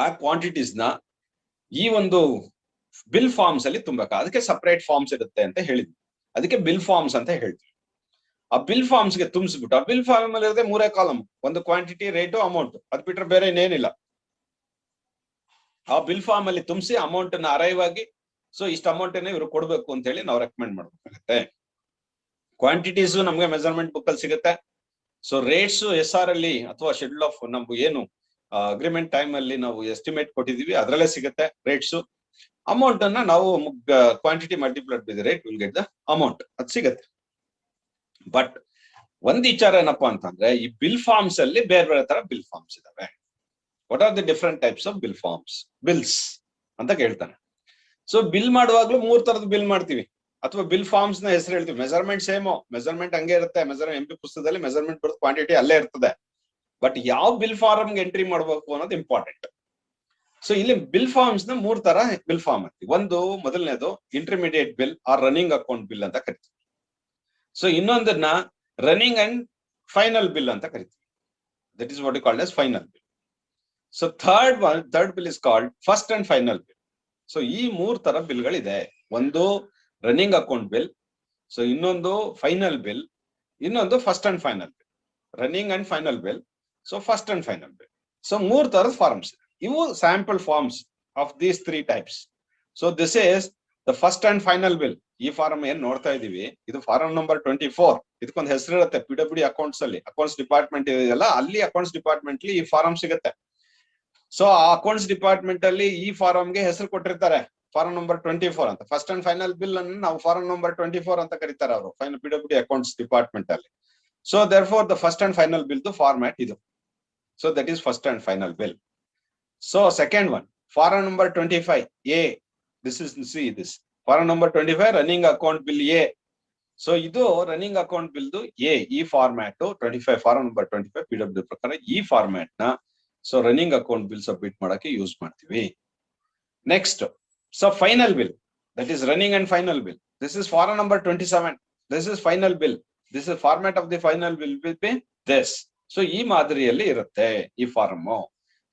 ಆ ಕ್ವಾಂಟಿಟೀಸ್ ನ ಈ ಒಂದು ಬಿಲ್ ಫಾರ್ಮ್ಸ್ ಅಲ್ಲಿ ತುಂಬಬೇಕು. ಅದಕ್ಕೆ ಸಪರೇಟ್ ಫಾರ್ಮ್ಸ್ ಇರುತ್ತೆ ಅಂತ ಹೇಳಿದ್ವಿ, ಅದಕ್ಕೆ ಬಿಲ್ ಫಾರ್ಮ್ಸ್ ಅಂತ ಹೇಳ್ತೀವಿ. ಆ ಬಿಲ್ ಫಾರ್ಮ್ಸ್ ಗೆ ತುಂಬಿಸ್ಬಿಟ್ಟು ಆ ಬಿಲ್ ಫಾರ್ಮ್ ಅಲ್ಲಿ ಇರುತ್ತೆ 3 ಕಾಲಮ್, ಒಂದು ಕ್ವಾಂಟಿಟಿ, ರೇಟು, ಅಮೌಂಟ್. ಅದ್ ಬಿಟ್ರೆ ಬೇರೆ ಇನ್ನೇನಿಲ್ಲ. ಆ ಬಿಲ್ ಫಾರ್ಮ್ ಅಲ್ಲಿ ತುಂಬಿಸಿ ಅಮೌಂಟ್ ನ ಅರೈವ್ ಆಗಿ ಸೊ ಇಷ್ಟು ಅಮೌಂಟ್ ಇವ್ರು ಕೊಡ್ಬೇಕು ಅಂತ ಹೇಳಿ ನಾವು ರೆಕಮೆಂಡ್ ಮಾಡ್ಬೇಕಾಗತ್ತೆ. ಕ್ವಾಂಟಿಟೀಸ್ ನಮ್ಗೆ ಮೆಜರ್ಮೆಂಟ್ ಬುಕ್ ಅಲ್ಲಿ ಸಿಗುತ್ತೆ. ಸೊ ರೇಟ್ಸ್ SR ಅಲ್ಲಿ ಅಥವಾ ಶೆಡ್ಯೂಲ್ ಆಫ್ ನಮ್ಗೆ ಏನು ಅಗ್ರಿಮೆಂಟ್ ಟೈಮ್ ಅಲ್ಲಿ ನಾವು ಎಸ್ಟಿಮೇಟ್ ಕೊಟ್ಟಿದೀವಿ ಅದರಲ್ಲೇ ಸಿಗುತ್ತೆ ರೇಟ್ಸ್. ಅಮೌಂಟ್ ಅನ್ನ ನಾವು quantity multiplied by the rate will get the amount, ಅದು ಸಿಗುತ್ತೆ. ಬಟ್ ಒಂದ್ ವಿಚಾರ ಏನಪ್ಪಾ ಅಂತಂದ್ರೆ, ಈ ಬಿಲ್ ಫಾರ್ಮ್ಸ್ ಅಲ್ಲಿ ಬೇರೆ ಬೇರೆ ತರ ಬಿಲ್ ಫಾರ್ಮ್ಸ್ ಇದಾವೆ. What are the different types of bill forms, bills ಅಂತ ಕೇಳ್ತಾನೆ. ಸೊ ಬಿಲ್ ಮಾಡುವಾಗ್ಲೂ 3 ತರದ ಬಿಲ್ ಮಾಡ್ತೀವಿ ಅಥವಾ ಬಿಲ್ ಫಾರ್ಮ್ಸ್ ನ ಹೆಸರು ಹೇಳ್ತೀವಿ. ಮೆಜರ್ಮೆಂಟ್ ಸೇಮು, ಮೆಜರ್ಮೆಂಟ್ ಹಂಗೆ ಇರುತ್ತೆ, MP ಪುಸ್ತಕದಲ್ಲಿ ಮೆಜರ್ಮೆಂಟ್ ಬರುತ್ತೆ, ಕ್ವಾಂಟಿಟಿ ಅಲ್ಲೇ ಇರ್ತದೆ. ಬಟ್ ಯಾವ ಬಿಲ್ ಫಾರ್ಮ್ ಎಂಟ್ರಿ ಮಾಡ್ಬೇಕು ಅನ್ನೋದು ಇಂಪಾರ್ಟೆಂಟ್. ಸೊ ಇಲ್ಲಿ ಬಿಲ್ ಫಾರ್ಮ್ಸ್ ನ 3 ತರ ಬಿಲ್ ಫಾರ್ಮ್ ಅಂತೀವಿ. ಒಂದು ಮೊದಲನೇದು intermediate bill or running account bill ಅಂತ ಕರಿತೀವಿ. ಸೊ ಇನ್ನೊಂದನ್ನ ರನ್ನಿಂಗ್ ಅಂಡ್ ಫೈನಲ್ ಬಿಲ್ ಅಂತ ಕರಿತೀವಿ. That is what you called as final bill. So third bill is called first and final bill. So ಈ 3 ತರ ಬಿಲ್ಗಳಿದೆ. ಒಂದು ರನ್ನಿಂಗ್ ಅಕೌಂಟ್ ಬಿಲ್, ಸೊ ಇನ್ನೊಂದು ಫೈನಲ್ ಬಿಲ್, ಇನ್ನೊಂದು first and final bill. Running and final bill, so first and final bill. So 3 ತರದ ಫಾರ್ಮ್ಸ್ ಇದೆ. ಇವು sample forms of these 3 types. So this is the first and final bill. ಈ ಫಾರ್ಮ್ ಏನ್ ನೋಡ್ತಾ ಇದೀವಿ, ಇದು ಫಾರಂ ನಂಬರ್ 24. ಇದಕ್ಕೊಂದು ಹೆಸರು ಇರುತ್ತೆ, PWD ಅಕೌಂಟ್ಸ್ ಅಲ್ಲಿ, ಅಕೌಂಟ್ಸ್ ಡಿಪಾರ್ಟ್ಮೆಂಟ್ ಇದೆಯಲ್ಲ, ಅಲ್ಲಿ ಅಕೌಂಟ್ಸ್ ಡಿಪಾರ್ಟ್ಮೆಂಟ್ ಈ ಫಾರಂ ಸಿಗುತ್ತೆ. ಸೊ ಆ ಅಕೌಂಟ್ಸ್ ಡಿಪಾರ್ಟ್ಮೆಂಟ್ ಅಲ್ಲಿ ಈ ಫಾರಂಗೆ ಹೆಸರು ಕೊಟ್ಟಿರ್ತಾರೆ, ಫಾರಂ ನಂಬರ್ 24 ಅಂತ. ಫಸ್ಟ್ ಅಂಡ್ ಫೈನಲ್ ಬಿಲ್ ಅನ್ನು ನಾವು ಫಾರಂ ನಂಬರ್ 24 ಅಂತ ಕರೀತಾರೆ ಅವರು PWD ಅಕೌಂಟ್ಸ್ ಡಿಪಾರ್ಟ್ಮೆಂಟ್ ಅಲ್ಲಿ. So there for the first and final bill format ಇದು. So that is first and final bill. So second one, form number 25A. This is see this form number 25 running account bill A. So ಇದು ರನ್ನಿಂಗ್ ಅಕೌಂಟ್ ಬಿಲ್ದು A. ಈ ಫಾರ್ಮ್ಯಾಟ್ 25 ಫಾರಂ ನಂಬರ್ 25 PWD ಪ್ರಕಾರ ಈ ಫಾರ್ಮ್ಯಾಟ್ ನ so running account bill submit ಮಾಡಕ್ಕೆ ಯೂಸ್ ಮಾಡ್ತೀವಿ. Next, so final bill, that is running and final bill. This is forum number 27. This is final bill. This is format of the final bill will be this. So ಈ ಮಾದರಿಯಲ್ಲಿ ಇರುತ್ತೆ ಈ ಫಾರಮ್.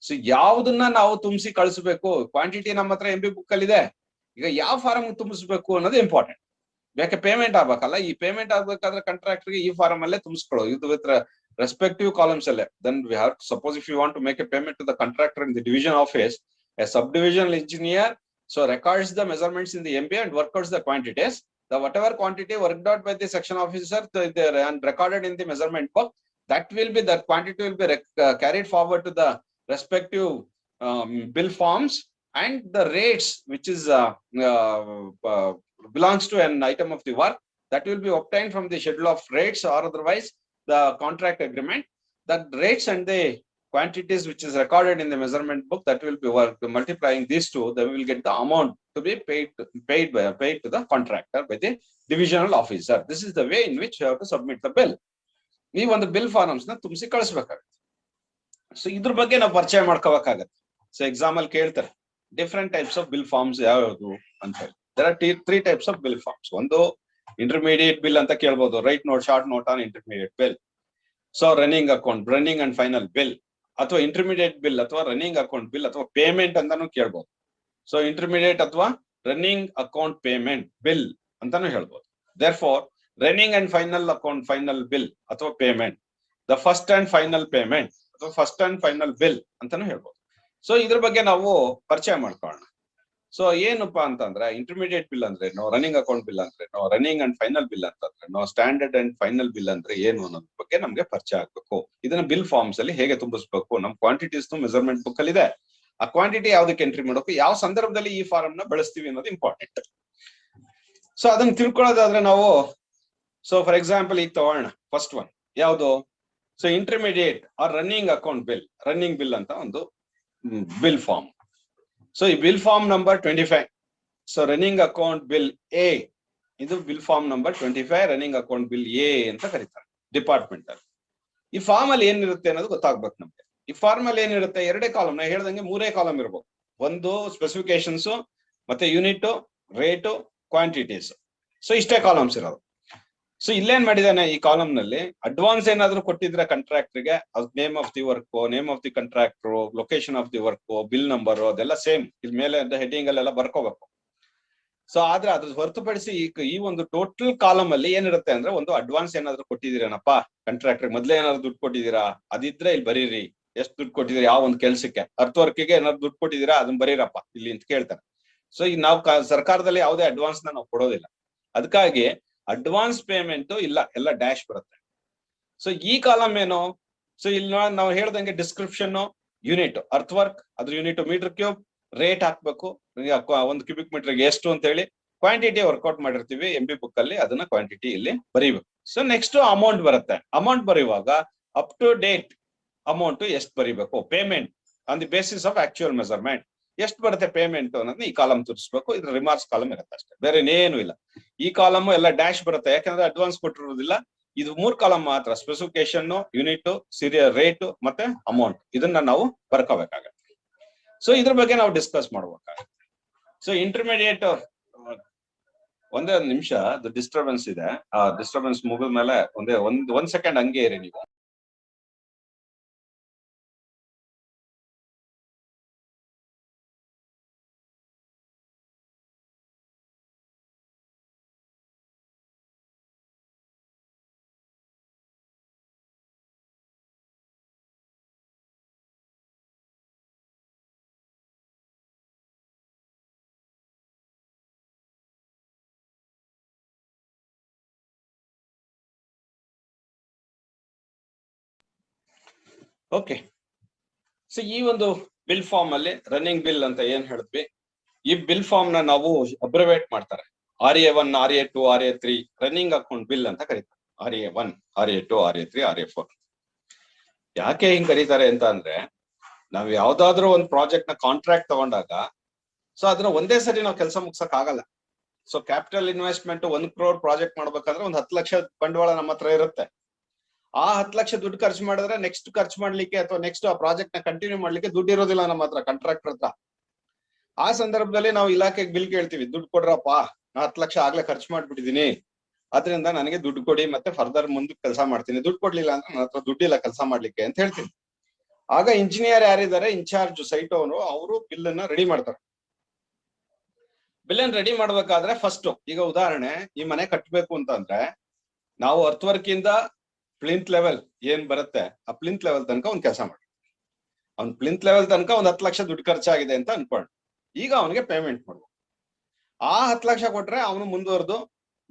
ಸೊ ಯಾವ್ದನ್ನ ನಾವು ತುಂಬಿಸಿ ಕಳಿಸಬೇಕು, ಕ್ವಾಂಟಿಟಿ ನಮ್ಮ ಹತ್ರ MP ಬುಕ್ ಅಲ್ಲಿ ಇದೆ. ಈಗ ಯಾವ ಫಾರಂ ತುಂಬಿಸ್ಬೇಕು ಅನ್ನೋದು ಇಂಪಾರ್ಟೆಂಟ್. ಯಾಕೆ ಪೇಮೆಂಟ್ ಆಗ್ಬೇಕಲ್ಲ, ಈ ಪೇಮೆಂಟ್ ಆಗ್ಬೇಕಾದ್ರೆ ಕಾಂಟ್ರಾಕ್ಟರ್ ಗೆ ಈ ಫಾರಂ ಅಲ್ಲೇ ತುಂಬಿಸ್ಕೊಳ್ಳೋದು, ಇದು with respective columns alle. Then we have to, suppose if you want to make a payment to the contractor in the division office, a subdivisional engineer so records the measurements in the MP and work out the quantities. The whatever quantity worked out by the section officer and recorded in the measurement book, that quantity will be carried forward to the respective bill forms and the rates which is belongs to an item of the work that will be obtained from the schedule of rates or otherwise the contract agreement. The rates and the quantities which is recorded in the measurement book, that will be multiplying these two, then we will get the amount to be paid to the contractor by the divisional officer. This is the way in which you have to submit the bill. ನೀವು ಒಂದು ಬಿಲ್ ಫಾರ್ಮ್ಸ್ ನ ತುಂಬಿಸಿ ಕಳಿಸ್ಬೇಕಾಗುತ್ತೆ. ಸೊ ಇದ್ರ ಬಗ್ಗೆ ನಾವು ಪರಿಚಯ ಮಾಡ್ಕೋಬೇಕಾಗತ್ತೆ. ಸೊ ಎಕ್ಸಾಮ್ ಅಲ್ಲಿ ಕೇಳ್ತಾರೆ different types of bill forms ಯಾವ್ಯಾವುದು ಅಂತ ಹೇಳಿ. There are 3 types of bill forms. ಒಂದು ಇಂಟರ್ಮೀಡಿಯೇಟ್ ಬಿಲ್ ಅಂತ ಕೇಳ್ಬೋದು, write note, short note on intermediate bill. So running account, running and final bill, ಅಥವಾ ಇಂಟರ್ಮೀಡಿಯೇಟ್ ಬಿಲ್ ಅಥವಾ ರನ್ನಿಂಗ್ ಅಕೌಂಟ್ ಬಿಲ್ ಅಥವಾ ಪೇಮೆಂಟ್ ಅಂತಾನು ಕೇಳ್ಬೋದು. ಸೊ ಇಂಟರ್ಮೀಡಿಯೇಟ್ ಅಥವಾ ರನ್ನಿಂಗ್ ಅಕೌಂಟ್ ಪೇಮೆಂಟ್ ಬಿಲ್ ಅಂತಾನು ಹೇಳ್ಬೋದು. Therefore running and final account final bill ಅಥವಾ payment, the first and final payment ಅಥವಾ ಫಸ್ಟ್ ಅಂಡ್ ಫೈನಲ್ ಬಿಲ್ ಅಂತಾನು ಹೇಳ್ಬೋದು. ಸೊ ಇದ್ರ ಬಗ್ಗೆ ನಾವು ಪರಿಚಯ ಮಾಡ್ಕೊಳ್ಳೋಣ. ಸೊ ಏನಪ್ಪಾ ಅಂತಂದ್ರೆ ಇಂಟರ್ಮೀಡಿಯೇಟ್ ಬಿಲ್ ಅಂದ್ರೆ ನೋ, ರನ್ನಿಂಗ್ ಅಕೌಂಟ್ ಬಿಲ್ ಅಂದ್ರೆ no, running and final bill ಅಂತಂದ್ರೆ no, standard and final bill ಅಂದ್ರೆ ಏನು ಅನ್ನೋದ್ರ ಬಗ್ಗೆ ನಮ್ಗೆ ಪರಿಚಯ ಆಗ್ಬೇಕು. ಇದನ್ನ ಬಿಲ್ ಫಾರ್ಮ್ಸ್ ಅಲ್ಲಿ ಹೇಗೆ ತುಂಬಿಸ್ಬೇಕು, ನಮ್ ಕ್ವಾಂಟಿಟೀಸ್ ಮೆಜರ್ಮೆಂಟ್ ಬುಕ್ ಅಲ್ಲಿ ಇದೆ. ಆ ಕ್ವಾಂಟಿಟಿ ಯಾವ್ದಕ್ಕೆ ಎಂಟ್ರಿ ಮಾಡಬೇಕು, ಯಾವ ಸಂದರ್ಭದಲ್ಲಿ ಈ ಫಾರ್ಮ್ ನ ಬಳಸ್ತೀವಿ ಅನ್ನೋದು ಇಂಪಾರ್ಟೆಂಟ್. ಸೊ ಅದನ್ನ ತಿಳ್ಕೊಳ್ಳೋದಾದ್ರೆ ನಾವು, ಸೊ ಫಾರ್ ಎಕ್ಸಾಂಪಲ್ ಈಗ ತಗೋಣ ಫಸ್ಟ್ ಒನ್ ಯಾವುದು. So intermediate or running account bill, running bill ಅಂತ ಒಂದು ಬಿಲ್ ಫಾರ್ಮ್. ಸೊ ಈ bill form number 25. So running account bill A, ಇದು bill form number 25, running account bill A ಅಂತ ಕರೀತಾರೆ ಡಿಪಾರ್ಟ್ಮೆಂಟ್ ಅಲ್ಲಿ. ಈ ಫಾರ್ಮ್ ಅಲ್ಲಿ ಏನಿರುತ್ತೆ ಅನ್ನೋದು ಗೊತ್ತಾಗ್ಬೇಕು ನಮ್ಗೆ. ಈ ಫಾರ್ಮ್ ಅಲ್ಲಿ ಏನಿರುತ್ತೆ, 2 ಕಾಲಮ್, ನಾ ಹೇಳ್ದಂಗೆ 3 ಕಾಲಮ್ ಇರ್ಬೇಕು. ಒಂದು ಸ್ಪೆಸಿಫಿಕೇಶನ್ಸ್, ಮತ್ತೆ ಯೂನಿಟ್, ರೇಟು, ಕ್ವಾಂಟಿಟೀಸ್. ಸೊ ಇಷ್ಟೇ ಕಾಲಮ್ಸ್ ಇರೋದು. ಸೊ ಇಲ್ಲೇನ್ ಮಾಡಿದಾನೆ ಈ ಕಾಲಮ್ ನಲ್ಲಿ, ಅಡ್ವಾನ್ಸ್ ಏನಾದ್ರು ಕೊಟ್ಟಿದ್ರೆ ಕಾಂಟ್ರಾಕ್ಟರ್ಗೆ, name of the work, name of the contractor, location of the work, bill number, ಅದೆಲ್ಲ ಸೇಮ್ ಇಲ್ ಮೇಲೆ ಹೆಡಿಂಗ್ ಅಲ್ಲೆಲ್ಲ ಬರ್ಕೋಬೇಕು. ಸೊ ಆದ್ರೆ ಅದ್ರ ಹೊರತುಪಡಿಸಿ ಈ ಒಂದು ಟೋಟಲ್ ಕಾಲಮ್ ಅಲ್ಲಿ ಏನಿರುತ್ತೆ ಅಂದ್ರೆ, ಒಂದು ಅಡ್ವಾನ್ಸ್ ಏನಾದ್ರು ಕೊಟ್ಟಿದ್ದೀರೇನಪ್ಪ ಕಾಂಟ್ರಾಕ್ಟರ್, ಮೊದ್ಲೇ ಏನಾದ್ರು ದುಡ್ಡು ಕೊಟ್ಟಿದ್ದೀರಾ ಅದಿದ್ರೆ ಇಲ್ಲಿ ಬರೀರಿ, ಎಷ್ಟು ದುಡ್ಡು ಕೊಟ್ಟಿದ್ದೀರಾ ಯಾವ ಒಂದು ಕೆಲ್ಸಕ್ಕೆ, ಅರ್ಥ ವರ್ಕಿಗೆ ಏನಾದ್ರು ದುಡ್ಡು ಕೊಟ್ಟಿದ್ದೀರಾ ಅದನ್ನ ಬರೀರಪ್ಪ ಇಲ್ಲಿ ಅಂತ ಕೇಳ್ತಾರೆ. ಸೊ ಈಗ ನಾವು ಸರ್ಕಾರದಲ್ಲಿ ಯಾವುದೇ ಅಡ್ವಾನ್ಸ್ ನಾವು ಕೊಡೋದಿಲ್ಲ, ಅದಕ್ಕಾಗಿ ಅಡ್ವಾನ್ಸ್ ಪೇಮೆಂಟ್ ಇಲ್ಲ, ಎಲ್ಲ ಡ್ಯಾಶ್ ಬರುತ್ತೆ. ಸೊ ಈ ಕಾಲಮ್ ಏನು, ಸೊ ಇಲ್ಲಿ ನಾವು ಹೇಳ್ದಂಗೆ ಡಿಸ್ಕ್ರಿಪ್ಷನ್, ಯೂನಿಟ್, ಅರ್ತ್ ವರ್ಕ್ ಅದ್ರ ಯೂನಿಟ್ ಮೀಟರ್ ಕ್ಯೂಬ್, ರೇಟ್ ಹಾಕ್ಬೇಕು, 1 ಕ್ಯೂಬಿಕ್ ಮೀಟರ್ಗೆ ಎಷ್ಟು ಅಂತ ಹೇಳಿ, ಕ್ವಾಂಟಿಟಿ ವರ್ಕೌಟ್ ಮಾಡಿರ್ತೀವಿ MB ಬುಕ್ ಅಲ್ಲಿ, ಅದನ್ನ ಕ್ವಾಂಟಿಟಿ ಇಲ್ಲಿ ಬರೀಬೇಕು. ಸೊ ನೆಕ್ಸ್ಟ್ ಅಮೌಂಟ್ ಬರುತ್ತೆ. ಅಮೌಂಟ್ ಬರೆಯುವಾಗ ಅಪ್ ಟು ಡೇಟ್ ಅಮೌಂಟ್ ಎಷ್ಟು ಬರೀಬೇಕು, payment on the basis of actual measurement ಎಷ್ಟು ಬರುತ್ತೆ ಪೇಮೆಂಟ್ ಅನ್ನೋದನ್ನ ಈ ಕಾಲಮ್ ತೋರಿಸ್ಬೇಕು. ಇದ್ರ ರಿಮಾರ್ಕ್ಸ್ ಕಾಲಮ್ ಇರುತ್ತೆ ಅಷ್ಟೇ, ಬೇರೆ ಇನ್ನೇನು ಇಲ್ಲ. ಈ ಕಾಲಮ್ ಎಲ್ಲ ಡ್ಯಾಶ್ ಬರುತ್ತೆ, ಯಾಕಂದ್ರೆ ಅಡ್ವಾನ್ಸ್ ಕೊಟ್ಟಿರೋದಿಲ್ಲ. ಇದು 3 ಕಾಲಮ್ ಮಾತ್ರ, ಸ್ಪೆಸಿಫಿಕೇಶನ್, ಯೂನಿಟ್, ಸೀರಿಯಲ್, ರೇಟ್ ಮತ್ತೆ ಅಮೌಂಟ್, ಇದನ್ನ ನಾವು ಬರ್ಕೋಬೇಕಾಗತ್ತೆ. ಸೊ ಇದ್ರ ಬಗ್ಗೆ ನಾವು ಡಿಸ್ಕಸ್ ಮಾಡ್ಬೇಕಾಗತ್ತೆ. ಸೊ ಇಂಟರ್ಮೀಡಿಯೇಟ್, ಒಂದೇ ಒಂದು ನಿಮಿಷ ಡಿಸ್ಟರ್ಬೆನ್ಸ್ ಇದೆ, ಆ ಡಿಸ್ಟರ್ಬೆನ್ಸ್ ಮುಗಿದ ಮೇಲೆ ಒಂದ್ ಸೆಕೆಂಡ್ ಹಂಗೆ ಇರಿ ನೀವು. ಓಕೆ, ಸೊ ಈ ಒಂದು ಬಿಲ್ ಫಾರ್ಮ್ ಅಲ್ಲಿ ರನ್ನಿಂಗ್ ಬಿಲ್ ಅಂತ ಏನ್ ಹೇಳಿದ್ವಿ, ಈ ಬಿಲ್ ಫಾರ್ಮ್ ನ ನಾವು ಅಬ್ರಿವೇಟ್ ಮಾಡ್ತಾರೆ, RA1, RA2, RA3, running account bill ಅಂತ ಕರೀತಾರೆ. RA1, RA2, RA3, RA4. ಯಾಕೆ ಹಿಂಗ್ ಕರೀತಾರೆ ಅಂತ ಅಂದ್ರೆ, ನಾವ್ ಯಾವ್ದಾದ್ರು ಒಂದು ಪ್ರಾಜೆಕ್ಟ್ ನ ಕಾಂಟ್ರಾಕ್ಟ್ ತಗೊಂಡಾಗ, ಸೊ ಅದನ್ನ ಒಂದೇ ಸರಿ ನಾವು ಕೆಲಸ ಮುಗ್ಸಕ್ ಆಗಲ್ಲ. So capital investment 1 crore project ಮಾಡ್ಬೇಕಂದ್ರೆ ಒಂದು 10 ಲಕ್ಷ ಬಂಡವಾಳ ನಮ್ಮ ಹತ್ರ ಇರುತ್ತೆ. ಆ 10 ಲಕ್ಷ ದುಡ್ಡು ಖರ್ಚು ಮಾಡಿದ್ರೆ ನೆಕ್ಸ್ಟ್ ಖರ್ಚು ಮಾಡ್ಲಿಕ್ಕೆ ಅಥವಾ ನೆಕ್ಸ್ಟ್ ಆ ಪ್ರಾಜೆಕ್ಟ್ ನ ಕಂಟಿನ್ಯೂ ಮಾಡ್ಲಿಕ್ಕೆ ದುಡ್ಡು ಇರೋದಿಲ್ಲ ನಮ್ಮ ಹತ್ರ, ಕಾಂಟ್ರಾಕ್ಟರ್ ಹತ್ರ. ಆ ಸಂದರ್ಭದಲ್ಲಿ ನಾವು ಇಲಾಖೆಗೆ ಬಿಲ್ ಕೇಳ್ತೀವಿ, ದುಡ್ಡು ಕೊಡ್ರಪ್ಪ, ನಾ 10 ಲಕ್ಷ ಆಗ್ಲೇ ಖರ್ಚು ಮಾಡ್ಬಿಟ್ಟಿದೀನಿ, ಅದರಿಂದ ನನಗೆ ದುಡ್ಡು ಕೊಡಿ, ಮತ್ತೆ ಫರ್ದರ್ ಮುಂದಕ್ಕೆ ಕೆಲಸ ಮಾಡ್ತೀನಿ, ದುಡ್ಡು ಕೊಡ್ಲಿಲ್ಲ ಅಂದ್ರೆ ನನ್ನ ಹತ್ರ ದುಡ್ಡಿಲ್ಲ ಕೆಲಸ ಮಾಡ್ಲಿಕ್ಕೆ ಅಂತ ಹೇಳ್ತೀನಿ. ಆಗ ಇಂಜಿನಿಯರ್ ಯಾರಿದ್ದಾರೆ ಇನ್ಚಾರ್ಜ್ ಸೈಟ್ ಅವರು ಬಿಲ್ ಅನ್ನ ರೆಡಿ ಮಾಡ್ತಾರೆ. ಬಿಲ್ ಅನ್ನು ರೆಡಿ ಮಾಡ್ಬೇಕಾದ್ರೆ ಫಸ್ಟ್, ಈಗ ಉದಾಹರಣೆ ಈ ಮನೆ ಕಟ್ಟಬೇಕು ಅಂತಂದ್ರೆ ನಾವು ಅರ್ತ್ ವರ್ಕ್ ಇಂದ ಪ್ಲಿಂತ್ ಲೆವೆಲ್ ಏನ್ ಬರುತ್ತೆ ಆ ಪ್ಲಿಂತ್ ಲೆವೆಲ್ ತನಕ ಒಂದ್ ಕೆಲಸ ಮಾಡಿ, ಅವ್ನ್ ಪ್ಲಿಂತ್ ಲೆವೆಲ್ ತನಕ ಒಂದ್ 10 ಲಕ್ಷ ದುಡ್ಡು ಖರ್ಚಾಗಿದೆ ಅಂತ ಅನ್ಕೊಂಡು ಈಗ ಅವನಿಗೆ ಪೇಮೆಂಟ್ ಮಾಡ್ಬೇಕು. ಆ 10 ಲಕ್ಷ ಕೊಟ್ರೆ ಅವನು ಮುಂದುವರೆದು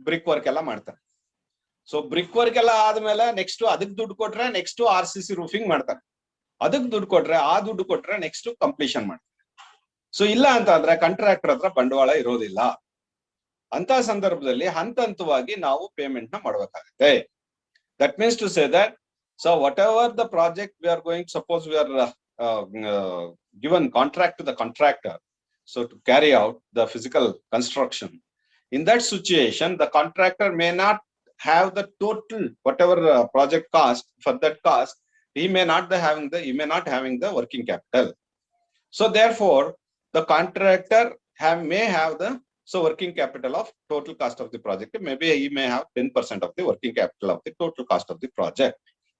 ಬ್ರಿಕ್ ವರ್ಕ್ ಎಲ್ಲ ಮಾಡ್ತಾನೆ. ಸೊ ಬ್ರಿಕ್ ವರ್ಕ್ ಎಲ್ಲ ಆದ್ಮೇಲೆ ನೆಕ್ಸ್ಟ್ ಅದಕ್ಕೆ ದುಡ್ಡು ಕೊಟ್ರೆ ನೆಕ್ಸ್ಟ್ RCC ರೂಫಿಂಗ್ ಮಾಡ್ತಾರೆ, ಅದಕ್ಕೆ ದುಡ್ಡು ಕೊಟ್ರೆ ನೆಕ್ಸ್ಟ್ ಕಂಪ್ಲೀಷನ್ ಮಾಡ್ತಾರೆ. ಸೊ ಇಲ್ಲ ಅಂತ ಅಂದ್ರೆ ಕಾಂಟ್ರಾಕ್ಟರ್ ಹತ್ರ ಬಂಡವಾಳ ಇರೋದಿಲ್ಲ. ಅಂತ ಸಂದರ್ಭದಲ್ಲಿ ಹಂತ ಹಂತವಾಗಿ ನಾವು ಪೇಮೆಂಟ್ ನ ಮಾಡ್ಬೇಕಾಗುತ್ತೆ. That means to say that so whatever the project we are going, suppose we are given contract to the contractor, so to carry out the physical construction. In that situation, the contractor may not have the total whatever project cost. For that cost, he may not having the working capital. So therefore, the contractor may have the working capital of total cost of the project. Maybe he may have 10% of the working capital of the total cost of the project.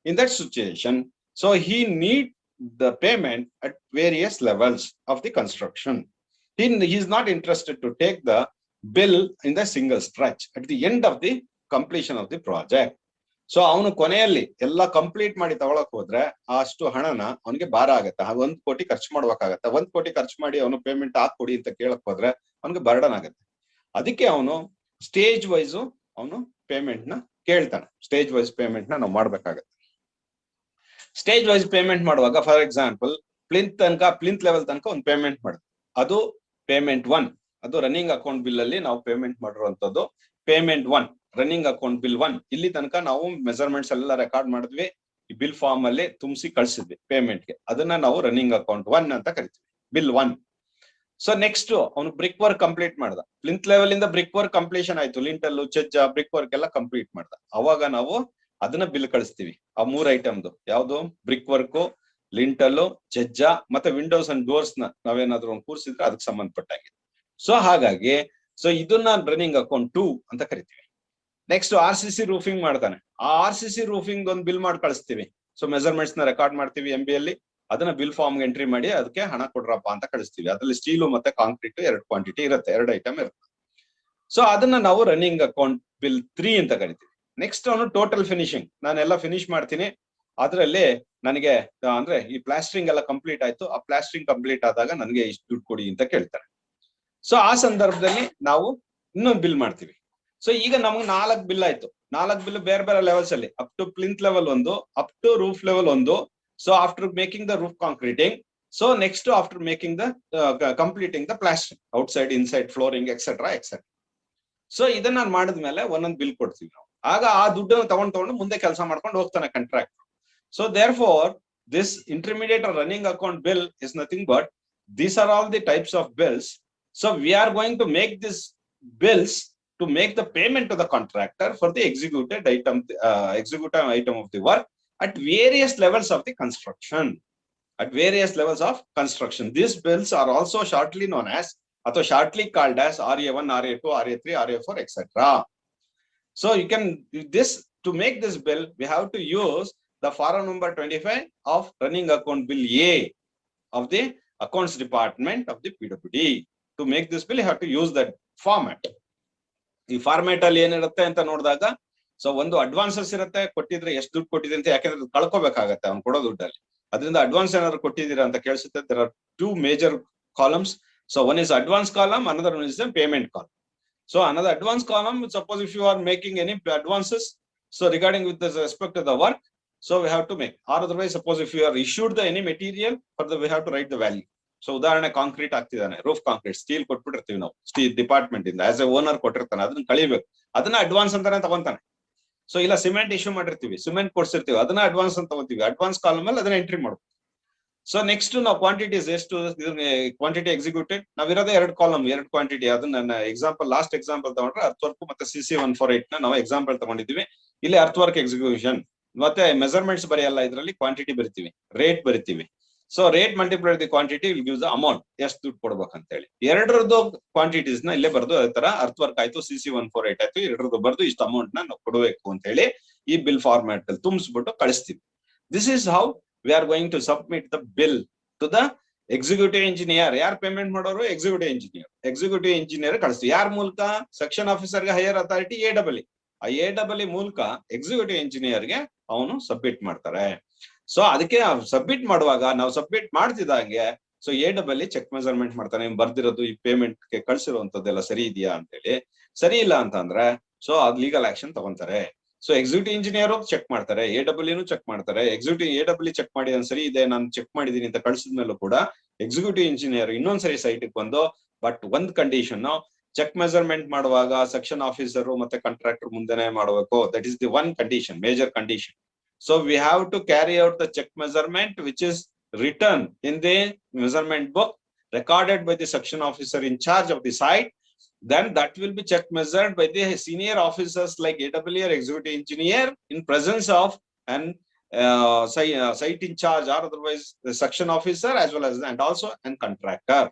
In that situation, so he need the payment at various levels of the construction. He is not interested to take the bill in the single stretch at the end of the completion of the project. So ಅವನು ಕೊನೆಯಲ್ಲಿ ಎಲ್ಲ ಕಂಪ್ಲೀಟ್ ಮಾಡಿ ತಗೊಳಕ್ ಹೋದ್ರೆ ಅಷ್ಟು ಹಣನ ಅವನಿಗೆ ಭಾರ ಆಗತ್ತೆ. 1 ಕೋಟಿ ಖರ್ಚು ಮಾಡ್ಬೇಕಾಗತ್ತೆ. 1 ಕೋಟಿ ಖರ್ಚು ಮಾಡಿ ಅವನು ಪೇಮೆಂಟ್ ಹಾಕೊಡಿ ಅಂತ ಕೇಳಕ್ ಹೋದ್ರೆ ಅವನಿಗೆ ಬರ್ಡನ್ ಆಗತ್ತೆ. ಅದಕ್ಕೆ ಅವನು ಸ್ಟೇಜ್ ವೈಸ್ ಅವನು ಪೇಮೆಂಟ್ ನ ಕೇಳ್ತಾನೆ. ಸ್ಟೇಜ್ ವೈಸ್ ಪೇಮೆಂಟ್ ನ ನಾವು ಮಾಡ್ಬೇಕಾಗತ್ತೆ. ಸ್ಟೇಜ್ ವೈಸ್ ಪೇಮೆಂಟ್ ಮಾಡುವಾಗ ಫಾರ್ ಎಕ್ಸಾಂಪಲ್ ಪ್ಲಿಂತ್ ಲೆವೆಲ್ ತನಕ ಒಂದು ಪೇಮೆಂಟ್ ಮಾಡುತ್ತೆ. ಅದು ಪೇಮೆಂಟ್ 1. ಅದು ರನ್ನಿಂಗ್ ಅಕೌಂಟ್ ಬಿಲ್ ಅಲ್ಲಿ ನಾವು ಪೇಮೆಂಟ್ ಮಾಡಿರುವಂತದ್ದು ಪೇಮೆಂಟ್ 1, ರನ್ನಿಂಗ್ ಅಕೌಂಟ್ ಬಿಲ್ 1. ಇಲ್ಲಿ ತನಕ ನಾವು ಮೆಜರ್ಮೆಂಟ್ಸ್ ಎಲ್ಲ ರೆಕಾರ್ಡ್ ಮಾಡಿದ್ವಿ, ಈ ಬಿಲ್ ಫಾರ್ಮ್ ಅಲ್ಲಿ ತುಂಬಿಸಿ ಕಳ್ಸಿದ್ವಿ ಪೇಮೆಂಟ್ಗೆ. ಅದನ್ನ ನಾವು ರನ್ನಿಂಗ್ ಅಕೌಂಟ್ 1 ಅಂತ ಕರಿತೀವಿ, ಬಿಲ್ 1. ಸೊ ನೆಕ್ಸ್ಟ್ ಅವನು ಬ್ರಿಕ್ ವರ್ಕ್ ಕಂಪ್ಲೀಟ್ ಮಾಡ್ದ. ಪ್ಲಿಂತ್ ಲೆವೆಲ್ ಇಂದ ಬ್ರಿಕ್ ವರ್ಕ್ ಕಂಪ್ಲೀಷನ್ ಆಯ್ತು. ಲಿಂಟಲ್, ಚೆಜ್ಜ, ಬ್ರಿಕ್ ವರ್ಕ್ ಎಲ್ಲ ಕಂಪ್ಲೀಟ್ ಮಾಡ್ದ. ಅವಾಗ ನಾವು ಅದನ್ನ ಬಿಲ್ ಕಳಿಸ್ತೀವಿ. ಆ 3 ಐಟಮ್ದು ಯಾವ್ದು, ಬ್ರಿಕ್ ವರ್ಕ್, ಲಿಂಟಲ್, ಚೆಜ್ಜ ಮತ್ತೆ ವಿಂಡೋಸ್ ಅಂಡ್ ಡೋರ್ಸ್ ನ ನಾವೇನಾದ್ರೂ ಒಂದು ಕೂರಿಸಿದ್ರೆ ಅದಕ್ಕೆ ಸಂಬಂಧಪಟ್ಟಾಗಿದೆ. ಸೊ ಹಾಗಾಗಿ ಸೊ ಇದನ್ನ ರನ್ನಿಂಗ್ ಅಕೌಂಟ್ 2 ಅಂತ ಕರಿತೀವಿ. ನೆಕ್ಸ್ಟ್ RCC ರೂಫಿಂಗ್ ಮಾಡ್ತಾನೆ. ಆ RCC ರೂಫಿಂಗ್ ಒಂದು ಬಿಲ್ ಮಾಡಿ ಕಳಿಸ್ತೀವಿ. ಸೊ ಮೆಜರ್ಮೆಂಟ್ಸ್ ನ ರೆಕಾರ್ಡ್ ಮಾಡ್ತೀವಿ MB ಅಲ್ಲಿ. ಅದನ್ನ ಬಿಲ್ ಫಾರ್ಮ್ ಎಂಟ್ರಿ ಮಾಡಿ ಅದಕ್ಕೆ ಹಣ ಕೊಡ್ರಪ್ಪ ಅಂತ ಕಳಿಸ್ತೀವಿ. ಅದ್ರಲ್ಲಿ ಸ್ಟೀಲು ಮತ್ತೆ ಕಾಂಕ್ರೀಟ್ 2 ಕ್ವಾಂಟಿಟಿ ಇರುತ್ತೆ, 2 ಐಟಮ್ ಇರುತ್ತೆ. ಸೊ ಅದನ್ನ ನಾವು ರನ್ನಿಂಗ್ ಅಕೌಂಟ್ ಬಿಲ್ 3 ಅಂತ ಕರಿತೀವಿ. ನೆಕ್ಸ್ಟ್ ಅವನು ಟೋಟಲ್ ಫಿನಿಶಿಂಗ್, ನಾನೆಲ್ಲ ಫಿನಿಶ್ ಮಾಡ್ತೀನಿ, ಅದರಲ್ಲಿ ನನಗೆ ಅಂದ್ರೆ ಈ ಪ್ಲಾಸ್ಟ್ರಿಂಗ್ ಎಲ್ಲ ಕಂಪ್ಲೀಟ್ ಆಯ್ತು, ಆ ಪ್ಲಾಸ್ಟ್ರಿಂಗ್ ಕಂಪ್ಲೀಟ್ ಆದಾಗ ನನಗೆ ಇಷ್ಟು ದುಡ್ಡು ಕೊಡಿ ಅಂತ ಕೇಳ್ತಾರೆ. ಸೊ ಆ ಸಂದರ್ಭದಲ್ಲಿ ನಾವು ಇನ್ನೊಂದು ಬಿಲ್ ಮಾಡ್ತೀವಿ. ಸೊ ಈಗ ನಮ್ಗೆ 4 ಬಿಲ್ ಆಯ್ತು. 4 ಬಿಲ್ ಬೇರೆ ಬೇರೆ ಲೆವೆಲ್ಸ್ ಅಲ್ಲಿ, up to plinth level 1, up to roof level 1. So after making the roof concreting, so next after making the completing the plastering outside, inside, flooring etcetera etcetera. So ಇದನ್ನ ನಾನು ಮಾಡಿದ್ಮೇಲೆ ಒಂದೊಂದು ಬಿಲ್ ಕೊಡ್ತೀವಿ ನಾವು. ಆಗ ಆ ದುಡ್ಡನ್ನು ತಗೊಂಡು ಮುಂದೆ ಕೆಲಸ ಮಾಡ್ಕೊಂಡು ಹೋಗ್ತಾನೆ contract. So there for this intermediate running account bill is nothing but these are all the types of bills. So we are going to make this bills to make the payment to the contractor for the executed item of the work at various levels of the construction. At various levels of construction, these bills are also shortly known as, or shortly called as RA1, RA2, RA3, RA4, etc. So you can this to make this bill, we have to use the form number 25 of running account bill A of the accounts department of the PWD. To make this bill, you have to use that format. ಈ ಫಾರ್ಮ್ಯಾಟ್ ಅಲ್ಲಿ ಏನಿರುತ್ತೆ ಅಂತ ನೋಡಿದಾಗ, ಸೊ ಒಂದು ಅಡ್ವಾನ್ಸಸ್ ಇರುತ್ತೆ, ಕೊಟ್ಟಿದ್ರೆ ಎಷ್ಟು ದುಡ್ಡು ಕೊಟ್ಟಿದೆ ಅಂತ, ಯಾಕಂದ್ರೆ ಕಳ್ಕೋಬೇಕಾಗತ್ತೆ ಅವ್ನು ಕೊಡೋ ದುಡ್ಡಲ್ಲಿ. ಅದರಿಂದ ಅಡ್ವಾನ್ಸ್ ಏನಾದ್ರು ಕೊಟ್ಟಿದ್ದೀರಾ ಅಂತ ಕೇಳಿಸುತ್ತೆ. There are 2 major columns. So one is advance column, another one is the payment column. So another advance column, suppose if you are making any advances, so regarding with the respect to the work, so we have to make, or otherwise suppose if you are issued the any material, further we have to write the value. So ಉದಾಹರಣೆ ಕಾಂಕ್ರೀಟ್ ಆಗ್ತಿದ್ದಾನೆ, ರೂಫ್ ಕಾಂಕ್ರೀಟ್, ಸ್ಟೀಲ್ ಕೊಟ್ಬಿಟ್ಟಿರ್ತೀವಿ ನಾವು, ಸ್ಟೀಲ್ ಡಿಪಾರ್ಟ್ಮೆಂಟ್ ಇಂದ ಆಸ್ ಎ ಓನರ್ ಕೊಟ್ಟಿರ್ತಾನೆ, ಅದನ್ನ ಕಳಿಬೇಕು, ಅದನ್ನ ಅಡ್ವಾನ್ಸ್ ಅಂತಾನೆ ತಗೊಂತಾನೆ. ಸೊ ಇಲ್ಲ ಸಿಮೆಂಟ್ ಇಶ್ಯೂ ಮಾಡಿರ್ತೀವಿ, ಸಿಮೆಂಟ್ ಕೊಡ್ಸಿರ್ತೀವಿ, ಅದನ್ನ ಅಡ್ವಾನ್ಸ್ ಅಂತ ತಗೋತೀವಿ. ಅಡ್ವಾನ್ಸ್ ಕಾಲಮ್ ಅಲ್ಲಿ ಅದನ್ನ ಎಂಟ್ರಿ ಮಾಡ್ಬೇಕು. ಸೊ ನೆಕ್ಸ್ಟ್ ನಾವು ಕ್ವಾಂಟಿಟೀಸ್ ಎಷ್ಟು ಕ್ವಾಂಟಿಟಿ ಎಕ್ಸಿಕ್ಯೂಟೆಡ್, ನಾವಿರೋದೇ 2 ಕಾಲಮ್ 2 ಕ್ವಾಂಟಿಟಿ. ಅದನ್ನ ಎಕ್ಸಾಂಪಲ್ ಲಾಸ್ಟ್ ಎಕ್ಸಾಂಪಲ್ ತಗೊಂಡ್ರೆ ಅರ್ತ್ ವರ್ಕ್ ಮತ್ತೆ CC148 ನ ನಾವು ಎಕ್ಸಾಂಪಲ್ ತಗೊಂಡಿದ್ವಿ. ಇಲ್ಲಿ ಅರ್ತ್ ವರ್ಕ್ ಎಕ್ಸಿಕ್ಯೂಷನ್ ಮತ್ತೆ ಮೆಜರ್ಮೆಂಟ್ಸ್ ಬರೆಯಲ್ಲ, ಇದರಲ್ಲಿ ಕ್ವಾಂಟಿಟಿ ಬರಿತೀವಿ, ರೇಟ್ ಬರಿತೀವಿ. So rate multiplied the quantity will gives the amount, ಎಷ್ಟು ದುಡ್ಡು ಕೊಡ್ಬೇಕಂತ ಹೇಳಿ. 2ರದ್ದು ಕ್ವಾಂಟಿಟೀಸ್ ನ ಇಲ್ಲೇ ಬರ್ದು, ಅದೇ ತರ ಅರ್ತ್ ವರ್ಕ್ ಆಯ್ತು, CC148 ಆಯ್ತು, 2ರದ್ದು ಬರ್ದು ಇಷ್ಟು ಅಮೌಂಟ್ ನ ನಾವು ಕೊಡಬೇಕು ಅಂತ ಹೇಳಿ ಈ ಬಿಲ್ ಫಾರ್ಮ್ಯಾಟ್ ಅಲ್ಲಿ ತುಂಬಿಸ್ಬಿಟ್ಟು ಕಳಿಸ್ತೀವಿ. This is how we are going to submit the bill to the executive engineer. ಯಾರ್ ಪೇಮೆಂಟ್ ಮಾಡೋರು? Executive engineer. ಎಕ್ಸಿಕ್ಯೂಟಿವ್ ಇಂಜಿನಿಯರ್ ಕಳಿಸ್ತೀವಿ. ಯಾರ ಮೂಲಕ? ಸೆಕ್ಷನ್ ಆಫೀಸರ್ ಗೆ ಹೈಯರ್ ಅಥಾರಿಟಿ AEE. ಆ AEE ಮೂಲಕ ಎಕ್ಸಿಕ್ಯೂಟಿವ್ ಇಂಜಿನಿಯರ್ ಗೆ ಅವನು ಸಬ್ಮಿಟ್ ಮಾಡ್ತಾರೆ. ಸೊ ಅದಕ್ಕೆ ಸಬ್ಮಿಟ್ ಮಾಡುವಾಗ ನಾವು ಸಬ್ಮಿಟ್ ಮಾಡ್ತಿದ್ದಂಗೆ ಸೊ AEE ಚೆಕ್ ಮೆಜರ್ಮೆಂಟ್ ಮಾಡ್ತಾನೆ, ಬರ್ದಿರೋದು ಈ ಪೇಮೆಂಟ್ ಗೆ ಕಳ್ಸಿರುವಂತದ್ದೆಲ್ಲ ಸರಿ ಇದೆಯಾ ಅಂತ ಹೇಳಿ. ಸರಿ ಇಲ್ಲ ಅಂತಂದ್ರೆ ಸೊ ಅದ್ ಲೀಗಲ್ ಆಕ್ಷನ್ ತಗೊಂತಾರೆ. ಸೊ ಎಕ್ಸಿಕ್ಯೂಟಿವ್ ಇಂಜಿನಿಯರ್ ಚೆಕ್ ಮಾಡ್ತಾರೆ, AW ಚೆಕ್ ಮಾಡ್ತಾರೆ. ಎಕ್ಸಿಕ್ಯೂಟಿವ್ AW ಚೆಕ್ ಮಾಡಿ ಒಂದ್ಸರಿ ಇದೆ ನಾನು ಚೆಕ್ ಮಾಡಿದೀನಿ ಅಂತ ಕಳ್ಸಿದ ಮೇಲೂ ಕೂಡ ಎಕ್ಸಿಕ್ಯೂಟಿವ್ ಇಂಜಿನಿಯರ್ ಇನ್ನೊಂದ್ಸರಿ ಸೈಟ್ ಬಂದು ಬಟ್ ಒಂದ್ ಕಂಡೀಷನ್, ಚೆಕ್ ಮೆಜರ್ಮೆಂಟ್ ಮಾಡುವಾಗ ಸೆಕ್ಷನ್ ಆಫೀಸರ್ ಮತ್ತೆ ಕಾಂಟ್ರಾಕ್ಟರ್ ಮುಂದೆನೆ ಮಾಡಬೇಕು. That is the one condition, major condition. So we have to carry out the check measurement which is written in the measurement book, recorded by the section officer in charge of the site. Then that will be check measured by the senior officers like AW or executive engineer in presence of an site in charge or otherwise the section officer as well as and also an contractor.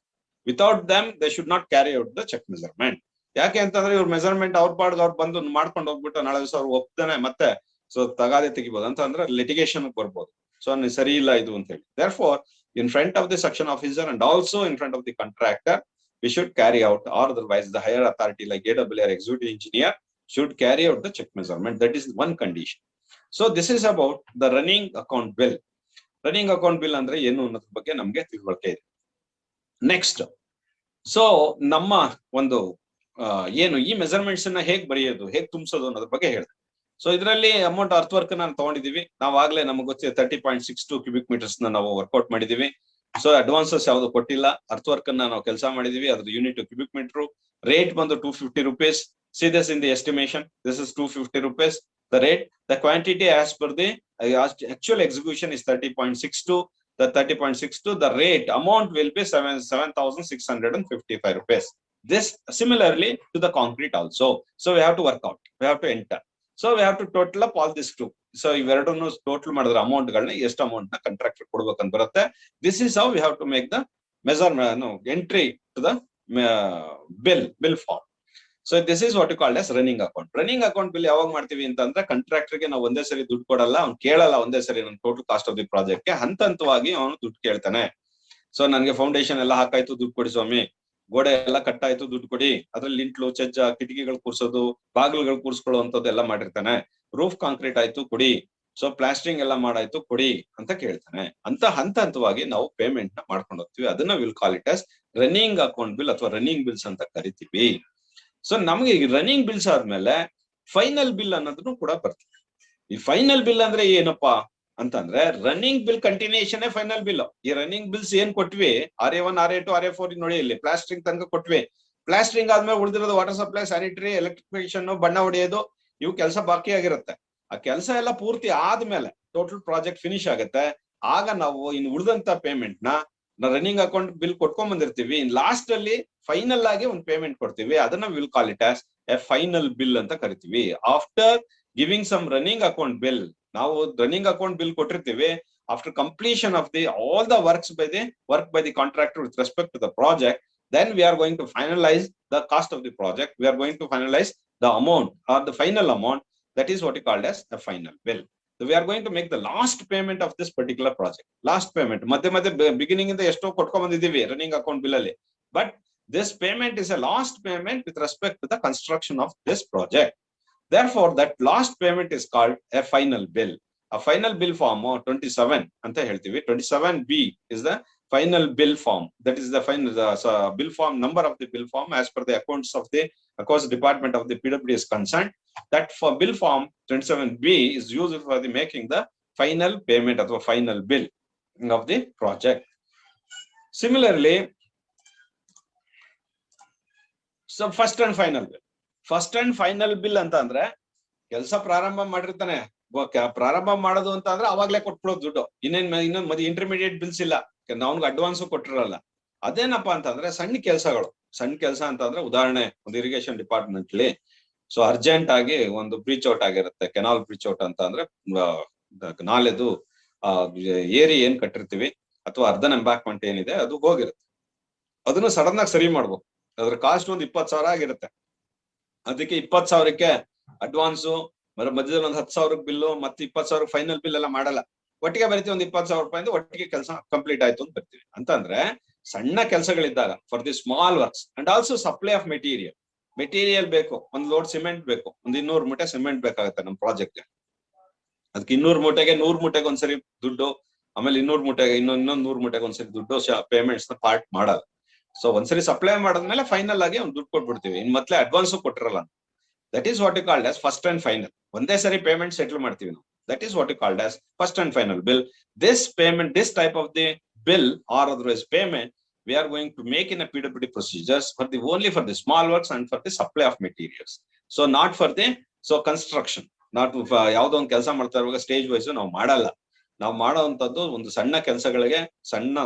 Without them they should not carry out the check measurement. ಯಾಕೆ ಅಂತಂದ್ರೆ ಇವ್ರ ಮೆಜರ್ಮೆಂಟ್ ಅವ್ರ ಪಾಡ್ಗೆ ಅವ್ರು ಬಂದು ಮಾಡ್ಕೊಂಡು ಹೋಗ್ಬಿಟ್ಟು ನಾಳೆ ದಿವಸ ಅವ್ರು ಒಪ್ತಾನೆ ಮತ್ತೆ ಸೊ ತಗಾದೆ ತೆಗಿಬಹುದು ಅಂತ ಅಂದ್ರೆ ಲಿಟಿಗೇಷನ್ ಬರ್ಬೋದು. ಸೊ ಸರಿ ಇಲ್ಲ ಇದು ಅಂತ ಹೇಳಿ. Therefore, in front of the section officer and also in front of the contractor, we should carry out, or otherwise the higher authority like AW or executive engineer should carry out the check measurement. That is one condition. So this is about the running account bill. Running account bill ಅಂದ್ರೆ ಏನು ಅನ್ನೋದ್ರ ಬಗ್ಗೆ ನಮ್ಗೆ ತಿಳುವಳಿಕೆ ಇದೆ. ನೆಕ್ಸ್ಟ್, ಸೊ ನಮ್ಮ ಒಂದು ಏನು ಈ ಮೆಜರ್ಮೆಂಟ್ಸ್ ಅನ್ನ ಹೇಗ್ ಬರೆಯೋದು, ಹೇಗ್ ತುಂಬಿಸೋದು ಅನ್ನೋದ್ರ ಬಗ್ಗೆ ಹೇಳಿದೆ. ಸೊ ಇದರಲ್ಲಿ ಅಮೌಂಟ್ ಅರ್ತ್ ವರ್ಕ್ ನಾನು ತಗೊಂಡಿದೀವಿ. ನಾವಾಗ್ಲೇ ನಮ್ಗೆ ಗೊತ್ತಿದೆ 30.62 ಕ್ಯೂಬಿಕ್ ಮೀಟರ್ಸ್ ನಾವು ವರ್ಕೌಟ್ ಮಾಡಿದೀವಿ. ಸೊ ಅಡ್ವಾನ್ಸಸ್ ಯಾವ್ದು ಕೊಟ್ಟಿಲ್ಲ. ಅರ್ತ್ ವರ್ಕ್ ಅನ್ನ ನಾವು ಕೆಲಸ ಮಾಡಿದೀವಿ. ಅದ್ರ ಯೂನಿಟ್ ಕ್ಯೂಬಿಕ್ ಮೀಟರ್. ರೇಟ್ ಬಂದು 250 rupees. See this in the estimation. This is 250 rupees. The rate, the quantity as per the actual execution is 30.62. The 30.62, the rate amount will be 7,655 rupees. This similarly to the concrete also. So we have to work out. We have to enter. So we have to total up all this too. So ಇವೆರಡನ್ನು ಟೋಟಲ್ ಮಾಡಿದ್ರೆ ಅಮೌಂಟ್ ಗಳನ್ನ ಎಷ್ಟು ಅಮೌಂಟ್ ನ ಕಾಂಟ್ರಾಕ್ಟರ್ ಕೊಡ್ಬೇಕಂತ ಬರುತ್ತೆ. This is how we have to make the entry to the bill form. So this is what you called as running account. Running account bill ಯಾವಾಗ ಮಾಡ್ತೀವಿ ಅಂತಂದ್ರೆ ಕಾಂಟ್ರಾಕ್ಟರ್ಗೆ ನಾವು ಒಂದೇ ಸರಿ ದುಡ್ಡು ಕೊಡಲ್ಲ, ಅವ್ನು ಕೇಳಲ್ಲ ಒಂದೇ ಸರಿ ನನ್ನ total cost of the project ಗೆ. ಹಂತವಾಗಿ ಅವನು ದುಡ್ಡು ಕೇಳ್ತಾನೆ. ಸೊ ನನ್ಗೆ ಫೌಂಡೇಶನ್ ಎಲ್ಲ ಹಾಕಾಯ್ತು, ದುಡ್ಡು ಕೊಡಿ ಸ್ವಾಮಿ. ಗೋಡೆ ಎಲ್ಲ ಕಟ್ಟಾಯ್ತು, ದುಡ್ಡು ಕೊಡಿ. ಅದ್ರಲ್ಲಿ ಲಿಂಟ್ಲು, ಚಜ್ಜ, ಕಿಟಕಿಗಳು ಕೂರ್ಸೋದು, ಬಾಗಿಲುಗಳು ಕೂರ್ಸ್ಕೊಳ್ಳುವಂತದ್ದು ಎಲ್ಲ ಮಾಡಿರ್ತಾನೆ. ರೂಫ್ ಕಾಂಕ್ರೀಟ್ ಆಯ್ತು ಕೊಡಿ. ಸೊ ಪ್ಲಾಸ್ಟರಿಂಗ್ ಎಲ್ಲ ಮಾಡಾಯ್ತು ಕೊಡಿ ಅಂತ ಕೇಳ್ತಾನೆ. ಅಂತ ಹಂತವಾಗಿ ನಾವು ಪೇಮೆಂಟ್ ನ ಮಾಡ್ಕೊಂಡು ಹೋಗ್ತೀವಿ. ಅದನ್ನ will call it as running account bill ಅಥವಾ ರನ್ನಿಂಗ್ ಬಿಲ್ಸ್ ಅಂತ ಕರಿತೀವಿ. ಸೊ ನಮ್ಗೆ ಈ ರನ್ನಿಂಗ್ ಬಿಲ್ಸ್ ಆದ್ಮೇಲೆ ಫೈನಲ್ ಬಿಲ್ ಅನ್ನೋದನ್ನು ಕೂಡ ಬರ್ತದೆ. ಈ ಫೈನಲ್ ಬಿಲ್ ಅಂದ್ರೆ ಏನಪ್ಪಾ ಅಂತಂದ್ರೆ running bill continuation final bill. ಈ ರನ್ನಿಂಗ್ ಬಿಲ್ಸ್ ಏನ್ ಕೊಟ್ವಿ, RA1, RA2, RA4 ನೋಡಿ ಇಲ್ಲಿ ಪ್ಲಾಸ್ಟರಿಂಗ್ ತನಕ ಕೊಟ್ವಿ. ಪ್ಲಾಸ್ಟರಿಂಗ್ ಆದ್ಮೇಲೆ ಉಳಿದಿರೋದು ವಾಟರ್ ಸಪ್ಲೈ, ಸ್ಯಾನಿಟರಿ, ಎಲೆಕ್ಟ್ರಿಫಿಕೇಶನ್, ಬಣ್ಣ ಹೊಡೆಯೋದು, ಇವು ಕೆಲಸ ಬಾಕಿ ಆಗಿರುತ್ತೆ. ಆ ಕೆಲಸ ಎಲ್ಲ ಪೂರ್ತಿ ಆದ್ಮೇಲೆ ಟೋಟಲ್ ಪ್ರಾಜೆಕ್ಟ್ ಫಿನಿಶ್ ಆಗುತ್ತೆ. ಆಗ ನಾವು ಇನ್ನು ಉಳಿದಂತ ಪೇಮೆಂಟ್ ನ ರನ್ನಿಂಗ್ ಅಕೌಂಟ್ ಬಿಲ್ ಕೊಟ್ಕೊಂಡ್ ಬಂದಿರ್ತೀವಿ. ಇನ್ ಲಾಸ್ಟ್ ಅಲ್ಲಿ ಫೈನಲ್ ಆಗಿ ಒಂದು ಪೇಮೆಂಟ್ ಕೊಡ್ತೀವಿ. ಅದನ್ನ will call it as a final bill ಅಂತ ಕರಿತೀವಿ. After giving some running account bill, ನಾವು ರನ್ನಿಂಗ್ ಅಕೌಂಟ್ ಬಿಲ್ ಕೊಟ್ಟಿರ್ತೀವಿ. After completion of the all the work by the contractor with respect to the project, then we are going to finalize the cost of the project. We are going to finalize the amount or the final amount. That is what is called as a final bill. So we are going to make the last payment of this particular project. Last payment. Madhya beginning in the esto kotko bandidivi running account bill alli. But this payment is a last payment with respect to the construction of this project. Therefore, that last payment is called a final bill. A final bill form 27 anta heltivi. 27B is the final bill form. That is the final bill form number of the bill form as per the accounts of the accounts department of the PWD is concerned. That for bill form 27B is used for the making the final payment or the final bill of the project. Similarly, so first and final bill. First and final bill ಅಂತ ಅಂದ್ರೆ ಕೆಲಸ ಪ್ರಾರಂಭ ಮಾಡಿರ್ತಾನೆ. ಪ್ರಾರಂಭ ಮಾಡೋದು ಅಂತ ಅಂದ್ರೆ ಅವಾಗ್ಲೇ ಕೊಟ್ಬಿಡೋದು ದುಡ್ಡು. ಇನ್ನೊಂದು ಮತ್ತೆ ಇಂಟರ್ಮೀಡಿಯೇಟ್ ಬಿಲ್ಸ್ ಇಲ್ಲ, ಅವ್ನಿಗೆ ಅಡ್ವಾನ್ಸ್ ಕೊಟ್ಟಿರಲ್ಲ. ಅದೇನಪ್ಪಾ ಅಂತಂದ್ರೆ ಸಣ್ಣ ಕೆಲಸಗಳು. ಸಣ್ಣ ಕೆಲಸ ಅಂತ ಅಂದ್ರೆ ಉದಾಹರಣೆ ಒಂದು ಇರಿಗೇಷನ್ ಡಿಪಾರ್ಟ್ಮೆಂಟ್ ಅಲ್ಲಿ ಸೊ ಅರ್ಜೆಂಟ್ ಆಗಿ ಒಂದು ಬ್ರೀಚ್ ಔಟ್ ಆಗಿರುತ್ತೆ. ಕೆನಾಲ್ ಬ್ರೀಚ್ ಔಟ್ ಅಂತ ಅಂದ್ರೆ ನಾಲೆದು ಏರಿ ಏನ್ ಕಟ್ಟಿರ್ತೀವಿ ಅಥವಾ ಅರ್ಧನ್ ಎಂಬ್ಯಾಕ್ಮೆಂಟ್ ಏನಿದೆ ಅದು ಹೋಗಿರುತ್ತೆ. ಅದನ್ನ ಸಡನ್ ಆಗಿ ಸರಿ ಮಾಡ್ಬೇಕು. ಅದ್ರ ಕಾಸ್ಟ್ ಒಂದು 20,000 ಆಗಿರುತ್ತೆ. ಅದಕ್ಕೆ 20,000ಕ್ಕೆ ಅಡ್ವಾನ್ಸು, ಮಧ್ಯದಲ್ಲಿ ಒಂದು 10,000 ಬಿಲ್ಲು, ಮತ್ತೆ 20,000 ಫೈನಲ್ ಬಿಲ್ ಎಲ್ಲ ಮಾಡಲ್ಲ. ಒಟ್ಟಿಗೆ ಬರೀತೀವಿ. ಒಂದು 20,000 ರೂಪಾಯಿಂದ ಒಟ್ಟಿಗೆ ಕೆಲಸ ಕಂಪ್ಲೀಟ್ ಆಯ್ತು ಅಂತ ಬರ್ತೀವಿ. ಅಂತಂದ್ರೆ ಸಣ್ಣ ಕೆಲಸಗಳಿದ್ದಾಗ for the small works and also supply of material ಬೇಕು. ಒಂದು ಲೋಡ್ ಸಿಮೆಂಟ್ ಬೇಕು, ಒಂದು 200 ಮೂಟೆ ಸಿಮೆಂಟ್ ಬೇಕಾಗುತ್ತೆ ನಮ್ಮ ಪ್ರಾಜೆಕ್ಟ್. ಅದಕ್ಕೆ 200 ಮೂಟೆಗೆ 100 ಮೂಟೆಗೆ ಒಂದ್ಸರಿ ದುಡ್ಡು, ಆಮೇಲೆ 200 ಮೂಟೆಗೆ ಇನ್ನೊಂದು 100 ಮೂಟೆಗೆ ಒಂದ್ಸರಿ ದುಡ್ಡು ಪೇಮೆಂಟ್ಸ್ ನ ಪಾರ್ಟ್ ಮಾಡಲ್ಲ. ಸೊ ಒಂದ್ಸರಿ ಸಪ್ಲೈ ಮಾಡಿದ್ಮೇಲೆ ಫೈನಲ್ ಆಗಿ ಅವ್ನು ದುಡ್ಡು ಕೊಟ್ಬಿಡ್ತೀವಿ. ಇನ್ ಮತ್ತೆ advance ಕೊಟ್ಟಿರಲ್ಲ. That is what you called as first and final. ಒಂದೇ ಸರಿ payment settle ಮಾಡ್ತೀವಿ ನಾವು. That is what you called as first and final bill. This payment, this type of the bill or otherwise payment, we are going to make in a PWD procedures for the only for the small works and for the supply of materials. So not for the construction. Not ಯಾವುದೋ ಒಂದು ಕೆಲಸ ಮಾಡ್ತಾ ಇರುವಾಗ ಸ್ಟೇಜ್ ವೈಸ್ ನಾವು ಮಾಡಲ್ಲ. ನಾವು ಮಾಡುವಂತದ್ದು ಒಂದು ಸಣ್ಣ ಕೆಲಸಗಳಿಗೆ, ಸಣ್ಣ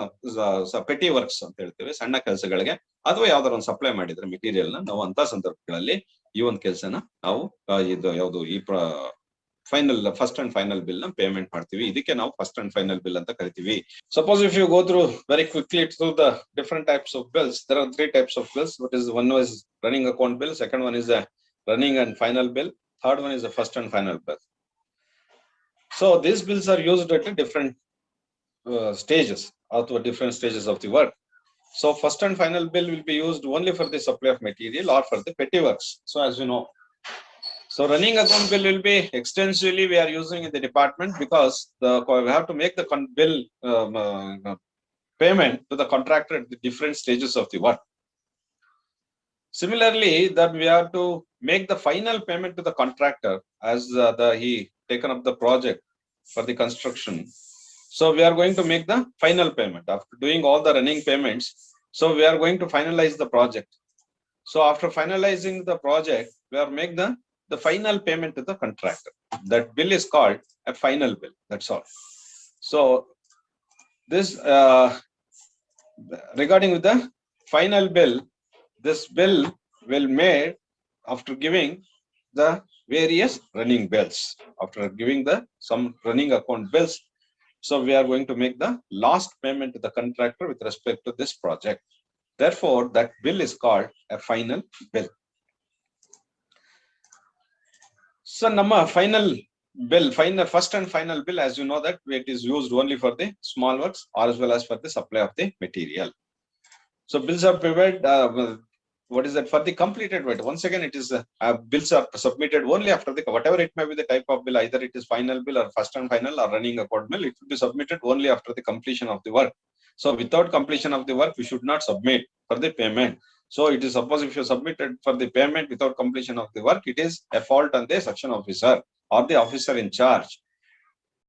ಪೆಟಿ ವರ್ಕ್ಸ್ ಅಂತ ಹೇಳ್ತೀವಿ, ಸಣ್ಣ ಕೆಲಸಗಳಿಗೆ ಅಥವಾ ಯಾವ್ದಾರ ಒಂದು ಸಪ್ಲೈ ಮಾಡಿದ್ರೆ ಮೆಟೀರಿಯಲ್ ನ ನಾವು ಅಂತ ಸಂದರ್ಭಗಳಲ್ಲಿ ಈ ಒಂದು ಕೆಲಸನ ನಾವು ಇದು ಯಾವುದು ಈ final first and final bill ನ ಪೇಮೆಂಟ್ ಮಾಡ್ತೀವಿ. ಇದಕ್ಕೆ ನಾವು ಫಸ್ಟ್ ಅಂಡ್ ಫೈನಲ್ ಬಿಲ್ ಅಂತ ಕರಿತೀವಿ. Suppose if you go through very quickly through the different types of bills, there are 3 types of bills. One is running account bill, second one is a running and final bill, third one is the first and final bill. So these bills are used at different stages or to different stages of the work. So first and final bill will be used only for the supply of material or for the petty works. So as you know, so running account bill will be extensively we are using in the department because we have to make the bill payment to the contractor at the different stages of the work. Similarly, that we have to make the final payment to the contractor as he taken up the project for the construction. So we are going to make the final payment after doing all the running payments. So we are going to finalize the project. So after finalizing the project, we are make the final payment to the contractor. That bill is called a final bill. That's all. So this regarding with the final bill, this bill will made after giving the various running bills. After giving some running account bills, so we are going to make the last payment to the contractor with respect to this project. Therefore, that bill is called a final bill. So, number final bill, first and final bill, as you know that it is used only for the small works or as well as for the supply of the material. So bills are prepared. What is that for the completed work? Once again, it is bills are submitted only after the whatever it may be the type of bill, either it is final bill or first and final or running account bill. It will be submitted only after the completion of the work. So without completion of the work, we should not submit for the payment. So it is suppose if you submitted for the payment without completion of the work, it is a fault on the section officer or the officer in charge.